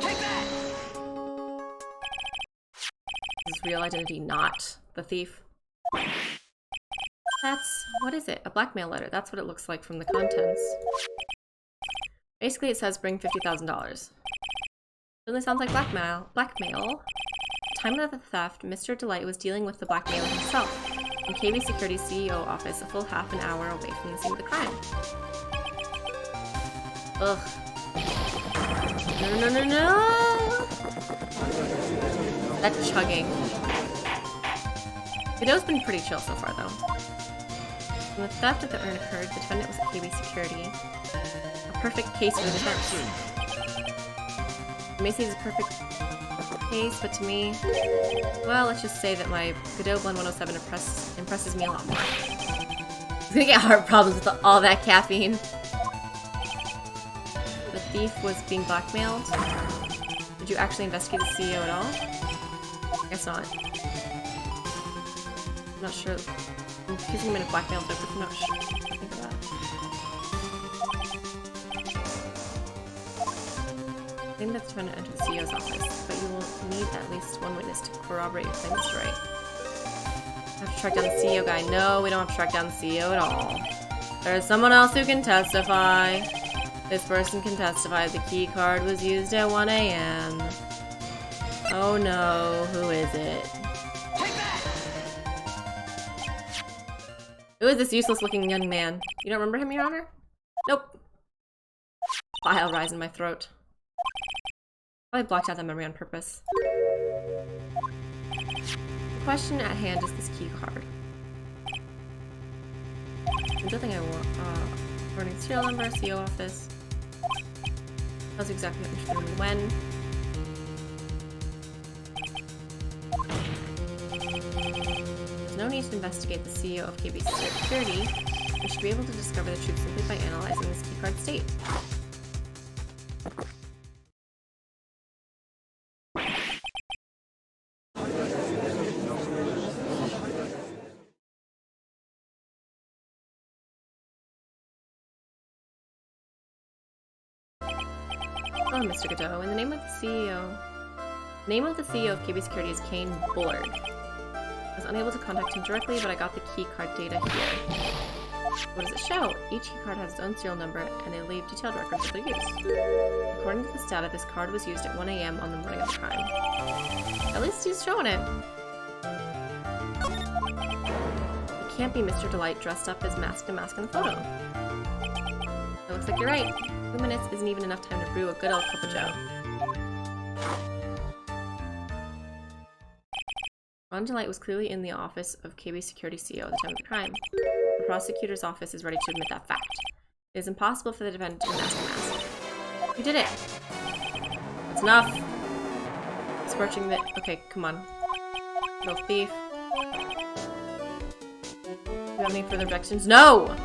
Take that! His real identity, not the thief. That's, what is it? A blackmail letter. That's what it looks like from the contents. Basically, it says bring $50,000. Certainly sounds like blackmail. Blackmail. At the time of the theft, Mr. Delight was dealing with the blackmailer himself in KB Security's CEO office, a full half an hour away from the scene of the crime. Ugh. No. That chugging. Godot's been pretty chill so far, though. When the theft of the urn occurred, the defendant was at KB Security. A perfect case for the defense. You may say it's a perfect case, but to me, well, let's just say that my Godot Blend 107 impresses me a lot more. He's gonna get heart problems with all that caffeine. The thief was being blackmailed. Did you actually investigate the CEO at all? I guess not. I'm not sure. I'm accusing him in a blackmail, but I'm not sure. Think of that. I think that's trying to enter the CEO's office, but you will need at least one witness to corroborate your claim, Mr. Wright. I have to track down the CEO guy. No, we don't have to track down the CEO at all. There is someone else who can testify. This person can testify the key card was used at 1 a.m. Oh no, who is it? Who is this useless looking young man? You don't remember him, Your Honor? Nope. Bile rise in my throat. Probably blocked out that memory on purpose. The question at hand is this key card. There's nothing I want. Running serial number, CEO office. Tells you exactly what and when. There's no need to investigate the CEO of KB Security. You should be able to discover the truth simply by analyzing this keycard state. Hello, Mr. Godot. In the name of the CEO... The name of the CEO of KB Security is Kane Bullard. I was unable to contact him directly, but I got the keycard data here. What does it show? Each keycard has its own serial number, and they leave detailed records of their use. According to this data, this card was used at 1 a.m. on the morning of the crime. At least he's showing it. It can't be Mr. Delight dressed up as Mask in the photo. It looks like you're right. 2 minutes isn't even enough time to brew a good old cup of joe. Ron Delight was clearly in the office of KB Security CEO at the time of the crime. The prosecutor's office is ready to admit that fact. It is impossible for the defendant to mask a mask. You did it! That's enough! Scorching the... Okay, come on. Little thief. Do you have any further objections? No!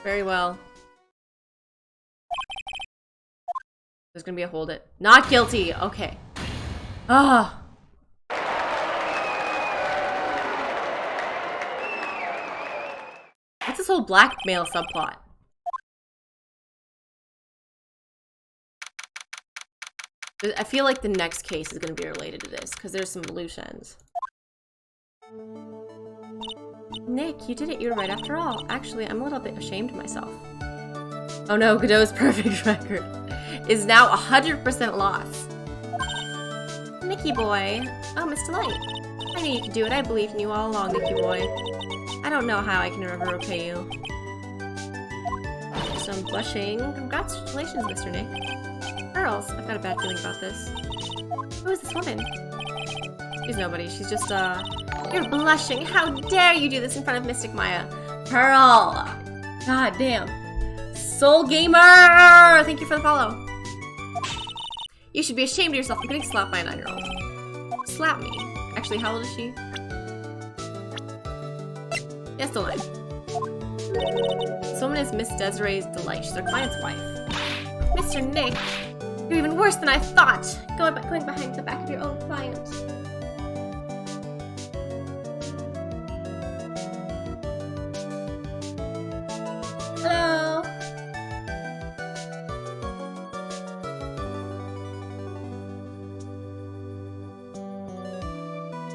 Very well. There's gonna be a hold it. Not guilty! Okay. Ah! What's this whole blackmail subplot? I feel like the next case is gonna be related to this, because there's some loose ends. Nick, you did it. You were right after all. Actually, I'm a little bit ashamed of myself. Oh no, Godot's perfect record is now 100% loss. Nicky boy. Oh, Miss Delight. I knew you could do it. I believed in you all along, Nicky boy. I don't know how I can ever repay you. So I'm blushing. Congratulations, Mr. Nick. Girls, I've got a bad feeling about this. Who is this woman? She's nobody. She's just, You're blushing. How dare you do this in front of Mystic Maya? Pearl! God damn. Soul Gamer! Thank you for the follow. You should be ashamed of yourself for getting slapped by a 9-year-old. Slap me. Actually, how old is she? Yeah, still 9. This woman is Miss Desiree's Delight. She's our client's wife. Mr. Nick, you're even worse than I thought. Going behind the back of your own client.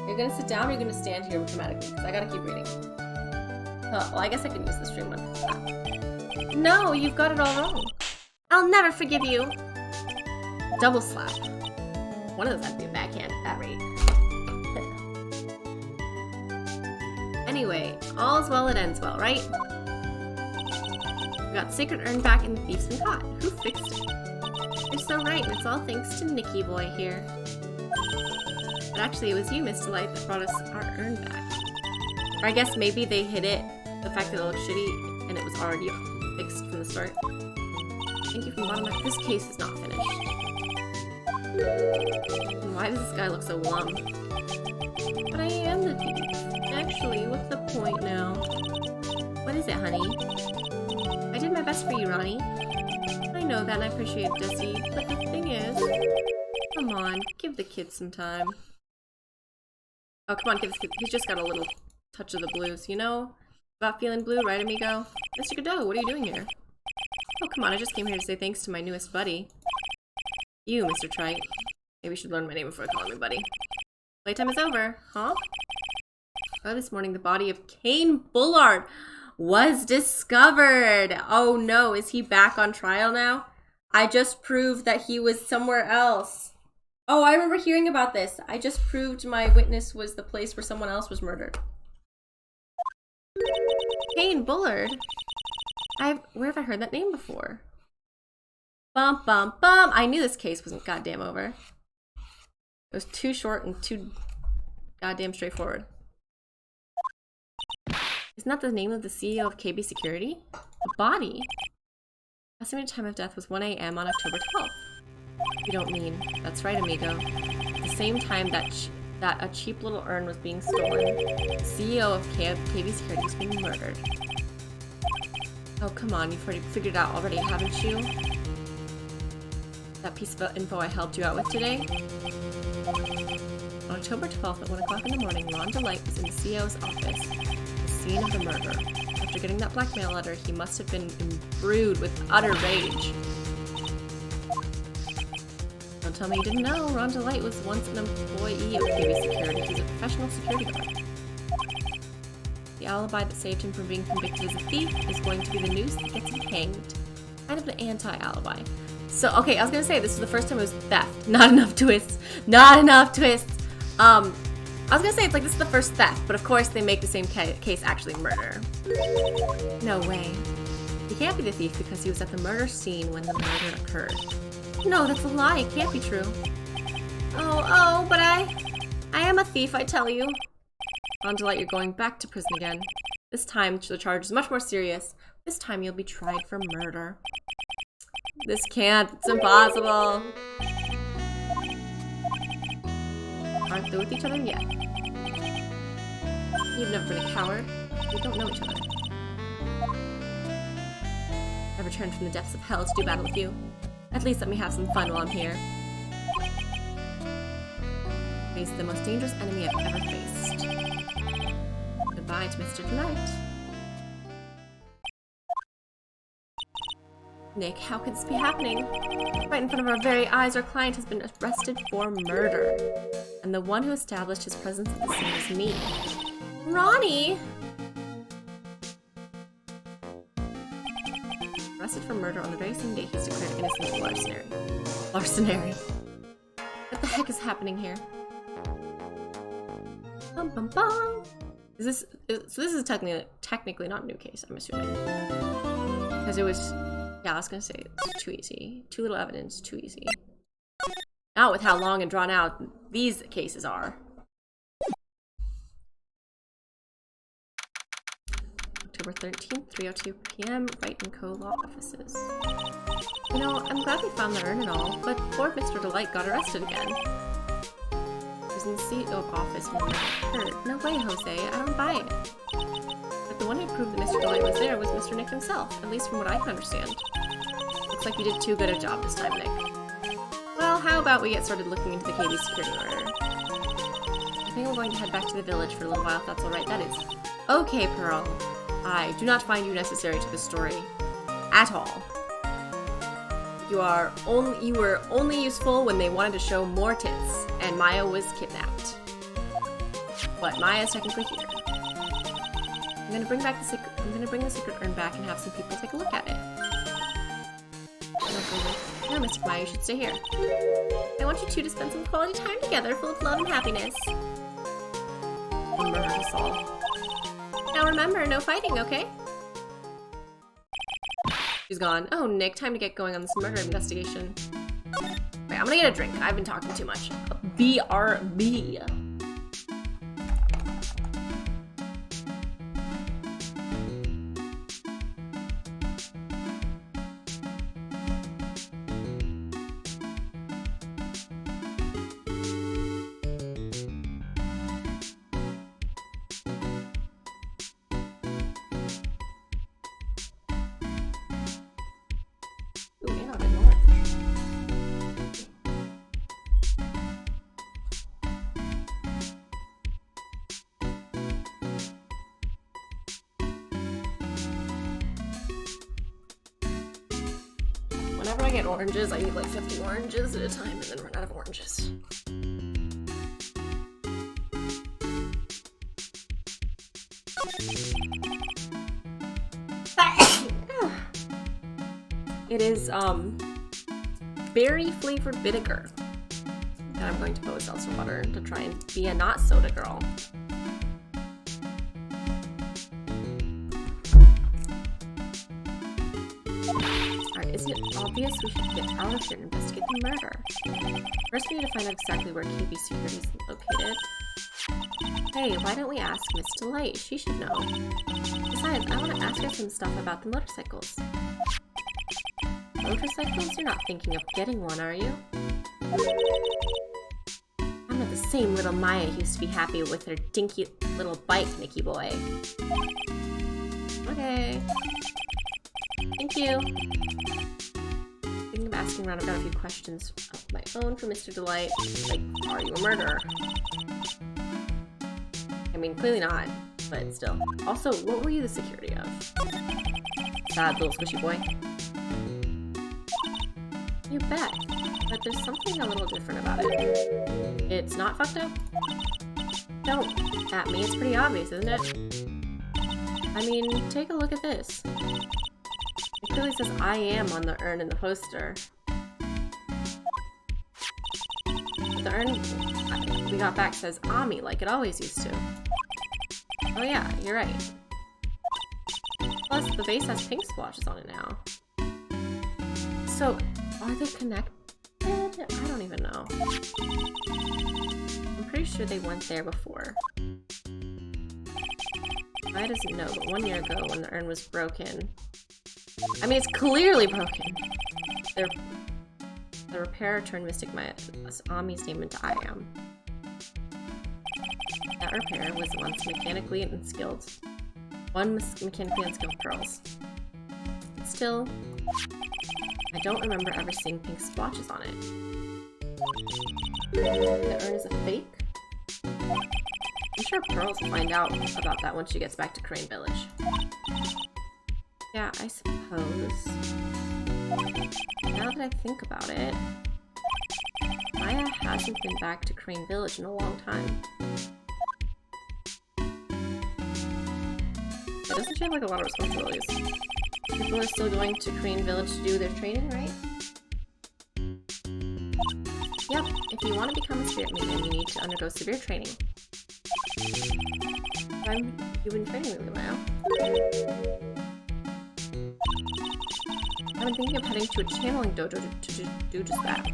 You're gonna sit down or you're gonna stand here dramatically? Because I gotta keep reading. Well, I guess I can use the stream one. No, you've got it all wrong. I'll never forgive you. Double slap. One of those has to be a backhand at that rate. Anyway, all's well that ends well, right? We got Sacred Urn back and the thief's been caught. Who fixed it? You're so right, and it's all thanks to Nicky Boy here. But actually, it was you, Mr. Light, that brought us our urn back. Or I guess maybe they hid it, the fact that it looked shitty, and it was already fixed from the start. Thank you from the bottom up. This case is not finished. And why does this guy look so glum? But I am the thief. Actually, what's the point now? What is it, honey? I did my best for you, Ronnie. I know that and I appreciate it, Jesse, but the thing is... Come on, give the kid some time. Oh, come on, give this kid... He's just got a little touch of the blues, you know? About feeling blue, right, amigo? Mr. Godot, what are you doing here? Oh, come on, I just came here to say thanks to my newest buddy. You, Mr. Trite. Maybe you should learn my name before calling me buddy. Playtime is over, huh? Oh, this morning the body of Kane Bullard was discovered. Oh no, is he back on trial now? I just proved that he was somewhere else. Oh, I remember hearing about this. I just proved my witness was the place where someone else was murdered. Kane Bullard? Where have I heard that name before? Bum bum bum. I knew this case wasn't goddamn over. It was too short and too goddamn straightforward. Isn't that the name of the CEO of KB Security? The body? Estimated time of death was 1 a.m. on October 12th. You don't mean... That's right, amigo. At the same time that a cheap little urn was being stolen, the CEO of KB Security was being murdered. Oh, come on, you've already figured it out already, haven't you? That piece of info I helped you out with today? On October 12th at 1 o'clock in the morning, Rhonda Light was in the CEO's office, the scene of the murder. After getting that blackmail letter, he must have been imbrued with utter rage. Don't tell me you didn't know. Rhonda Light was once an employee of KB Security. He's a professional security guard. The alibi that saved him from being convicted as a thief is going to be the noose that gets him hanged. Kind of an anti-alibi. So, okay, I was gonna say, this is the first time it was theft. Not enough twists. Not enough twists. I was gonna say, it's like, this is the first theft, but of course they make the same case actually murder. No way. He can't be the thief because he was at the murder scene when the murder occurred. No, that's a lie. It can't be true. Oh, but I am a thief, I tell you. Rhonda Light, you're going back to prison again. This time, the charge is much more serious. This time, you'll be tried for murder. This can't. It's impossible. Aren't they with each other yet? You've never been a coward. We don't know each other. I returned from the depths of hell to do battle with you. At least let me have some fun while I'm here. Face the most dangerous enemy I've ever faced. Goodbye to Mr. Delight. Nick, how could this be happening? Right in front of our very eyes, our client has been arrested for murder. And the one who established his presence at the scene is me. Ronnie! Arrested for murder on the very same day he's declared innocent of larcenary. What the heck is happening here? Bum bum bum! So this is technically not a new case, I'm assuming. Because it was... Yeah, I was gonna say, it's too easy. Too little evidence, too easy. Not with how long and drawn out these cases are. October 13th, 3:02 p.m., Wright & Co. law offices. You know, I'm glad we found the urn and all, but poor Mr. Delight got arrested again. He was in the CEO office when it occurred. No way, Jose, I don't buy it. But the one who proved that Mr. Delight was there was Mr. Nick himself, at least from what I can understand. Looks like you did too good a job this time, Nick. Well, how about we get started looking into the KB security murder? I think we're going to head back to the village for a little while, if that's alright. That is okay, Pearl. I do not find you necessary to this story at all. You were only useful when they wanted to show more tits, and Maya was kidnapped. But Maya's technically here. I'm gonna bring back the secret. I'm gonna bring the secret urn back and have some people take a look at it. No, Mystic Maya, you should stay here. I want you two to spend some quality time together, full of love and happiness. Murder us all. Now remember, no fighting, okay? She's gone. Oh, Nick, time to get going on this murder investigation. Wait, I'm gonna get a drink. I've been talking too much. BRB. Whenever I get oranges, I eat like 50 oranges at a time and then run out of oranges. It is, berry flavored vinegar that I'm going to put with seltzer water to try and be a not soda girl. Isn't it obvious we should get out of here and investigate the murder? First, we need to find out exactly where KB Security is located. Hey, why don't we ask Miss Delight? She should know. Besides, I want to ask her some stuff about the motorcycles. Motorcycles? You're not thinking of getting one, are you? I'm not the same little Maya who used to be happy with her dinky little bike, Nicky boy. Okay. Thank you. Thinking of asking around, I've got a few questions of my own for Mr. Delight. Like, are you a murderer? I mean, clearly not, but still. Also, what were you the security of? Sad little squishy boy. You bet. But there's something a little different about it. It's not fucked up? Don't at me, it's pretty obvious, isn't it? I mean, take a look at this. It clearly says I am on the urn in the poster. But the urn we got back says Ami, like it always used to. Oh yeah, you're right. Plus, the base has pink splotches on it now. So, are they connected? I don't even know. I'm pretty sure they went there before. I doesn't know, but 1 year ago when the urn was broken, I mean, it's clearly broken. The repairer turned Mystic Ami's name into I am. That repairer was once mechanically unskilled. Mechanically unskilled pearls. But still, I don't remember ever seeing pink splotches on it. The urn is a fake? I'm sure Pearls will find out about that when she gets back to Crane Village. Yeah, I suppose. Now that I think about it, Maya hasn't been back to Crane Village in a long time. But doesn't she have like a lot of responsibilities? People are still going to Crane Village to do their training, right? Yep, if you want to become a spirit medium, you need to undergo severe training. You've been training with me, Maya. I've been thinking of heading to a channeling dojo to do just that.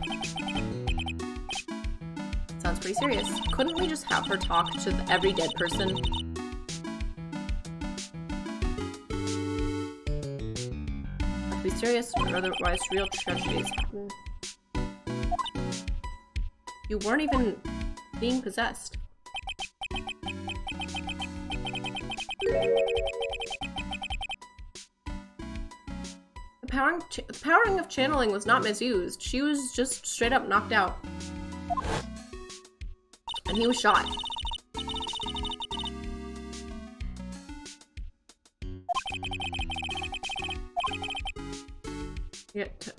Sounds pretty serious. Couldn't we just have her talk to every dead person? Let's be serious, or otherwise real tragedies happen. You weren't even being possessed. The powering of channeling was not misused. She was just straight up knocked out. And he was shot. You get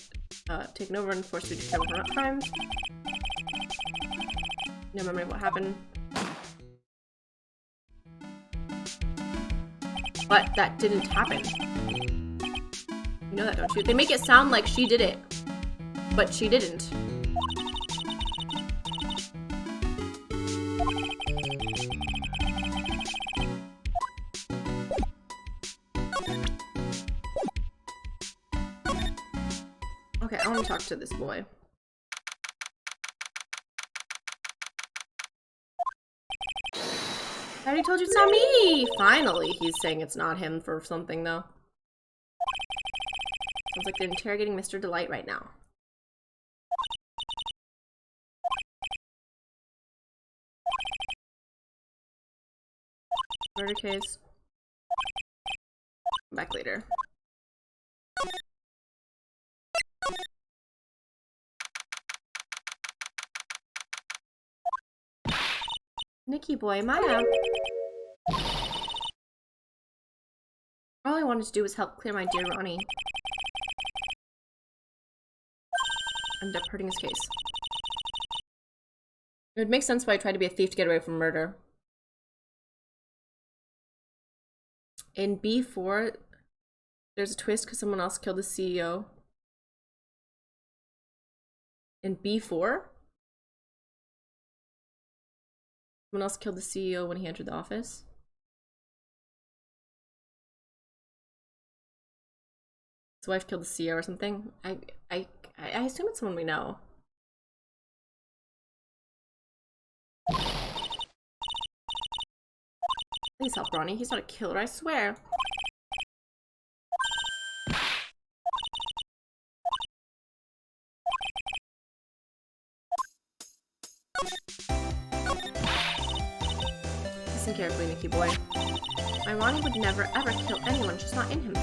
taken over and forced to do crimes. No memory of what happened. But that didn't happen. You know that, don't you? They make it sound like she did it, but she didn't. Okay, I want to talk to this boy. I already told you it's not me! Finally, he's saying it's not him for something, though. Sounds like they're interrogating Mr. Delight right now. Murder case. Come back later. Nikki boy, Maya. All I wanted to do was help clear my dear Ronnie. Ended up hurting his case. It would make sense why I tried to be a thief to get away from murder. In B4, there's a twist because someone else killed the CEO. In B4? Someone else killed the CEO when he entered the office. His wife killed the CEO or something. I assume it's someone we know. Please help Ronnie. He's not a killer, I swear. Listen carefully, Nicky boy. My Ronnie would never ever kill anyone just not in him.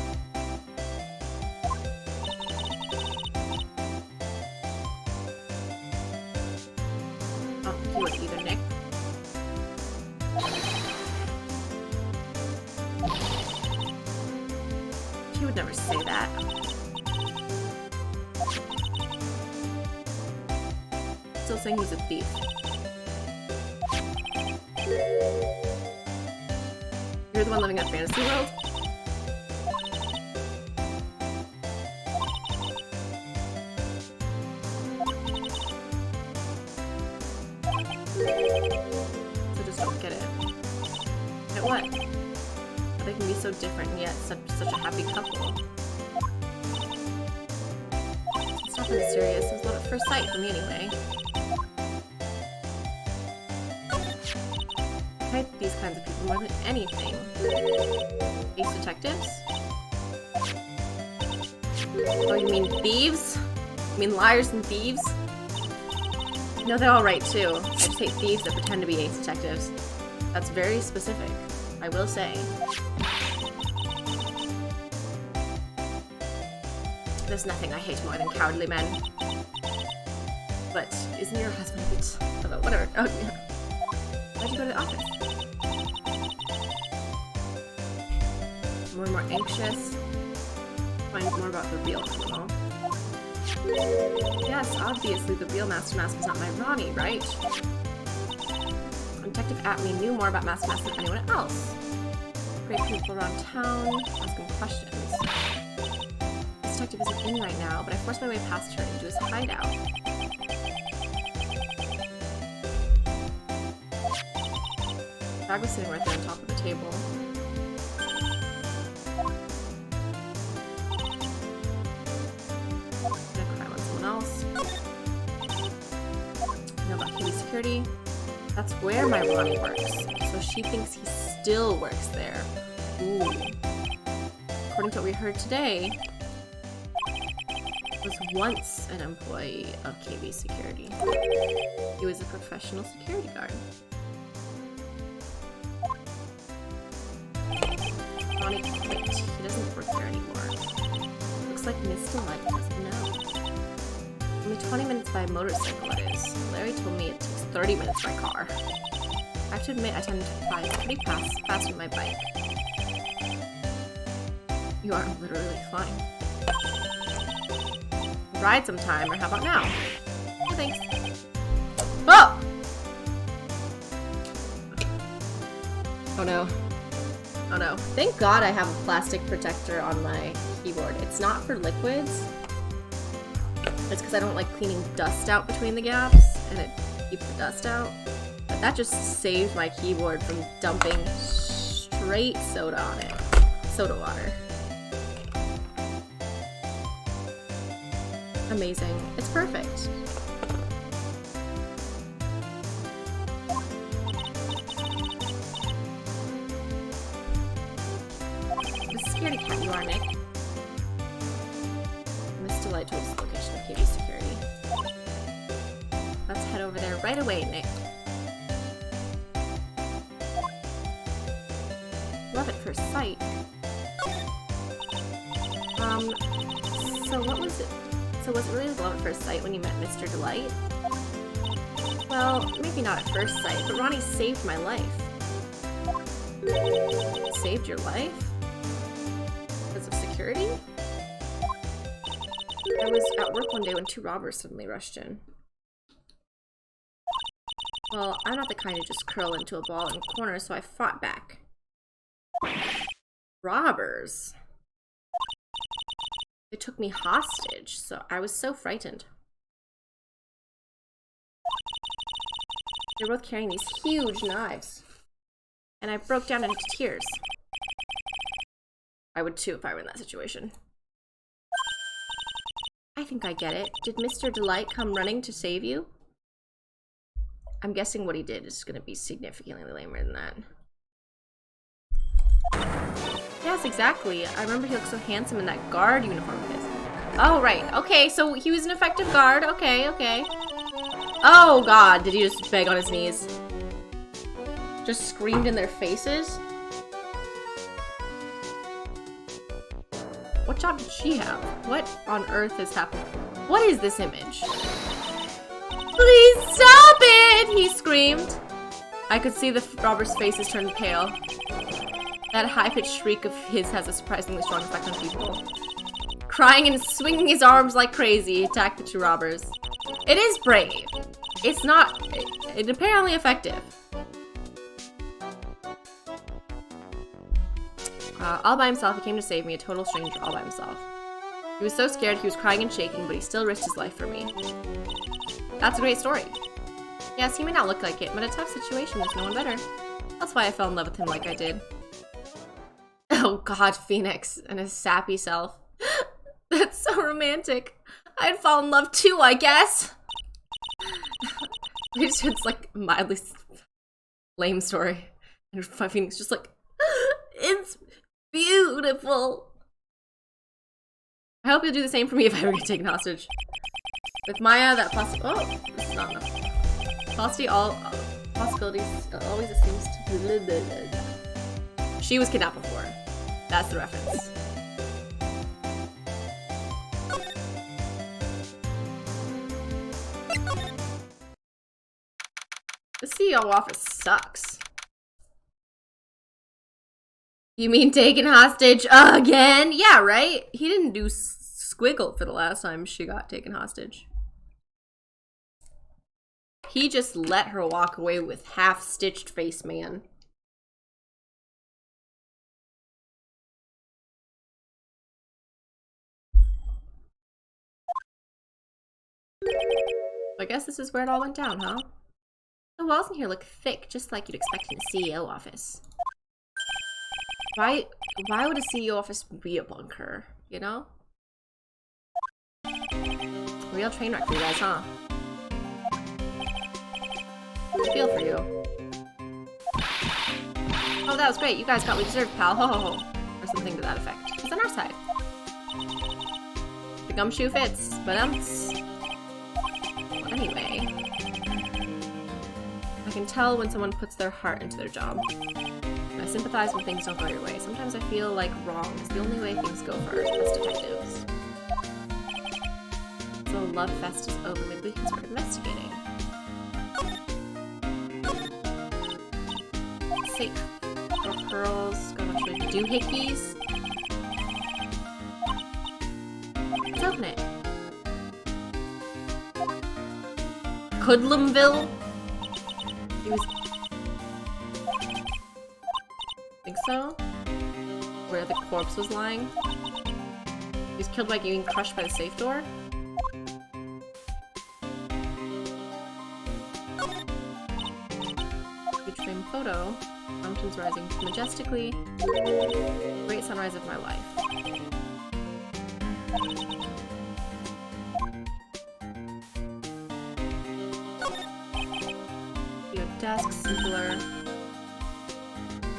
I don't think he would either, Nick. He would never say that. Still saying he's a thief. You're the one living in a fantasy world? So just don't get it. Get what? How they can be so different and yet such a happy couple. It's nothing serious. It was love at first sight for me anyway. I hate these kinds of people more than anything. Ace detectives? Oh, you mean thieves? You mean liars and thieves? No, they're all right too. I just hate thieves that pretend to be ace detectives. That's very specific, I will say. There's nothing I hate more than cowardly men. But isn't your husband a bit... Oh, whatever. Oh, yeah. Why'd you go to the office? More and more anxious. Find more about the real criminal. Yes, obviously the real Master Mask was not my Ronnie, right? Detective Atlee knew more about Master Mask than anyone else. Great people around town, asking questions. This detective isn't in right now, but I forced my way past her into his hideout. The bag was sitting right there on top of the table. Else. You know about TV security? That's where my Ronnie works. So she thinks he still works there. Ooh. According to what we heard today, was once an employee of KV Security. He was a professional security guard. Ronnie quit. He doesn't work there anymore. Looks like Miss Delight doesn't know. Only 20 minutes by motorcycle, it is. Larry told me it takes 30 minutes by car. I have to admit, I tend to fly pretty fast with my bike. You are literally flying. Ride sometime, or how about now? Oh, thanks. Oh! Oh no. Oh no. Thank God I have a plastic protector on my keyboard. It's not for liquids. It's because I don't like cleaning dust out between the gaps, and it keeps the dust out. But that just saved my keyboard from dumping straight soda on it. Soda water. Amazing. It's perfect. Scaredy cat you are, Nick. Miss Delight told us the location of Katie's security. Let's head over there right away, Nick. Love at first sight. So what was it? So was it really love at first sight when you met Mr. Delight? Well, maybe not at first sight, but Ronnie saved my life. Saved your life? Because of security? I was at work one day when 2 robbers suddenly rushed in. Well, I'm not the kind to just curl into a ball in a corner, so I fought back. Robbers? They took me hostage, so I was so frightened. They were both carrying these huge knives, and I broke down into tears. I would too if I were in that situation. I think I get it. Did Mr. Delight come running to save you? I'm guessing what he did is going to be significantly lamer than that. Yes, exactly. I remember he looked so handsome in that guard uniform of his. Oh, right. Okay, so he was an effective guard. Okay, okay. Oh, God. Did he just beg on his knees? Just screamed in their faces? What job did she have? What on earth is happening? What is this image? Please stop it! He screamed. I could see the robber's faces turn pale. That high-pitched shriek of his has a surprisingly strong effect on people. Crying and swinging his arms like crazy, he attacked the 2 robbers. It is brave. It's not... It's apparently effective. All by himself, he came to save me, a total stranger all by himself. He was so scared, he was crying and shaking, but he still risked his life for me. That's a great story. Yes, he may not look like it, but in a tough situation, there's no one better. That's why I fell in love with him like I did. Oh God, Phoenix and his sappy self. That's so romantic. I'd fall in love too, I guess. It's like mildly lame story. And Phoenix just like, it's beautiful. I hope you'll do the same for me if I ever get taken hostage. With Maya, that oh, this is not enough. Possibilities always assumes to She was kidnapped before. That's the reference. The CEO office sucks. You mean taken hostage again? Yeah, right? He didn't do squiggle for the last time she got taken hostage. He just let her walk away with half-stitched face man. I guess this is where it all went down, huh? The walls in here look thick, just like you'd expect in a CEO office. Why would a CEO office be a bunker, you know? Real train wreck for you guys, huh? I feel for you. Oh, that was great. You guys got what you deserved, pal. Ho ho ho. Or something to that effect. It's on our side. The gumshoe fits, but anyway. I can tell when someone puts their heart into their job. I sympathize when things don't go your way. Sometimes I feel like wrong is the only way things go for us as detectives. So Love Fest is over. Maybe we can start investigating. Safe. Or pearls. Got a bunch of doohickeys. Let's open it. Hoodlumville? He was... Think so? where the corpse was lying. He was killed by getting crushed by the safe door. Huge frame photo. Mountains rising majestically. Great sunrise of my life. Video desk, simpler.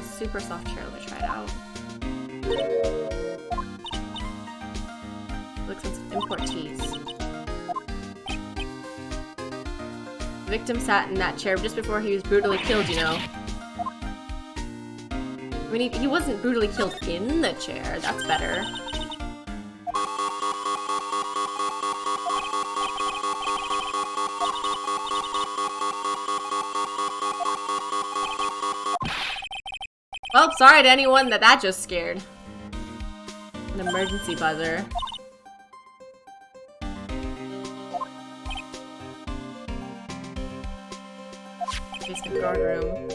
Super soft chair, let me try it out. Looks like some import teas. The victim sat in that chair just before he was brutally killed, you know. I mean, he wasn't brutally killed in the chair. That's better. Well, sorry to anyone that just scared. An emergency buzzer. Basement guard room.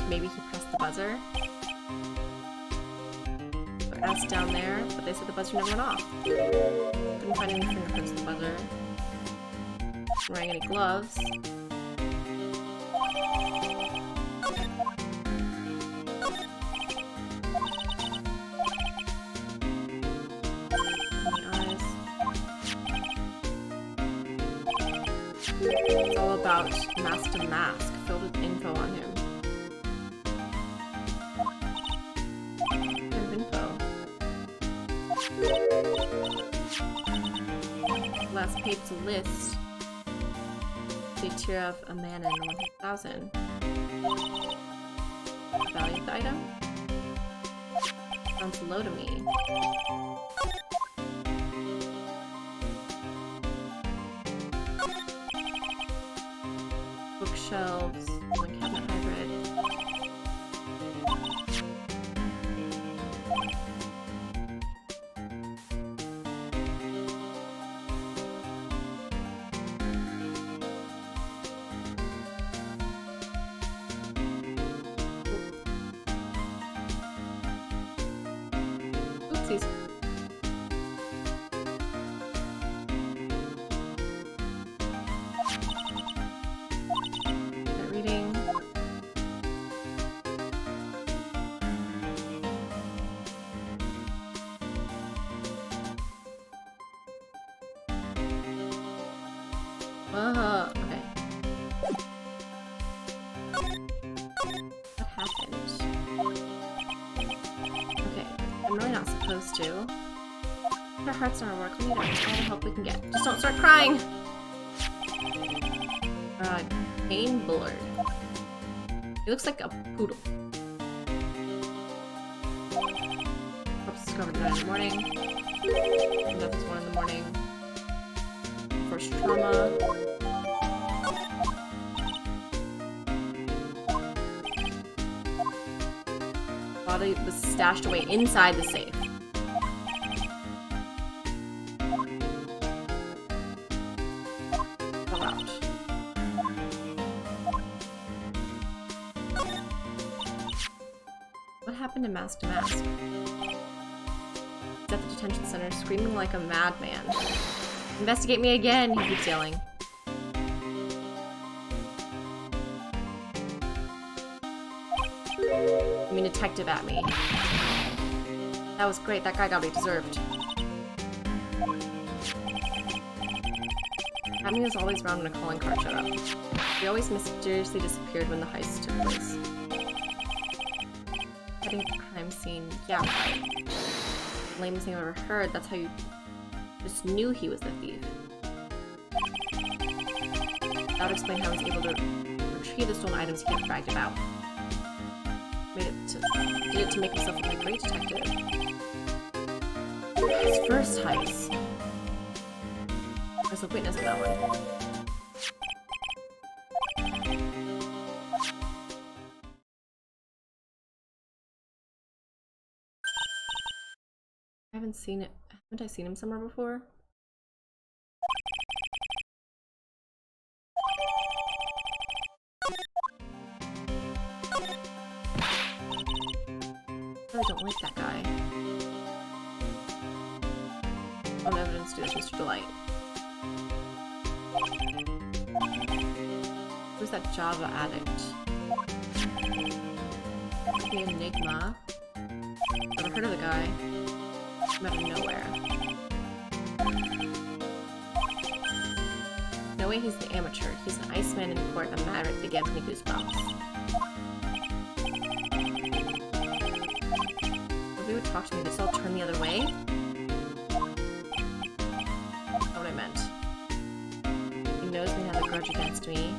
Maybe he pressed the buzzer. Put S down there, but they said the buzzer never went off. Couldn't find any fingerprints on the buzzer. Wasn't wearing any gloves. It's all about mask to mask, filled with info on him. What kind of info? Last page is a list. The tier of a man in 1,000. Value of the item? Sounds low to me. Bookshelves, one cabinet hybrid. Oopsies. Okay. What happened? Okay, I'm really not supposed to. Our hearts don't work. We need all the help we can get. Just don't start crying! Cane Bullard. He looks like a poodle. Corpse discovered at 9 in the morning. Death is 1 in the morning. First trauma. Body was stashed away inside the safe. Oh, ouch. What happened to Mask? He's at the detention center screaming like a madman. Investigate me again, he keeps yelling. You mean detective at me. That was great, that guy got what he deserved. Abney was always around when a calling card showed up. He always mysteriously disappeared when the heist took place. Heading at the crime scene, yeah, right. Lamest thing I've ever heard, that's how you just knew he was the thief. That would explain how he was able to retrieve the stolen items he kept bragged about. Did it to make himself look like a great detective. His first heist. There's a witness of that one. I haven't seen it. Haven't I seen him somewhere before? really don't like that guy. No evidence to Mr. Delight. Who's that Java addict? Could be Enigma. Never heard of the guy. From out of nowhere. No way he's the amateur. He's an Iceman in court, a maverick that gives me goosebumps. Nobody would talk to me, they just all turn the other way? That's what I meant. He knows we have a grudge against me.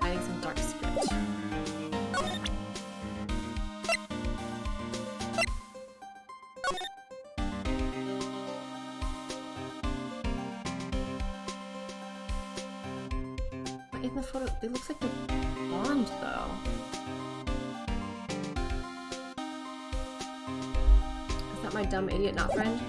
Hiding some dark secret. In the photo, it looks like they're blonde, though. Is that my dumb idiot not friend?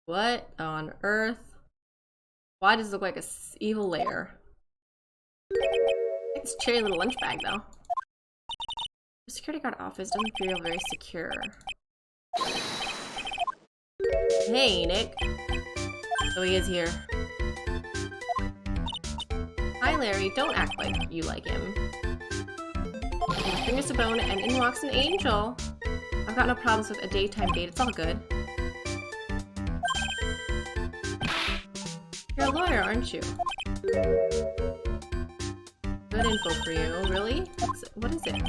What on earth? Why does it look like a evil lair? It's a cherry little lunch bag, though. The security guard office doesn't feel very secure. Hey, Nick. So he is here. Hi, Larry. Don't act like you like him. My fingers to bone, and in walks an angel. I've got no problems with a daytime date. It's all good. You're a lawyer, aren't you? Good info for you. Really? What is it?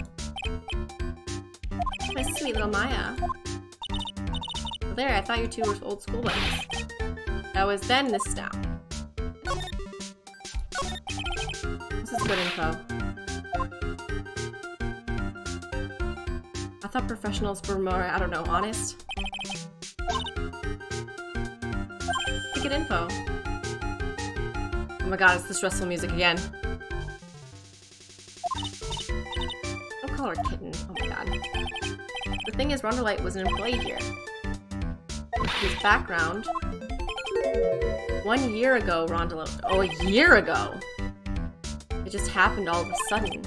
My sweet little Maya. Well, there, I thought you two were old school buddies. That was then, this is now. This is good info. I thought professionals were more, I don't know, honest. Good info. Oh my god, it's the stressful music again. Don't call her kitten. Oh my god. The thing is, Rhonda Light was an employee here. His background. 1 year ago, Rhonda Light. Oh, a year ago! It just happened all of a sudden.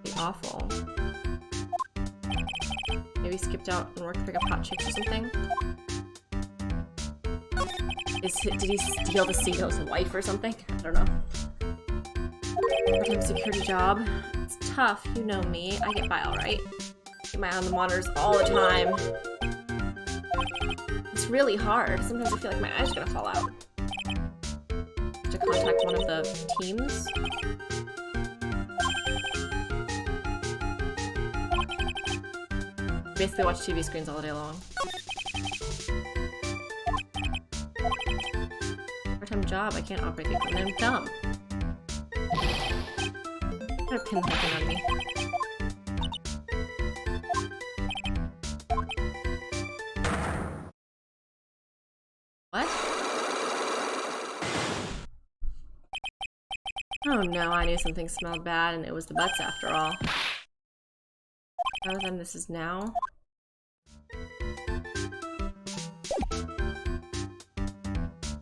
Be awful. Maybe skipped out and worked to pick up hot chicks or something? Did he steal the CEO's wife or something? I don't know. Part-time security job. It's tough, you know me. I get by alright. Get my eye on the monitors all the time. It's really hard. Sometimes I feel like my eyes are gonna fall out. To contact one of the teams. Basically watch TV screens all day long. Part-time job, I can't operate the equipment, I'm dumb. Got a pin poking on me. What? Oh no, I knew something smelled bad and it was the butts after all. How then this is now?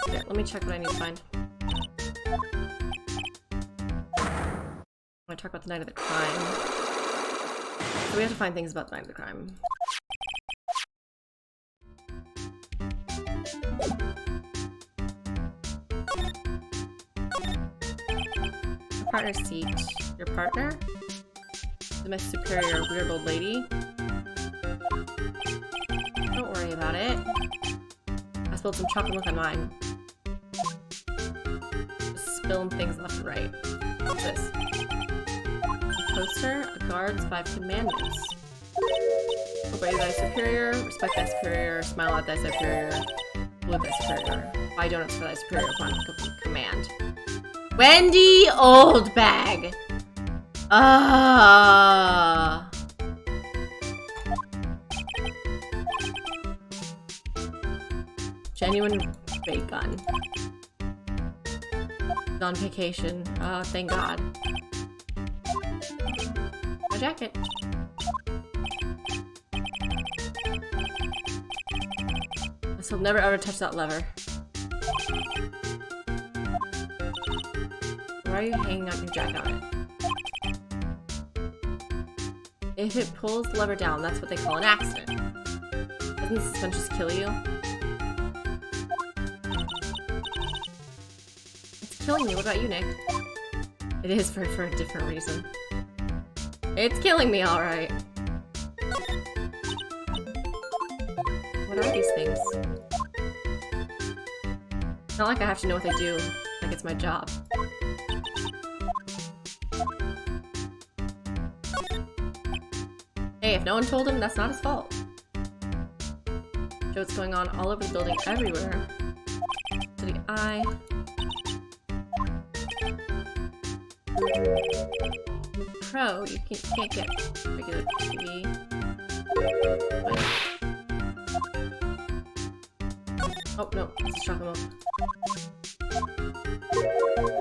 Okay, let me check what I need to find. I want to talk about the night of the crime. So we have to find things about the night of the crime. Your partner's seat. Your partner? The most superior weird old lady. Don't worry about it. I spilled some chocolate milk on mine. Just spilling things left and right. What's this? A poster? A guard's 5 commandments. Obey thy superior, respect thy superior, smile at thy superior, salute thy superior. Buy donuts for thy superior upon command. Wendy Oldbag! Genuine bacon. On vacation. Oh, thank God. my jacket. So I'll never ever touch that lever. Why are you hanging out your jacket on it? If it pulls the lever down, that's what they call an accident. Doesn't the suspension just kill you? It's killing me. What about you, Nick? It is for a different reason. It's killing me, alright. What are these things? It's not like I have to know what they do. Like it's my job. Hey, if no one told him, that's not his fault. Show what's going on all over the building, everywhere. To the eye. Pro, you can't get regular TV. But... oh no, it's a shock mode.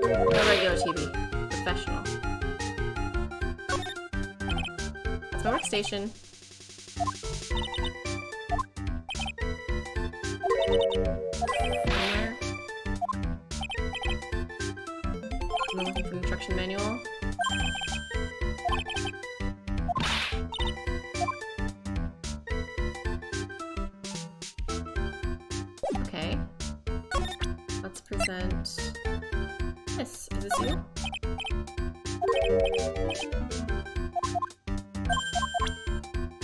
No regular TV. Professional. That's my workstation. Somewhere. I'm looking for the instruction manual. Okay. Let's present this. Is this you?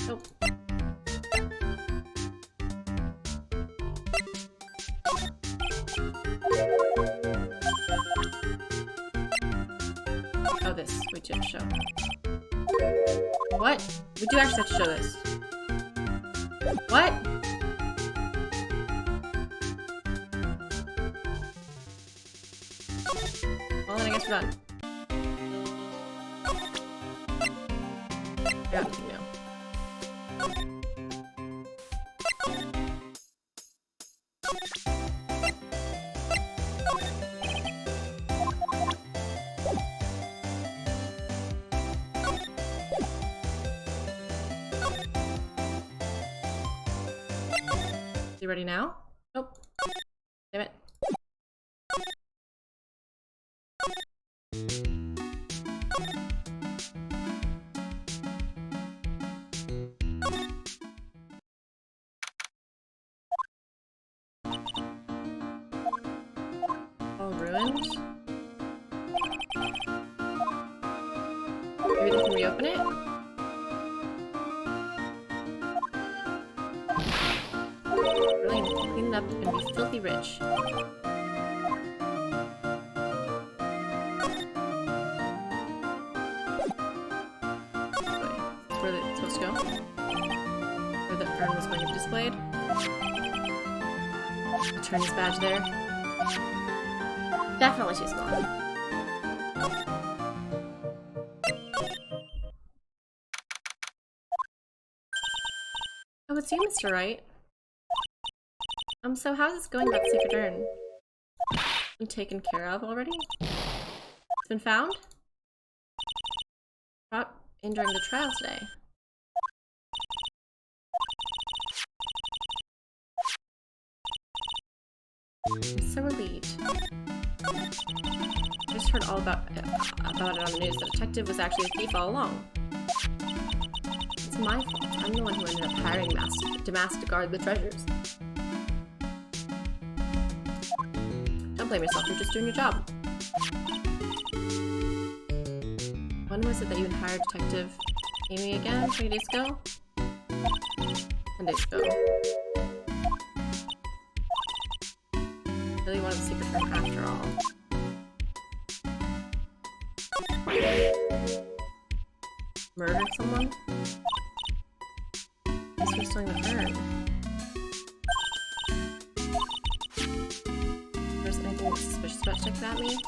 Oh. Oh, this. We do have to show. What? We do actually have to show this. What? Well, then I guess we're done. Yeah, no. You ready now? Nope. Damn it. All ruined. Maybe they can reopen it? Really clean it up and be filthy rich. Where it's supposed to go? Where the urn was going to be displayed? Attorney's badge there. Definitely too small. Oh, it's you, Mr. Wright. So how's this going about the secret urn? Been taken care of already? It's been found? Brought in during the trial today. I'm so relieved. I just heard all about it on the news. The detective was actually a thief all along. It's my fault. I'm the one who ended up hiring Damas to guard the treasures. Don't blame yourself, you're just doing your job. When was it that you hired Detective Amy again? 20 days ago? 10 days ago. Really wanted the secret room after all. Murdered someone? Guess who's stealing the urn? There's anything suspicious about checking at me?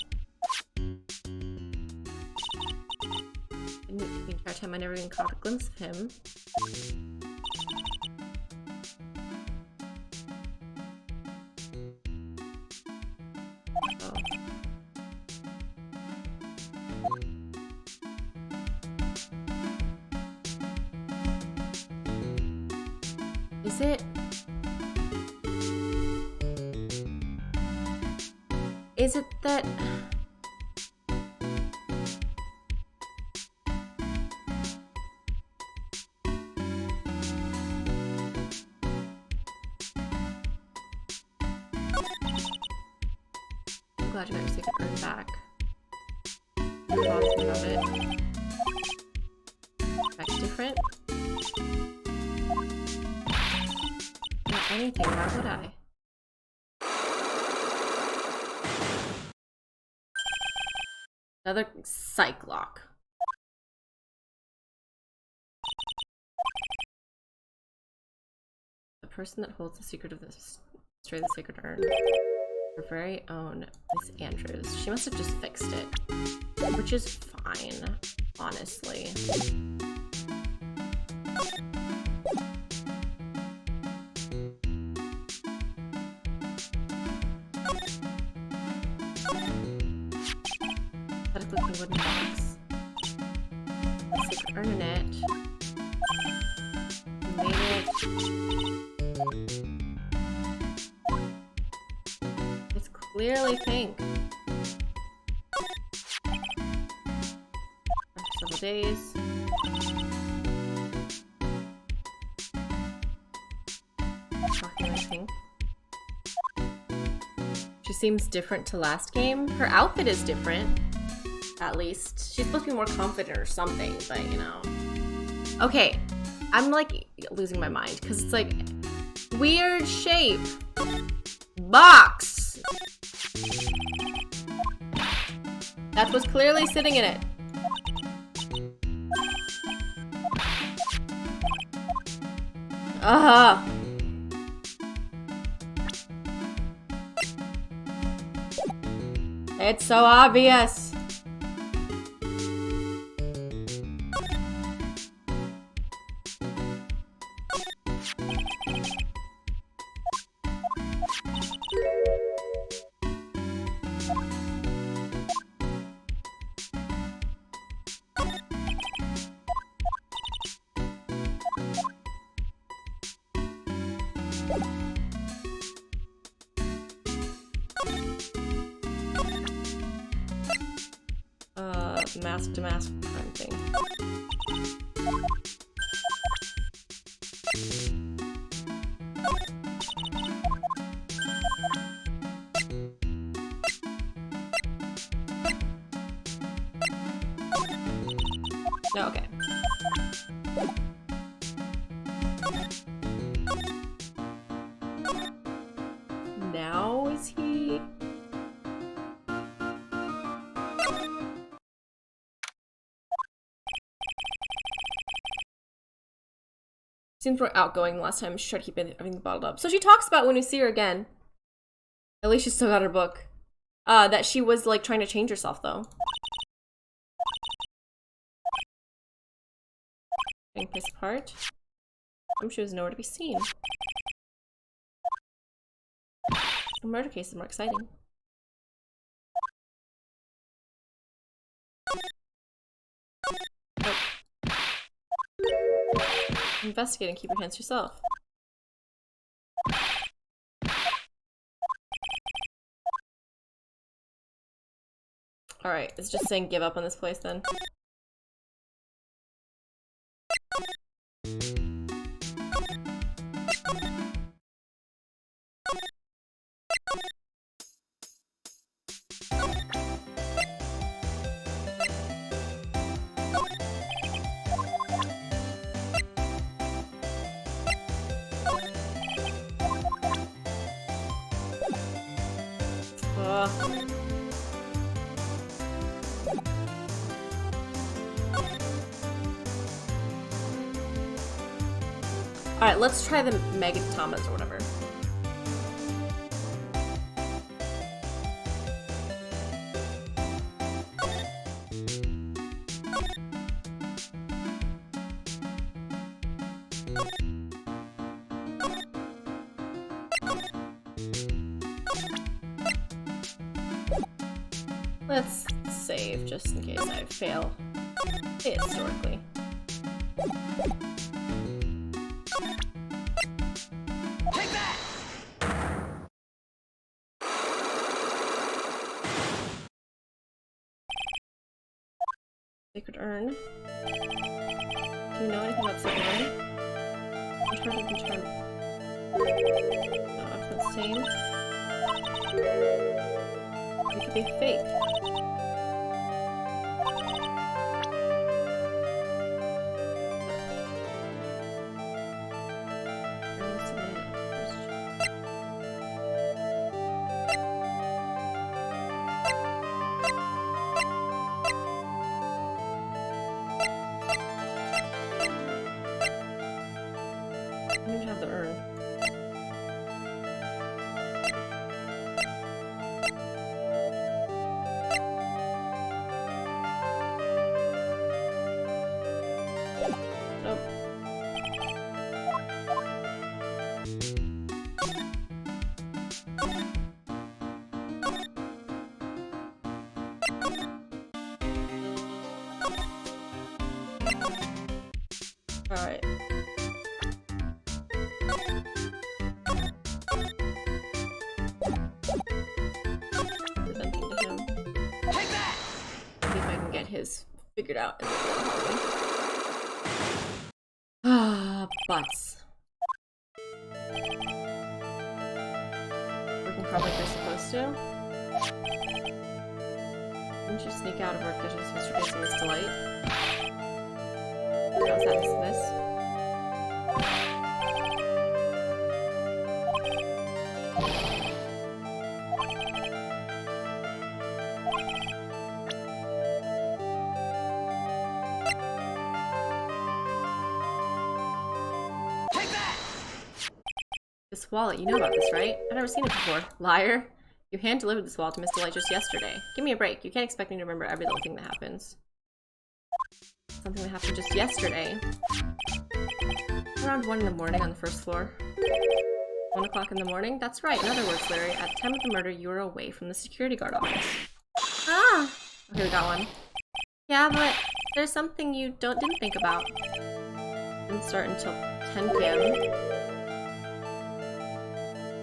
The entire time I never even caught a glimpse of him. Oh. Is it? Is it that... I'm glad you got your secret urn back. What bothers me about it? That's different. Not anything, why would I? Another psych lock. The person that holds the secret of this destroy the sacred urn. Her very own Miss Andrews. She must have just fixed it. Which is fine, honestly. Looking wooden box. Let's take urn in it. Made it. It's clearly pink. After several days. Shockingly pink. She seems different to last game. Her outfit is different. At least. She's supposed to be more confident or something, but you know. Okay, I'm like losing my mind because it's like weird shape. Box! That was clearly sitting in it. It's so obvious. Mask to mask crime thing. No, okay. Now is he? Seems more outgoing last time. She tried to keep everything bottled up. So she talks about when we see her again. At least she still got her book. That she was like trying to change herself though. Getting this part. She was nowhere to be seen. A murder case is more exciting. Investigate and keep your hands to yourself. Alright, it's just saying give up on this place then. Alright, let's try the Megatomas or whatever. Let's save just in case I fail historically. Sacred Urn. Do you know anything about Sacred Urn? Return. Oh, that's the same. It could be fake. I don't have the urn. Nope. Alright. Presenting to him. Take that! See if I can get his figured out. Ah, butts. Working hard like they're supposed to. Didn't you sneak out of work because you're supposed to be Miss Delight? How's that this? Take that! This wallet, you know about this, right? I've never seen it before. Liar. You hand-delivered this wallet to Miss Delight just yesterday. Give me a break. You can't expect me to remember every little thing that happens. Something that happened just yesterday. Around 1 in the morning on the first floor. 1 o'clock in the morning? That's right. In other words, Larry, at the time of the murder, you were away from the security guard office. Ah! Okay, we got one. Yeah, but there's something you didn't think about. Didn't start until 10 p.m.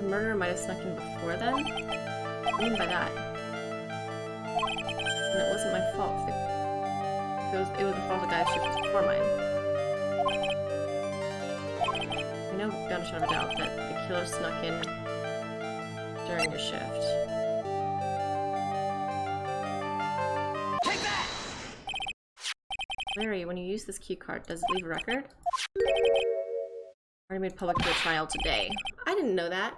The murderer might have snuck in before then? What do you mean by that? And it wasn't my fault. It was the fault of the guy's shift was before mine. I know beyond a shadow of a doubt that the killer snuck in during your shift. Take that! Larry, when you use this key card, does it leave a record? Already made public to a trial today. I didn't know that.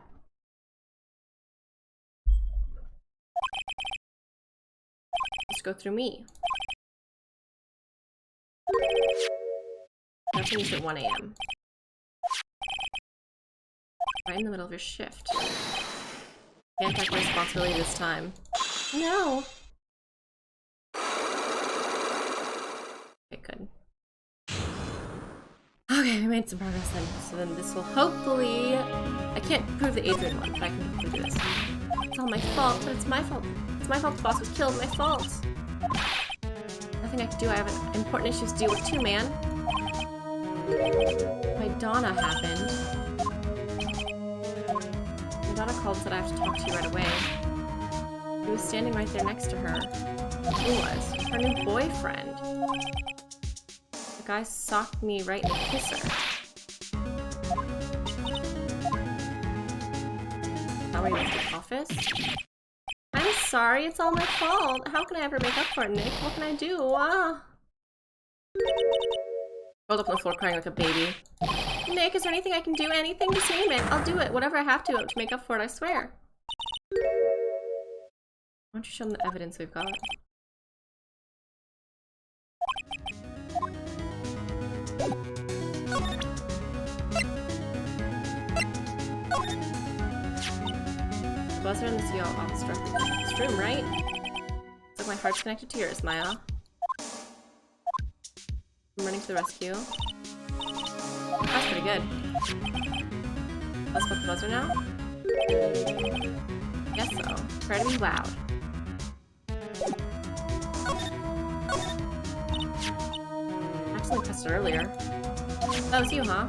Just go through me. Now finish at 1 a.m. Right in the middle of your shift. Can't take responsibility this time. No! Okay, good. Okay, we made some progress then. So then this will hopefully... I can't prove the Adrian one, but I can hopefully do this. It's all my fault, but it's my fault. It's my fault the boss was killed. My fault! Nothing I can do. I have important issues to deal with too, man. My Donna happened. My Donna called and said I have to talk to you right away. He was standing right there next to her. Who was? Her new boyfriend. The guy socked me right in the kisser. Is that where he left the office? I'm sorry, it's all my fault. How can I ever make up for it, Nick? What can I do? Ah. Rolled up on the floor crying like a baby. Nick, is there anything I can do? Anything? Just name it. I'll do it. Whatever I have to make up for it, I swear. Why don't you show them the evidence we've got? The buzzer in the CO office directly from this room, right? It's like my heart's connected to yours, Maya. I'm running to the rescue. That's pretty good. Let's put the buzzer now? Guess so. Try to be loud. I accidentally pressed it earlier. That was you, huh?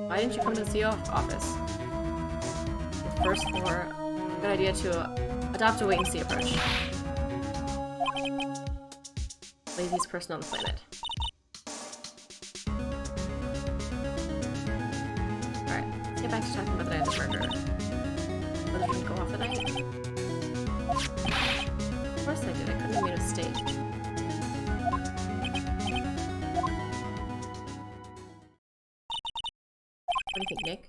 Why didn't you come to the CO office? The first floor. Good idea to adopt a wait-and-see approach. Laziest person on the planet. Alright, let's get back to talking about the night of the murder. Whether we can go off the night? Of course I did. I couldn't have made a mistake. What do you think, Nick?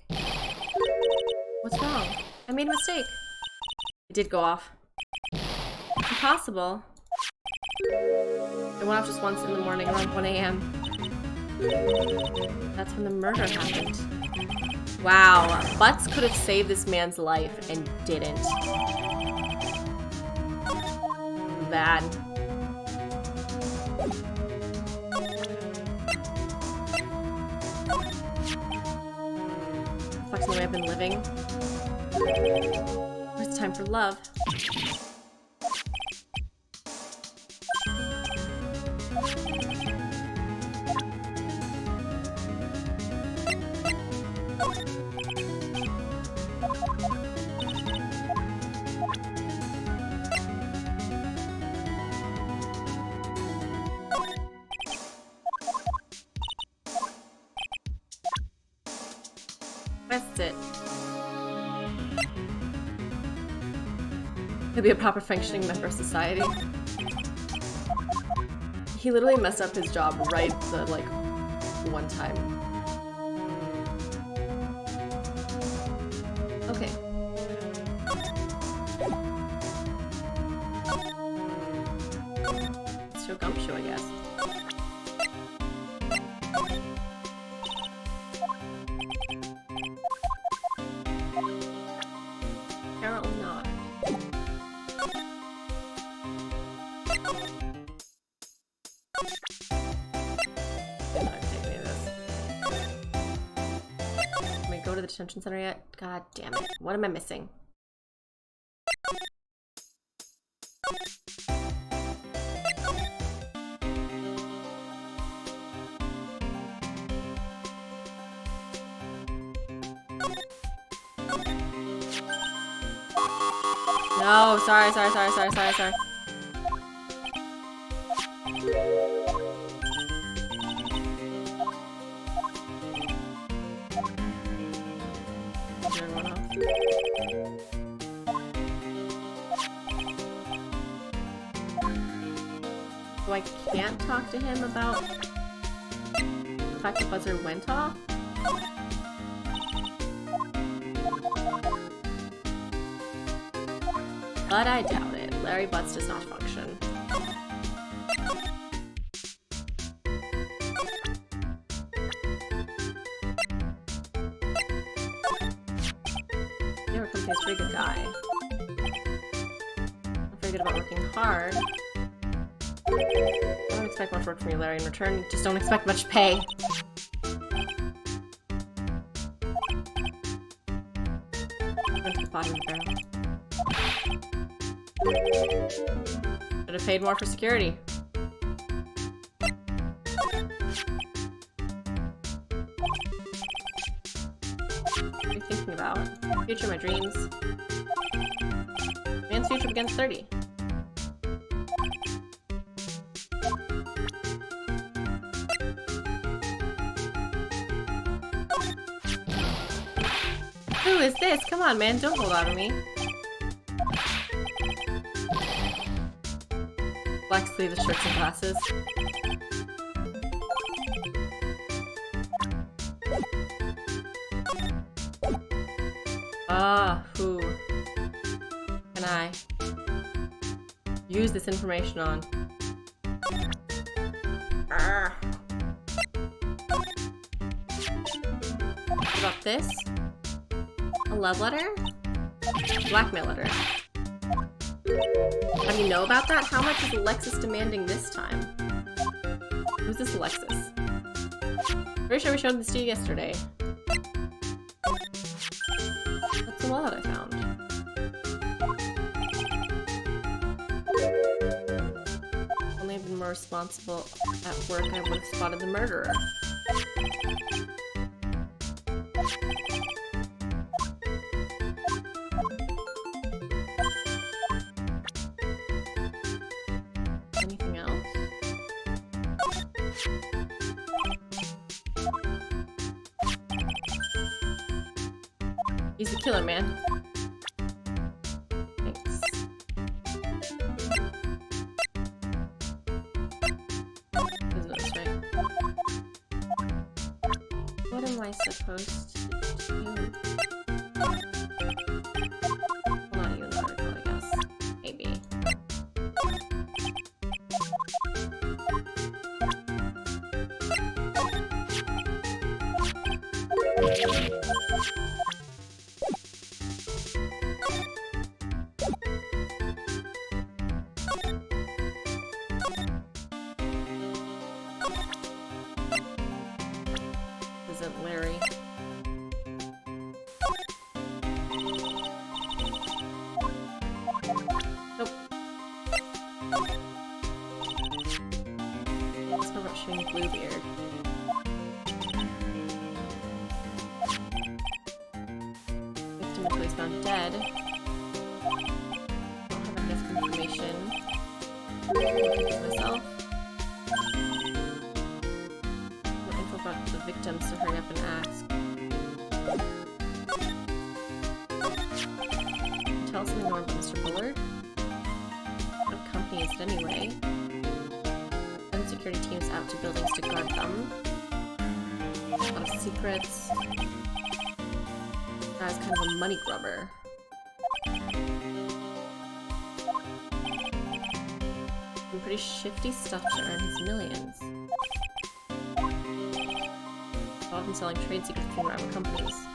What's wrong? I made a mistake. It did go off. Impossible. It went off just once in the morning around 1 a.m. That's when the murder happened. Wow. Butts could have saved this man's life and didn't. Bad. Reflecting the way I've been living. It's time for love. That's it. He'll be a proper functioning member of society. He literally messed up his job right the, like, one time. Okay. Let's show Gumshoe, I guess. Apparently not. I'm not taking any of this. Can we go to the detention center yet? God damn it. What am I missing? No, sorry. So I can't talk to him about the fact the buzzer went off? But I doubt it. Larry Butts does not function. Never come to a pretty good guy. Not very good about working hard. I don't expect much work from you, Larry. In return, just don't expect much pay. Went to the bottom of the barrel. Should have paid more for security. What are you thinking about? Future, my dreams. Man's future begins 30. Who is this? Come on, man. Don't hold on to me. Black sleeveless shirts and glasses. Who can I use this information on? What about this? A love letter? Blackmail letter. How do you know about that? How much is Alexis demanding this time? Who's this Alexis? Pretty sure we showed this to you yesterday. That's the wallet I found. If only I'd been more responsible at work, I would have spotted the murderer. Anything else? He's the killer, man. Thanks. There's notes, right? What am I supposed to do? Well, not you in the article, I guess. Maybe. Isn't Larry? Nope. Let's go about showing Bluebeard. Victim until he's found dead. Don't have enough information. I'll take it myself. More info about the victims, so hurry up and ask. Tell us something more about Mr. Bullard. What company is it anyway? And security teams out to buildings to guard them. A lot of secrets. Guy's kind of a money grubber. Some pretty shifty stuff to earn his millions. Often selling trade secrets between rival companies.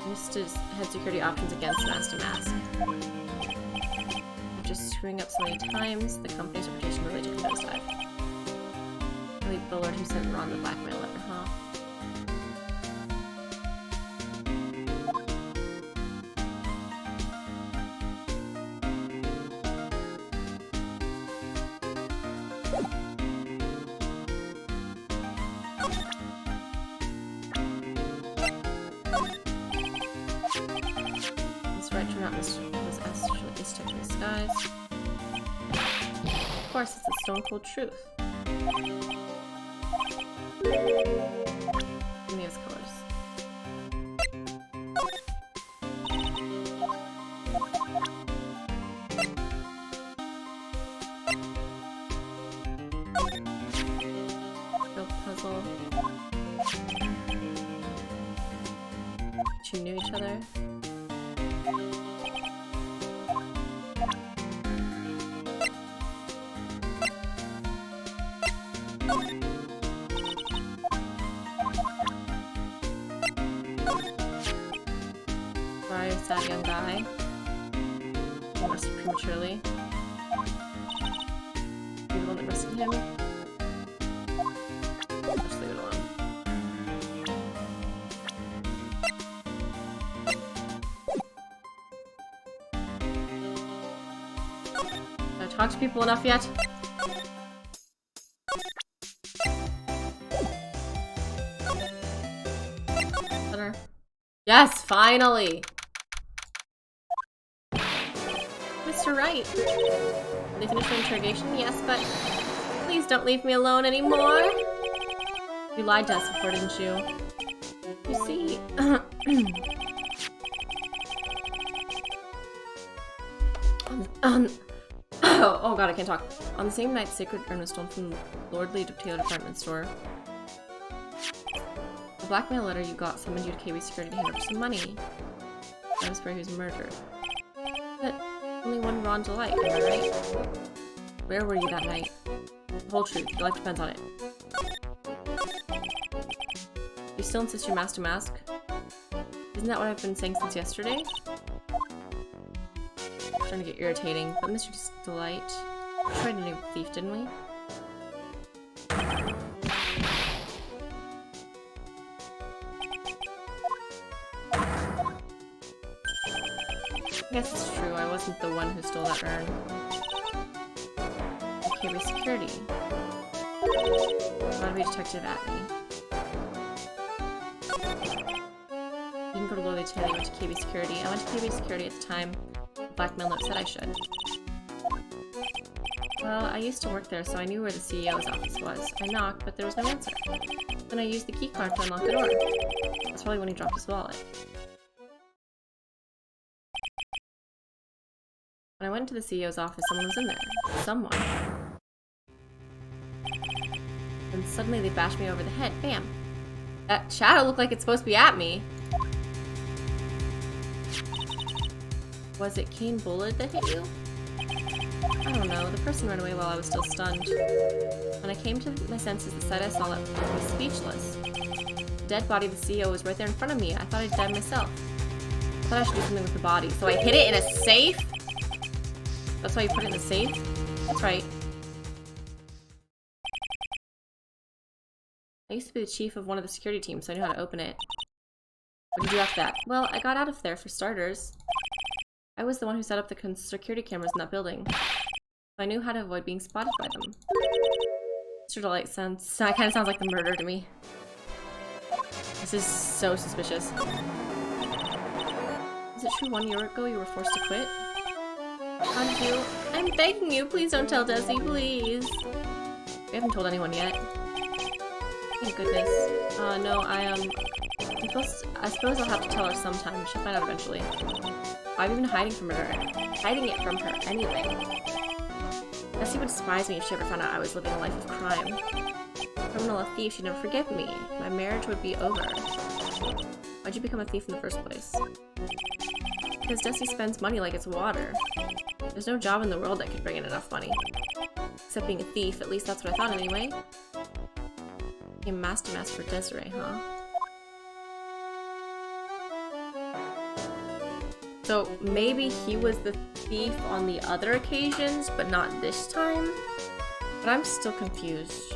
Used to head security options against Mask to Mask. After screwing up so many times, the company's reputation really took a nosedive. Really Bullard who sent Ron the blackmail letter, huh? Wright turned out was actually stuck in disguise. Of course, it's the stone cold truth. Give me his colors. Build puzzle. You knew each other. That young guy. He arrested prematurely. You the one that arrested him? Just leave it alone. Have I talked to people enough yet? Better. Yes, finally! Mr. Wright. Did they finish the interrogation? Yes, but please don't leave me alone anymore. You lied to us before, didn't you? You see, oh god, I can't talk. On the same night, Sacred Urn was stolen from the Lordly Taylor department store. The blackmail letter you got summoned you to KB Security to hand over some money. That was where he was murdered. But only one Ron to light, am I right? Where were you that night? The whole truth. Your life depends on it. You still insist you're Mask to Mask? Isn't that what I've been saying since yesterday? I'm starting to get irritating, but Mr. Delight, we tried a new thief, didn't we? I guess it's true, I wasn't the one who stole that urn. KB Security. Gotta be Detective Atney. You didn't go to Lordly Taylor, you went to KB Security. I went to KB Security at the time the blackmail note said I should. Well, I used to work there, so I knew where the CEO's office was. I knocked, but there was no answer. Then I used the key card to unlock the door. That's probably when he dropped his wallet. When I went to the CEO's office, someone was in there. Someone. And suddenly they bashed me over the head. Bam! That shadow looked like it's supposed to be at me. Was it Kane Bullard that hit you? I don't know. The person ran away while I was still stunned. When I came to my senses, the sight I saw left me speechless. The dead body of the CEO was right there in front of me. I thought I'd died myself. I thought I should do something with the body. So I hid it in a safe? That's why you put it in the safe? That's right. I used to be the chief of one of the security teams, so I knew how to open it. What did you do after that? Well, I got out of there for starters. I was the one who set up the security cameras in that building. I knew how to avoid being spotted by them. Mr. Delight kind of sounds like the murder to me. This is so suspicious. Is it true 1 year ago you were forced to quit? How did you? I'm begging you, please don't tell Desi, please. We haven't told anyone yet. Thank goodness. No, I suppose I'll have to tell her sometime. She'll find out eventually. Why have you been hiding from her? Hiding it from her anyway. Desi would despise me if she ever found out I was living a life of crime. Criminal, a thief, she'd never forgive me. My marriage would be over. Why'd you become a thief in the first place? Because Desi spends money like it's water. There's no job in the world that could bring in enough money. Except being a thief, at least that's what I thought anyway. Became master for Desiree, huh? So maybe he was the thief on the other occasions, but not this time? But I'm still confused.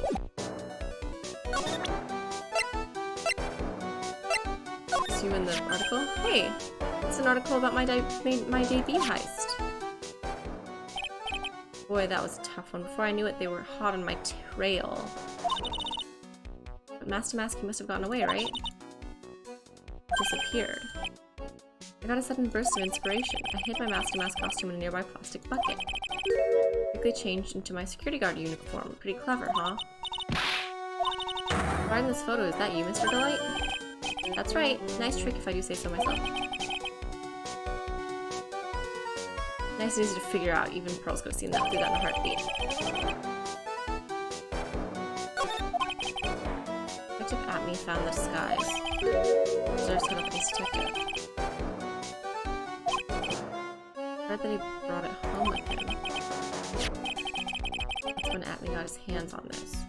Is you in the article? Hey! It's an article about my debut heist. Boy, that was a tough one. Before I knew it, they were hot on my trail. But Master Mask, he must have gotten away, right? Disappeared. I got a sudden burst of inspiration. I hid my Master Mask costume in a nearby plastic bucket. Quickly changed into my security guard uniform. Pretty clever, huh? Right in this photo, is that you, Mr. Delight? That's right. Nice trick if I do say so myself. Nice and easy to figure out. Even Pearl's could have seen that through that in a heartbeat. Detective Atme found the disguise. Deserves to have a detective. I read that he brought it home with him. That's when Atme got his hands on this.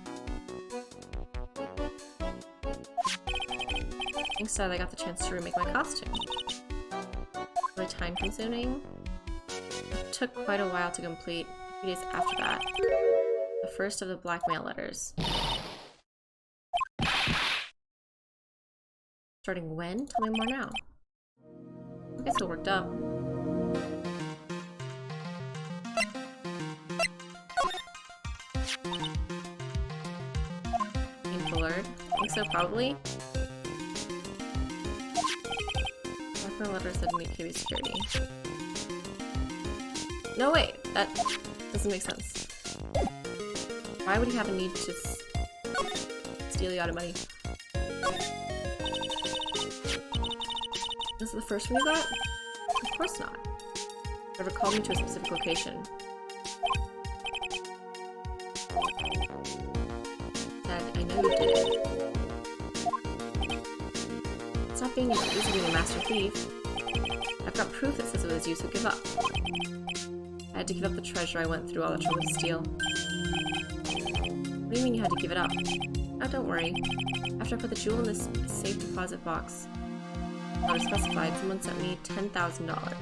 Instead, I got the chance to remake my costume. Really time consuming. It took quite a while to complete. A few days after that, the first of the blackmail letters. Starting when? Tell me more now. I guess it worked up. Bullard. I think so, probably. Blackmail letter said meet KB security. No, wait! That doesn't make sense. Why would he have a need to steal you out of money? This is the first one you got? Of course not. Never called me to a specific location. Dad, I know you did it. Stop being easy being a master thief. I've got proof that says it was you, so give up. I had to give up the treasure I went through all the trouble to steal. What do you mean you had to give it up? Oh, don't worry. After I put the jewel in this safe deposit box, not specified, someone sent me $10,000.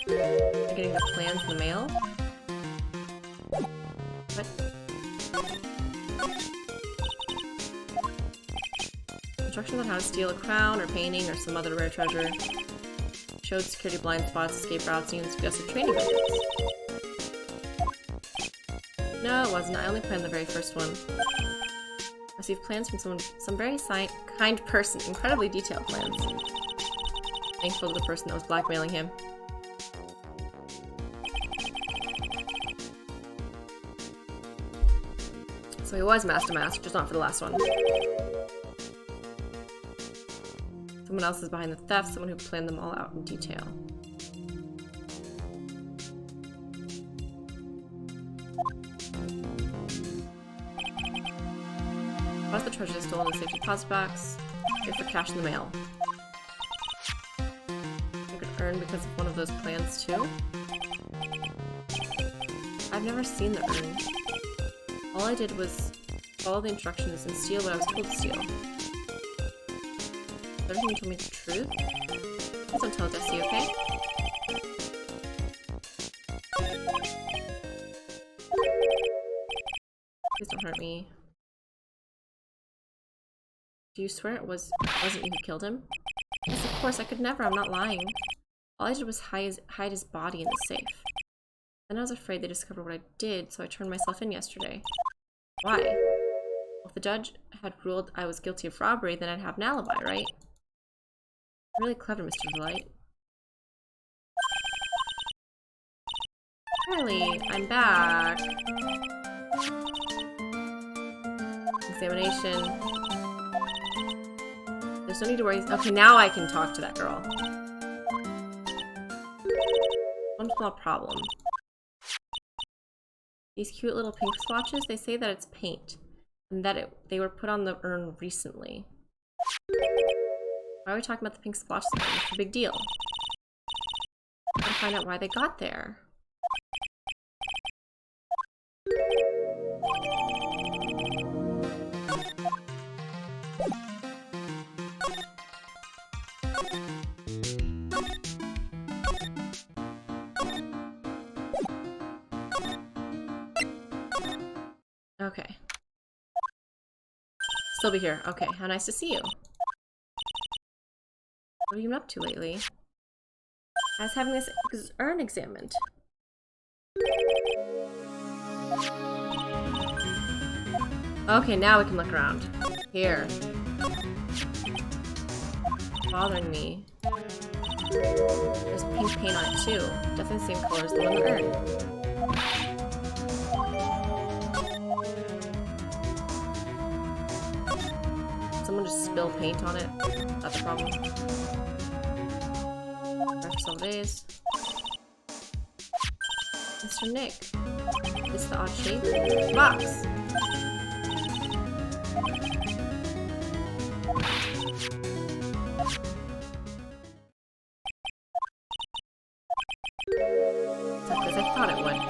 You're getting the plans in the mail? What? Instructions on how to steal a crown or painting or some other rare treasure. Showed security blind spots, escape routes, and even suggested training methods. No, it wasn't. I only planned the very first one. I received plans from some very kind person. Incredibly detailed plans. Thankful to the person that was blackmailing him. So he was Master Mask, just not for the last one. Someone else is behind the theft, someone who planned them all out in detail. What's the treasure stolen in the safe deposit box? Wait for cash in the mail. You could earn because of one of those plans too? I've never seen the urn. All I did was follow the instructions and steal what I was told to steal. Is everything you told me the truth? Please don't tell Jesse, okay? Please don't hurt me. Do you swear it wasn't you who killed him? Yes, of course, I could never, I'm not lying. All I did was hide his body in the safe. Then I was afraid they discovered what I did, so I turned myself in yesterday. Why? Well, if the judge had ruled I was guilty of robbery, then I'd have an alibi, right? Really clever, Mr. Wright. Charlie, I'm back. Examination. There's no need to worry. Okay, now I can talk to that girl. One small problem. These cute little pink swatches, they say that it's paint. And that they were put on the urn recently. Why are we talking about the pink splotches again? It's a big deal. I'm trying to find out why they got there. Okay. Still be here. Okay, how nice to see you. What have you been up to lately? I was having this urn examined. Okay, now we can look around. Here. Bothering me. There's pink paint on it too. Definitely the same color as the one in the urn. Someone just spill paint on it. That's a problem. For several days. Mr. Nick. Is the odd shape? Box! Exactly as I thought it would.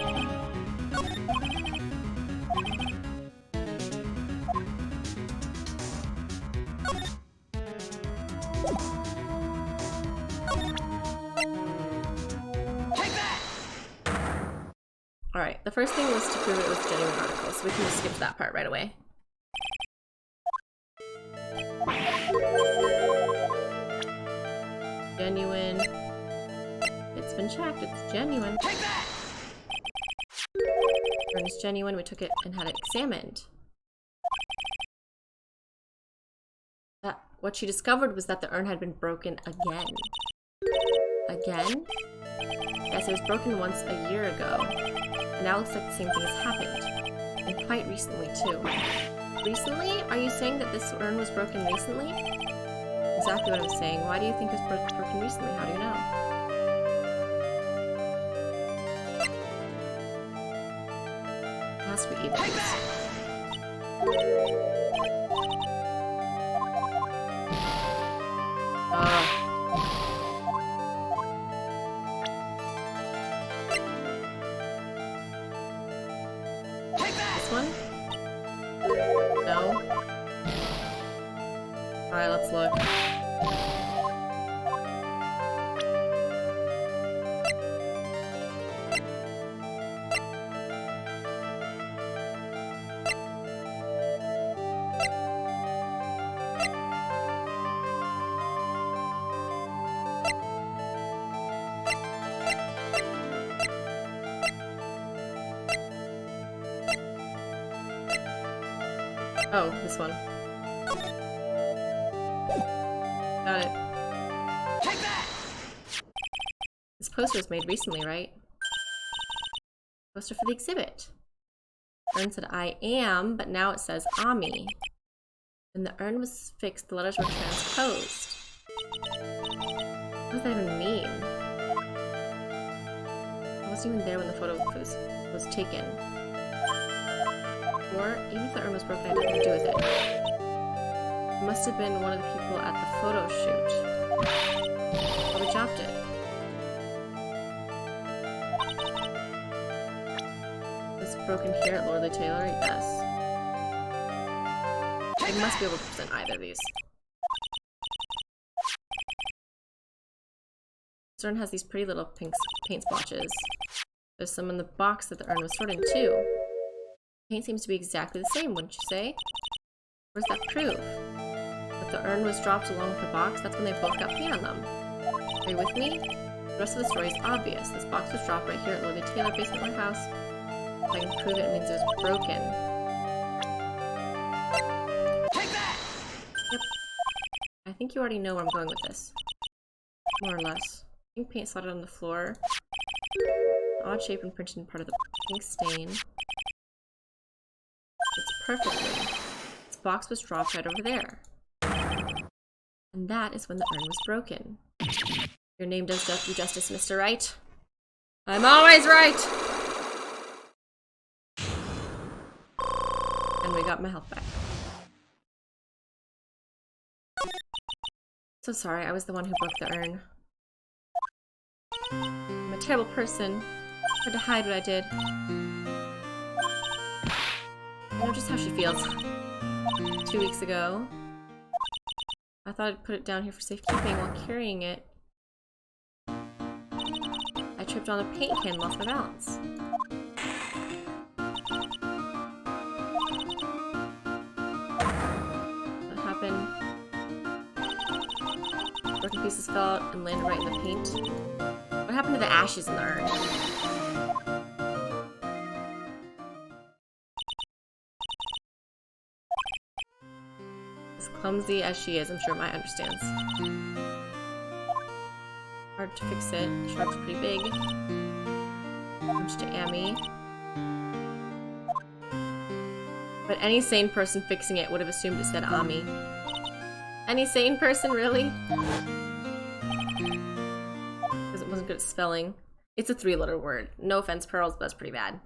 Alright, the first thing was to prove it was a genuine article, so we can just skip that part right away. Genuine. It's been checked, it's genuine. Urn is genuine, we took it and had it examined. What she discovered was that the urn had been broken again. Again? Yes, it was broken once a year ago. And now it looks like the same thing has happened. And quite recently, too. Recently? Are you saying that this urn was broken recently? Exactly what I'm saying. Why do you think it was broken recently? How do you know? It has to be either. This one? No? Alright, let's look. Oh, this one. Got it. Take that! This poster was made recently, right? Poster for the exhibit. Urn said I am, but now it says Ami. When the urn was fixed, the letters were transposed. What does that even mean? I wasn't even there when the photo was taken. Or, even if the urn was broken, I had nothing to do with it. It must have been one of the people at the photo shoot. Probably dropped it. Was it broken here at Lordly Taylor? Yes. I must be able to present either of these. This urn has these pretty little pink paint splotches. There's some in the box that the urn was sorting too. Paint seems to be exactly the same, wouldn't you say? Where's that proof? That the urn was dropped along with the box, that's when they both got paint on them. Are you with me? The rest of the story is obvious. This box was dropped right here at Lordly Taylor basement warehouse. If I can prove it, it means it was broken. Take that! Yep. I think you already know where I'm going with this. More or less. Pink paint slotted on the floor. An odd shape and printed in part of the pink stain. It's perfectly. This box was dropped right over there. And that is when the urn was broken. Your name does you justice, Mr. Wright. I'm always right! And we got my health back. So sorry, I was the one who broke the urn. I'm a terrible person. Tried to hide what I did. I know just how she feels. 2 weeks ago, I thought I'd put it down here for safekeeping while carrying it. I tripped on a paint can and lost my balance. What happened? Broken pieces fell out and landed right in the paint. What happened to the ashes in the urn? As clumsy as she is, I'm sure Maya understands. Hard to fix it. Shark's pretty big. Much to Amy. But any sane person fixing it would have assumed it said Ami. Any sane person, really? Because it wasn't good at spelling. It's a 3-letter word. No offense, Pearls, but that's pretty bad.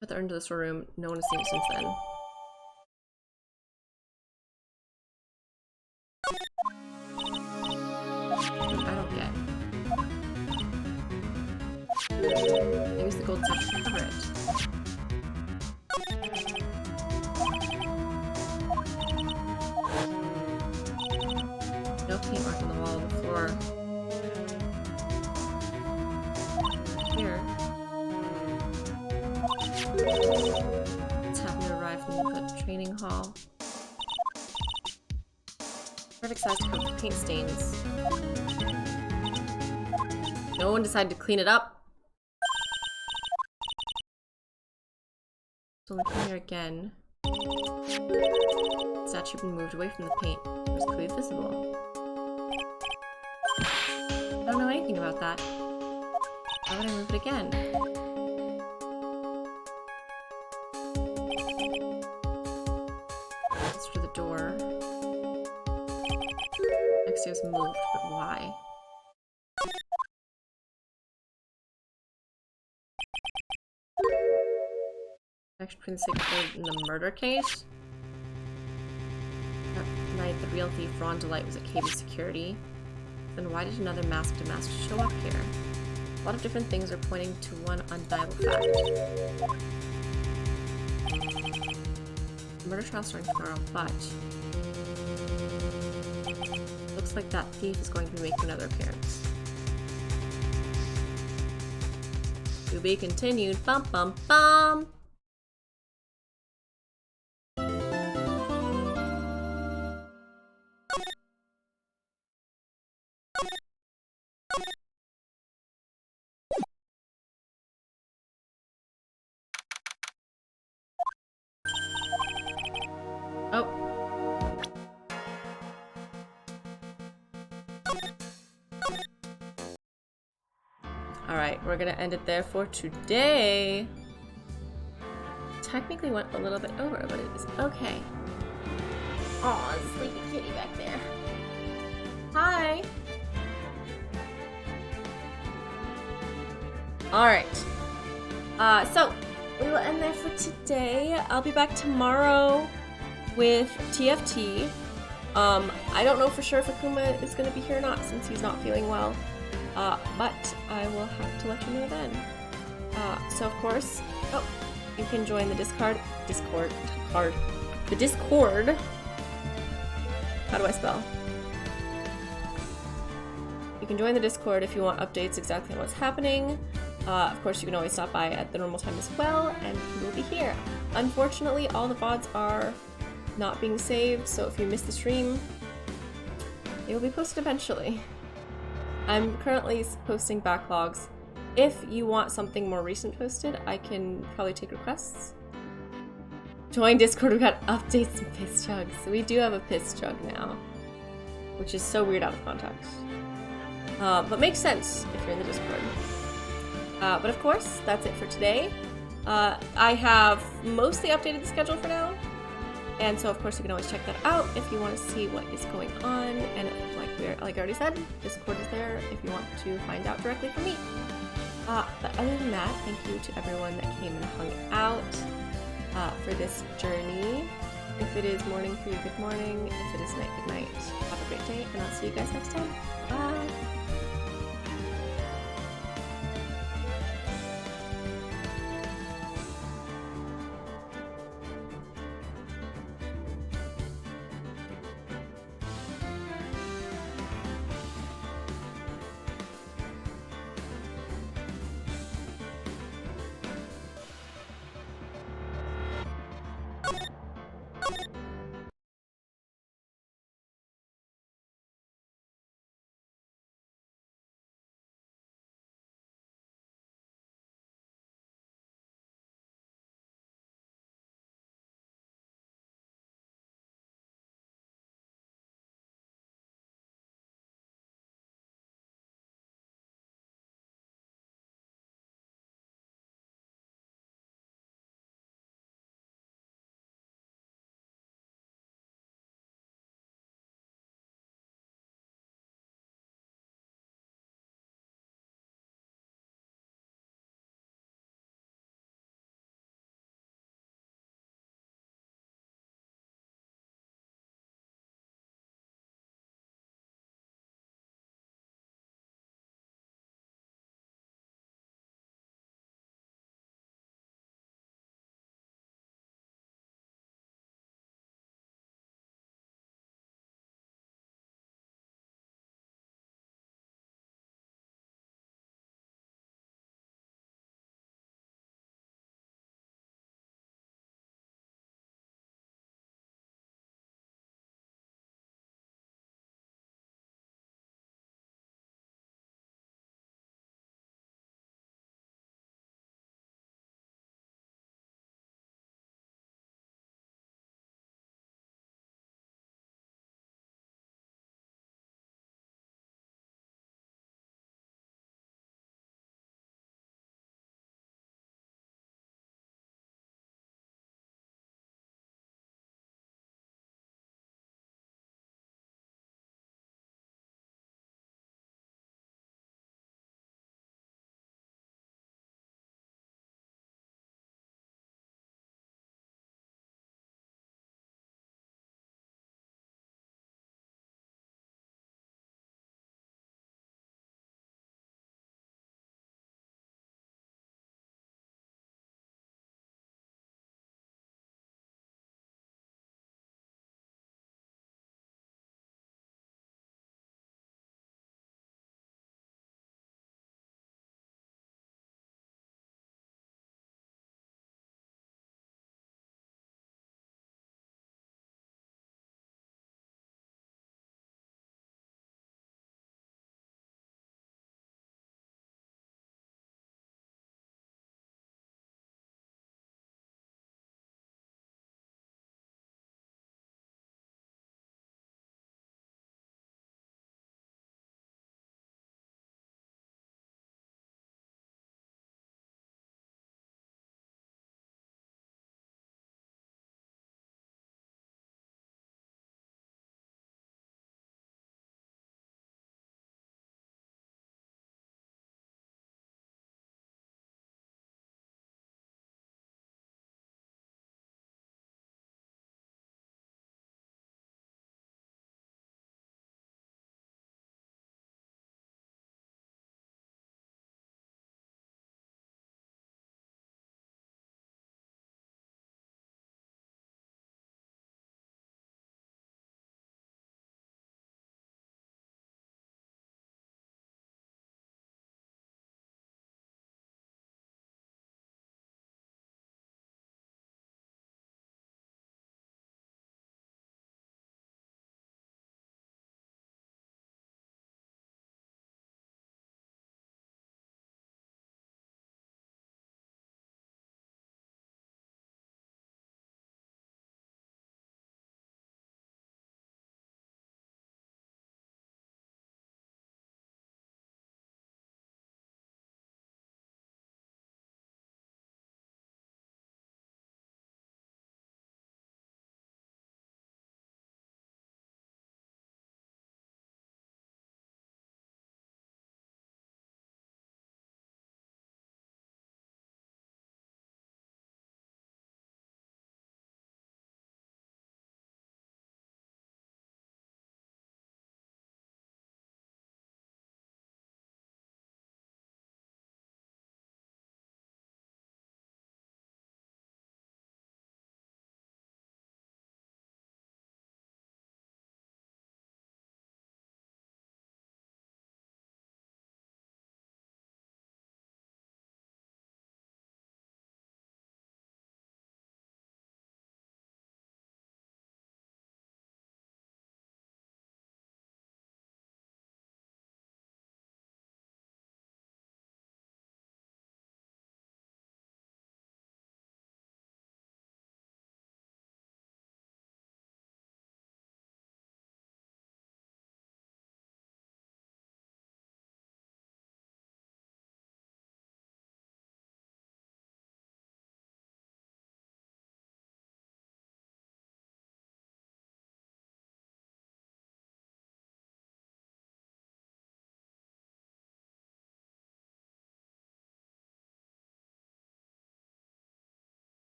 Put the urn to the storeroom. No one has seen it since then. I don't get. I use the gold touch to cover it. No paint mark on the wall or the floor. Here. It's happened to arrive from the training hall. Perfect size to cover paint stains. No one decided to clean it up. So we come here again. The statue had been moved away from the paint. It was clearly visible. I don't know anything about that. Why would I move it again? It's through the door. Next it was moved, but why? Connection between the secret and the murder case? That night, the real thief, Ron Delight, was at KB's security. Then why did another masked show up here? A lot of different things are pointing to one undeniable fact. The murder trial starting tomorrow, but looks like that thief is going to be making another appearance. To be continued. Bum bum bum. Oh. Alright, we're gonna end it there for today. Technically went a little bit over, but it is okay. Aw, sleepy kitty back there. Hi! Alright. So, we will end there for today. I'll be back tomorrow with TFT. I don't know for sure if Akuma is going to be here or not since he's not feeling well. But I will have to let you know then. So of course, you can join the Discord. How do I spell? You can join the Discord if you want updates exactly on what's happening. Of course, you can always stop by at the normal time as well, and we'll be here. Unfortunately, all the VODs are not being saved, so if you miss the stream, they will be posted eventually. I'm currently posting backlogs. If you want something more recent posted, I can probably take requests. Join Discord, we got updates and piss jugs. So we do have a piss jug now, which is so weird out of context. But makes sense if you're in the Discord. But of course, that's it for today. I have mostly updated the schedule for now. And so of course you can always check that out if you want to see what is going on. And like I already said, Discord is there if you want to find out directly from me. But other than that, thank you to everyone that came and hung out for this journey. If it is morning for you, good morning. If it is night, good night. Have a great day, and I'll see you guys next time. Bye!